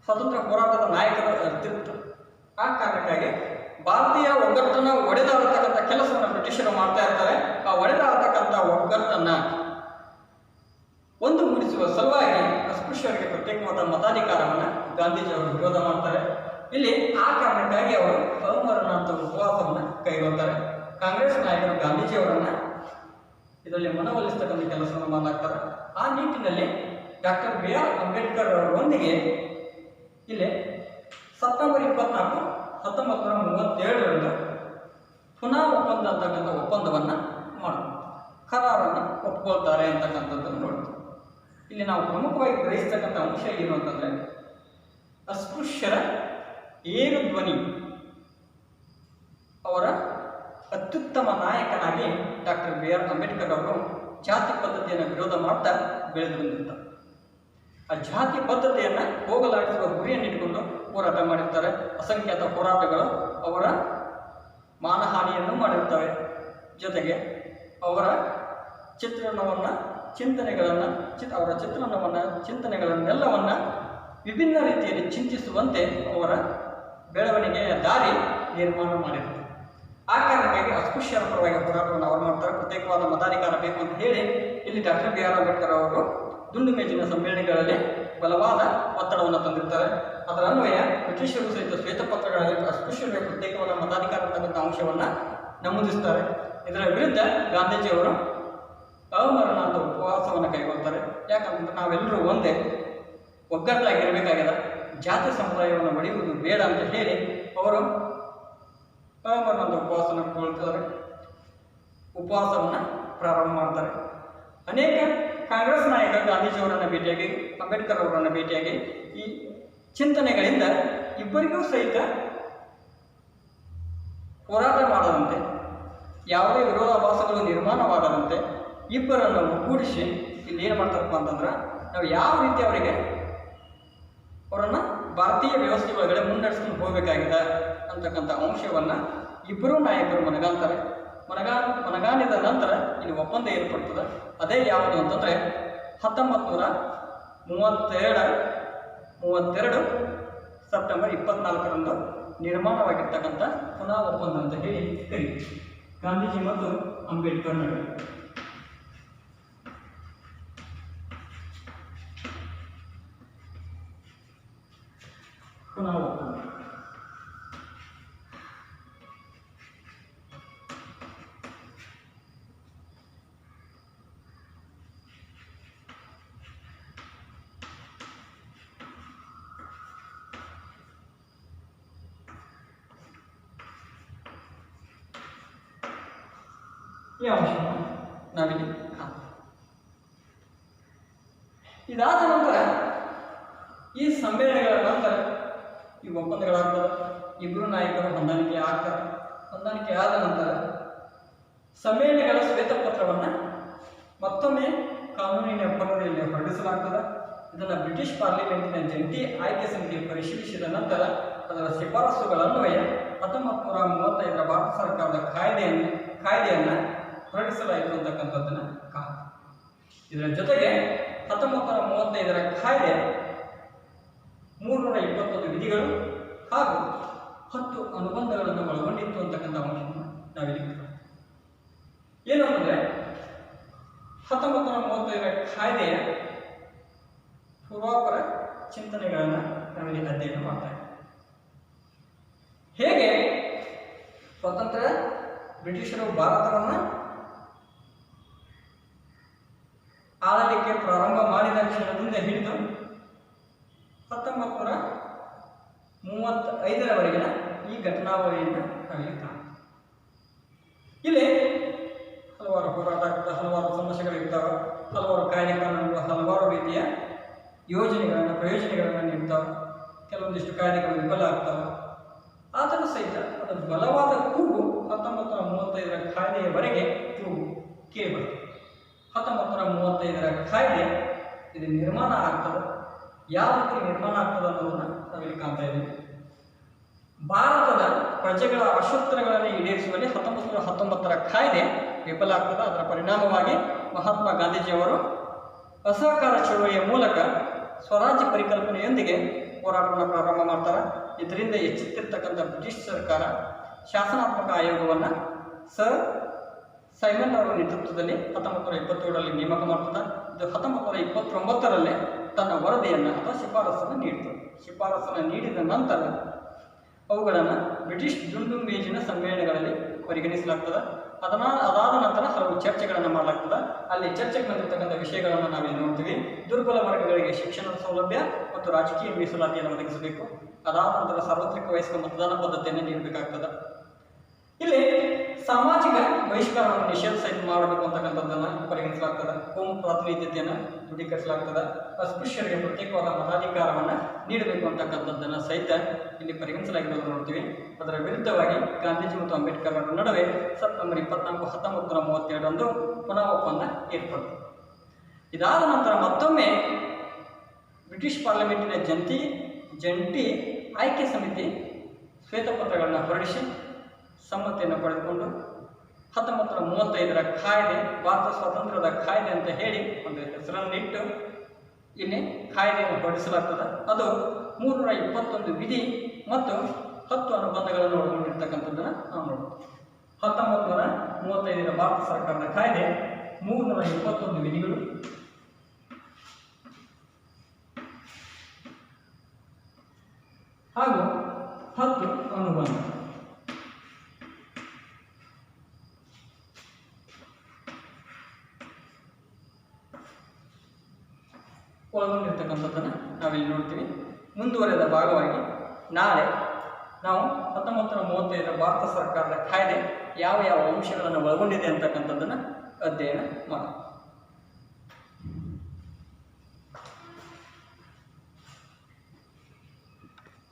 ಸ್ವತಂತ್ರ ಹೋರಾಟದ ನಾಯಕರು ಅರಿತಿರ್ತಾರೆ. ಆ ಕಾರಣಕ್ಕಾಗಿ ಭಾರತೀಯ ಒಗ್ಗಟ್ಟನ್ನು ಒಡೆದಾಡತಕ್ಕಂಥ ಕೆಲಸವನ್ನು ಬ್ರಿಟಿಷರು ಮಾಡ್ತಾ ಇರ್ತಾರೆ. ಆ ಒಡೆದಾಡತಕ್ಕಂಥ ಒಗ್ಗಟ್ಟನ್ನು ಒಂದುಗೂಡಿಸುವ ಸಲುವಾಗಿ ಅಸ್ಪೃಶ್ಯರಿಗೆ ಪ್ರತ್ಯೇಕವಾದ ಮತಾಧಿಕಾರವನ್ನು ಗಾಂಧೀಜಿಯವರು ವಿರೋಧ ಮಾಡ್ತಾರೆ. ಇಲ್ಲಿ ಆ ಕಾರಣಕ್ಕಾಗಿ ಅವರು ಅಮರನಾಥ ಉಪವಾಸವನ್ನು ಕೈಗೊಳ್ತಾರೆ. ಕಾಂಗ್ರೆಸ್ ನಾಯಕರು ಗಾಂಧೀಜಿಯವರನ್ನು ಇದರಲ್ಲಿ ಮನವೊಲಿಸ್ತಕ್ಕಂಥ ಕೆಲಸವನ್ನು ಮಾಡಲಾಗ್ತಾರೆ. ಆ ನಿಟ್ಟಿನಲ್ಲಿ ಡಾಕ್ಟರ್ B.R. ಅಂಬೇಡ್ಕರ್ ಅವರೊಂದಿಗೆ ಇಲ್ಲಿ ಸೆಪ್ಟೆಂಬರ್ 24, 1937ರಂದು ಪುನಃ ಒಪ್ಪಂದ ಅಂತಕ್ಕಂಥ ಒಪ್ಪಂದವನ್ನು ಮಾಡ್ತಾರೆ, ಕರಾರನ್ನು ಒಪ್ಕೊಳ್ತಾರೆ ಅಂತಕ್ಕಂಥದ್ದನ್ನು ನೋಡ್ತೀವಿ. ಇಲ್ಲಿ ನಾವು ಪ್ರಮುಖವಾಗಿ ಗ್ರಹಿಸ್ತಕ್ಕಂಥ ಅಂಶ ಏನು ಅಂತಂದರೆ, ಅಸ್ಪೃಶ್ಯರ ಏರು ಧ್ವನಿ ಅವರ ಅತ್ಯುತ್ತಮ ನಾಯಕನಾಗಿ ಡಾಕ್ಟರ್ ಬಿ ಆರ್ ಅಂಬೇಡ್ಕರ್ ಅವರು ಜಾತಿ ಪದ್ಧತಿಯನ್ನು ವಿರೋಧ ಮಾಡ್ತಾ ಬೆಳೆದು ಬಂದಿರ್ತಾರೆ. ಆ ಜಾತಿ ಪದ್ಧತಿಯನ್ನು ಹೋಗಲಾಡಿಸುವ ಗುರಿಯನ್ನು ಇಟ್ಟುಕೊಂಡು ಹೋರಾಟ ಮಾಡಿರ್ತಾರೆ. ಅಸಂಖ್ಯಾತ ಹೋರಾಟಗಳು ಅವರ ಮಾನಹಾನಿಯನ್ನು ಮಾಡಿರ್ತವೆ. ಜೊತೆಗೆ ಅವರ ಚಿಂತನೆಗಳನ್ನೆಲ್ಲವನ್ನು ವಿಭಿನ್ನ ರೀತಿಯಲ್ಲಿ ಚಿಂತಿಸುವಂತೆ ಅವರ ಬೆಳವಣಿಗೆಯ ದಾರಿ ನಿರ್ಮಾಣ ಮಾಡಿರ್ತಾರೆ. ಆ ಕಾರಣಕ್ಕಾಗಿ ಅಸ್ಪೃಶ್ಯರ ಪರವಾಗಿ ಹೋರಾಟವನ್ನು ಅವರು ಮಾಡ್ತಾರೆ. ಪ್ರತ್ಯೇಕವಾದ ಮತಾಧಿಕಾರ ಬೇಕು ಅಂತ ಹೇಳಿ ಇಲ್ಲಿ ಡಾಕ್ಟರ್ ಬಿ ಆರ್ ಅಂಬೇಡ್ಕರ್ ಅವರು ದುಂಡು ಮೇಜಿನ ಸಮ್ಮೇಳನಗಳಲ್ಲಿ ಬಲವಾದ ಒತ್ತಡವನ್ನು ತಂದಿರ್ತಾರೆ. ಅದರ ಅನ್ವಯ ಬ್ರಿಟಿಷರು ಸಹಿತ ಶ್ವೇತಪತ್ರಗಳಲ್ಲಿ ಅಸ್ಪೃಶ್ಯರಿಗೆ ಪ್ರತ್ಯೇಕವಾದ ಮತಾಧಿಕಾರ ಅಂತಕ್ಕಂಥ ಅಂಶವನ್ನು ನಮೂದಿಸ್ತಾರೆ. ಇದರ ವಿರುದ್ಧ ಗಾಂಧೀಜಿಯವರು ಅಮರಣ ಅಂತ ಉಪವಾಸವನ್ನು ಕೈಗೊಳ್ತಾರೆ. ಯಾಕಂತಂದ್ರೆ ನಾವೆಲ್ಲರೂ ಒಂದೇ ಒಗ್ಗಟ್ಟಾಗಿರಬೇಕಾಗ್ಯದ, ಜಾತಿ ಸಂಪ್ರದಾಯವನ್ನು ಒಡೆಯುವುದು ಬೇಡ ಅಂತ ಹೇಳಿ ಅವರು ಅಮರಣ ಅಂತ ಉಪವಾಸವನ್ನು ಪ್ರಾರಂಭ ಮಾಡ್ತಾರೆ. ಅನೇಕ ಕಾಂಗ್ರೆಸ್ ನಾಯಕರು ಗಾಂಧೀಜಿಯವರನ್ನು ಭೇಟಿಯಾಗಿ, ಅಂಬೇಡ್ಕರ್ ಅವರನ್ನು ಭೇಟಿಯಾಗಿ ಈ ಚಿಂತನೆಗಳಿಂದ ಇಬ್ಬರಿಗೂ ಸಹಿತ ಹೋರಾಟ ಮಾಡದಂತೆ, ಯಾವುದೇ ವಿರೋಧಾಭಾಸಗಳು ನಿರ್ಮಾಣವಾಗದಂತೆ ಇಬ್ಬರನ್ನು ಒಗ್ಗೂಡಿಸಿ ಇಲ್ಲಿ ಏನು ಮಾಡ್ತಾರಪ್ಪ ಅಂತಂದ್ರೆ, ನಾವು ಯಾವ ರೀತಿ ಅವರನ್ನು ಭಾರತೀಯ ವ್ಯವಸ್ಥೆ ಒಳಗಡೆ ಮುನ್ನಡೆಸ್ಕೊಂಡು ಹೋಗಬೇಕಾಗಿದೆ ಅಂತಕ್ಕಂಥ ಅಂಶವನ್ನು ಇಬ್ಬರೂ ನಾಯಕರು ಮನಗಾಂತಾರೆ. ಮನಗಾಣಿದ ನಂತರ ಇಲ್ಲಿ ಒಪ್ಪಂದ ಏರ್ಪಡ್ತದೆ. ಅದೇ ಯಾವುದು ಅಂತಂದರೆ 1932 ಸೆಪ್ಟೆಂಬರ್ 24ರಂದು ನಿರ್ಮಾಣವಾಗಿರ್ತಕ್ಕಂಥ ಪುನಾ ಒಪ್ಪಂದ ಅಂತ ಹೇಳಿ ಕರೀತೀವಿ. ಗಾಂಧೀಜಿ ಮತ್ತು ಅಂಬೇಡ್ಕರ್ ನಡುವೆ ಪುನಾ ಒಪ್ಪಂದ. ಈ ಅಂಶವನ್ನು ನಾವಿಲ್ಲಿ ಇದಾದ ನಂತರ ಈ ಸಮ್ಮೇಳನಗಳ ನಂತರ ಈ ಒಪ್ಪಂದಗಳಾಗ್ತವೆ. ಇಬ್ಬರು ನಾಯಕರು ಹೊಂದಾಣಿಕೆ ಆಗ್ತಾರೆ. ಹೊಂದಾಣಿಕೆ ಆದ ನಂತರ ಸಮ್ಮೇಳನಗಳ ಶ್ವೇತಪತ್ರವನ್ನು ಮತ್ತೊಮ್ಮೆ ಕಾನೂನಿನ ಪರದೆಯಲ್ಲಿ ಹೊರಡಿಸಲಾಗ್ತದೆ. ಇದನ್ನು ಬ್ರಿಟಿಷ್ ಪಾರ್ಲಿಮೆಂಟಿನ ಜಂಟಿ ಆಯ್ಕೆ ಸಮಿತಿ ಪರಿಶೀಲಿಸಿದ ನಂತರ ಅದರ ಶಿಫಾರಸುಗಳನ್ವಯ 1935ರ ಭಾರತ ಸರ್ಕಾರದ ಕಾಯ್ದೆಯನ್ನು ಹೊರಡಿಸಲಾಯಿತು ಅಂತಕ್ಕಂಥದ್ದನ್ನು ಕಾಣುತ್ತೆ. ಇದರ ಜೊತೆಗೆ 1935ರ ಕಾಯ್ದೆ 321 ವಿಧಿಗಳು ಹಾಗೂ 10 ಅನುಬಂಧಗಳನ್ನು ಒಳಗೊಂಡಿತ್ತು ಅಂತಕ್ಕಂಥ ಅಂಶವನ್ನು ನಾವಿಲ್ಲಿ ಏನು ಅಂದರೆ, 1935ರ ಕಾಯ್ದೆಯ ಪೂರ್ವಾಪರ ಚಿಂತನೆಗಳನ್ನು ನಾವಿಲ್ಲಿ ಅಧ್ಯಯನ ಮಾಡ್ತಾ ಇದ್ದೀವಿ. ಹೇಗೆ ಸ್ವತಂತ್ರ ಬ್ರಿಟಿಷರು ಭಾರತವನ್ನು ಆಳಲಿಕ್ಕೆ ಪ್ರಾರಂಭ ಮಾಡಿದ ಕ್ಷಣದಿಂದ ಹಿಡಿದು 1935ರವರೆಗಿನ ಈ ಘಟನಾವಳಿಯನ್ನು ನಾವಿಲ್ಲಿ ಕಾಣ್ತೀವಿ. ಇಲ್ಲಿ ಹಲವಾರು ಹೋರಾಟ ಆಗ್ತದೆ, ಹಲವಾರು ಸಮಸ್ಯೆಗಳಿರ್ತಾವೆ, ಹಲವಾರು ಕಾಯ್ದೆ ಕಾನೂನುಗಳು ಹಲವಾರು ರೀತಿಯ ಪ್ರಯೋಜನಗಳನ್ನು ನೀಡ್ತಾವೆ. ಕೆಲವೊಂದಿಷ್ಟು ಕಾಯ್ದೆಗಳು ವಿಫಲ ಆಗ್ತವೆ. ಆದರೂ ಸಹಿತ ಅದು ಬಲವಾದ ಕೂಗು 1935ರ ಕಾಯ್ದೆಯವರೆಗೆ ಕೂಗು ಕೇಳಿಬರ್ತದೆ. 1935ರ ಕಾಯ್ದೆ ಇದು ನಿರ್ಮಾಣ ಆಗ್ತದೆ. ಯಾವ ರೀತಿ ನಿರ್ಮಾಣ ಆಗ್ತದೆ ಅನ್ನೋದನ್ನು ನಾವಿಲ್ಲಿ ಕಾಣ್ತಾ ಇದ್ದೀವಿ. ಭಾರತದ ಪ್ರಜೆಗಳ ಆಶೋತ್ತರಗಳನ್ನು ಈಡೇರಿಸುವಲ್ಲಿ 1919ರ ಕಾಯ್ದೆ ವಿಫಲ ಆಗ್ತದೆ. ಅದರ ಪರಿಣಾಮವಾಗಿ ಮಹಾತ್ಮ ಗಾಂಧೀಜಿಯವರು ಅಸಹಕಾರ ಚಳವಳಿಯ ಮೂಲಕ ಸ್ವರಾಜ್ಯ ಪರಿಕಲ್ಪನೆಯೊಂದಿಗೆ ಹೋರಾಟವನ್ನು ಪ್ರಾರಂಭ ಮಾಡ್ತಾರೆ. ಇದರಿಂದ ಎಚ್ಚೆತ್ತಿರ್ತಕ್ಕಂಥ ಬ್ರಿಟಿಷ್ ಸರ್ಕಾರ ಶಾಸನಾತ್ಮಕ ಆಯೋಗವನ್ನು ಸರ್ ಸೈಮನ್ ಅವರ ನೇತೃತ್ವದಲ್ಲಿ 1927ರಲ್ಲಿ ನೇಮಕ ಮಾಡ್ತದೆ. ಇದು 1929ರಲ್ಲಿ ತನ್ನ ವರದಿಯನ್ನು ಅಥವಾ ಶಿಫಾರಸನ್ನು ನೀಡ್ತದೆ. ಶಿಫಾರಸನ್ನು ನೀಡಿದ ನಂತರ ಅವುಗಳನ್ನು ಬ್ರಿಟಿಷ್ ದುಂಡು ಮೇಜಿನ ಸಮ್ಮೇಳನಗಳಲ್ಲಿ ಪರಿಗಣಿಸಲಾಗ್ತದೆ. ಅದಾದ ನಂತರ ಹಲವು ಚರ್ಚೆಗಳನ್ನು ಮಾಡಲಾಗ್ತದೆ. ಅಲ್ಲಿ ಚರ್ಚೆಗೆ ಬಂದಿರತಕ್ಕಂಥ ವಿಷಯಗಳನ್ನು ನಾವಿಲ್ಲಿ ನೋಡ್ತೀವಿ. ದುರ್ಬಲ ವರ್ಗಗಳಿಗೆ ಶಿಕ್ಷಣದ ಸೌಲಭ್ಯ ಮತ್ತು ರಾಜಕೀಯ ಮೀಸಲಾತಿಯನ್ನು ಒದಗಿಸಬೇಕು. ಅದಾದ ನಂತರ ಸಾರ್ವತ್ರಿಕ ವಯಸ್ಕ ಮತದಾನ ಪದ್ಧತಿಯನ್ನು ನೀಡಬೇಕಾಗ್ತದೆ. ಇಲ್ಲಿ ಸಾಮಾಜಿಕ ಬಹಿಷ್ಕಾರವನ್ನು ನಿಷೇಧ ಸಹಿತ ಮಾಡಬೇಕು ಅಂತಕ್ಕಂಥದ್ದನ್ನು ಪರಿಗಣಿಸಲಾಗ್ತದೆ. ಕೋಮು ಪ್ರಾತಿನಿಧ್ಯತೆಯನ್ನು ದೃಢೀಕರಿಸಲಾಗ್ತದೆ. ಅಸ್ಪೃಶ್ಯರಿಗೆ ಪ್ರತ್ಯೇಕವಾದ ಮತಾಧಿಕಾರವನ್ನು ನೀಡಬೇಕು ಅಂತಕ್ಕಂಥದ್ದನ್ನು ಸಹಿತ ಇಲ್ಲಿ ಪರಿಗಣಿಸಲಾಗಿರೋದನ್ನು ನೋಡ್ತೀವಿ. ಅದರ ವಿರುದ್ಧವಾಗಿ ಗಾಂಧೀಜಿ ಮತ್ತು ಅಂಬೇಡ್ಕರ್ ಅವರ ನಡುವೆ ಸೆಪ್ಟೆಂಬರ್ 24, 1932 ಪುನಃ ಒಪ್ಪಂದ ಏರ್ಪಡಿತು. ಇದಾದ ನಂತರ ಮತ್ತೊಮ್ಮೆ ಬ್ರಿಟಿಷ್ ಪಾರ್ಲಿಮೆಂಟಿನ ಜಂಟಿ ಆಯ್ಕೆ ಸಮಿತಿ ಶ್ವೇತಪತ್ರಗಳನ್ನು ಹೊರಡಿಸಿ ಸಮ್ಮತಿಯನ್ನು ಪಡೆದುಕೊಂಡು 1935 ಕಾಯ್ದೆ, ಭಾರತ ಸ್ವಾತಂತ್ರ್ಯದ ಕಾಯ್ದೆ ಅಂತ ಹೇಳಿ ಒಂದು ಹೆಸರನ್ನಿಟ್ಟು ಇಲ್ಲಿ ಕಾಯ್ದೆಯನ್ನು ಹೊರಡಿಸಲಾಗ್ತದೆ. ಅದು 321 ವಿಧಿ ಮತ್ತು 10 ಅನುಬಂಧಗಳನ್ನು ಒಳಗೊಂಡಿರ್ತಕ್ಕಂಥದ್ದನ್ನು ನಾವು ನೋಡ್ತೀವಿ. 1935 ಭಾರತ ಸರ್ಕಾರದ ಕಾಯ್ದೆ 321 ವಿಧಿಗಳು ಹಾಗೂ 10 ಅನುಬಂಧ. ಒಳಗೊಂಡಿರ್ತಕ್ಕಂಥದ್ದನ್ನು ನಾವಿಲ್ಲಿ ನೋಡ್ತೀವಿ. ಮುಂದುವರೆದ ಭಾಗವಾಗಿ ನಾಳೆ ನಾವು 1935 ಭಾರತ ಸರ್ಕಾರದ ಕಾಯ್ದೆ ಯಾವ ಯಾವ ಅಂಶಗಳನ್ನು ಒಳಗೊಂಡಿದೆ ಅಂತಕ್ಕಂಥದ್ದನ್ನು ಅಧ್ಯಯನ ಮಾಡೋಣ.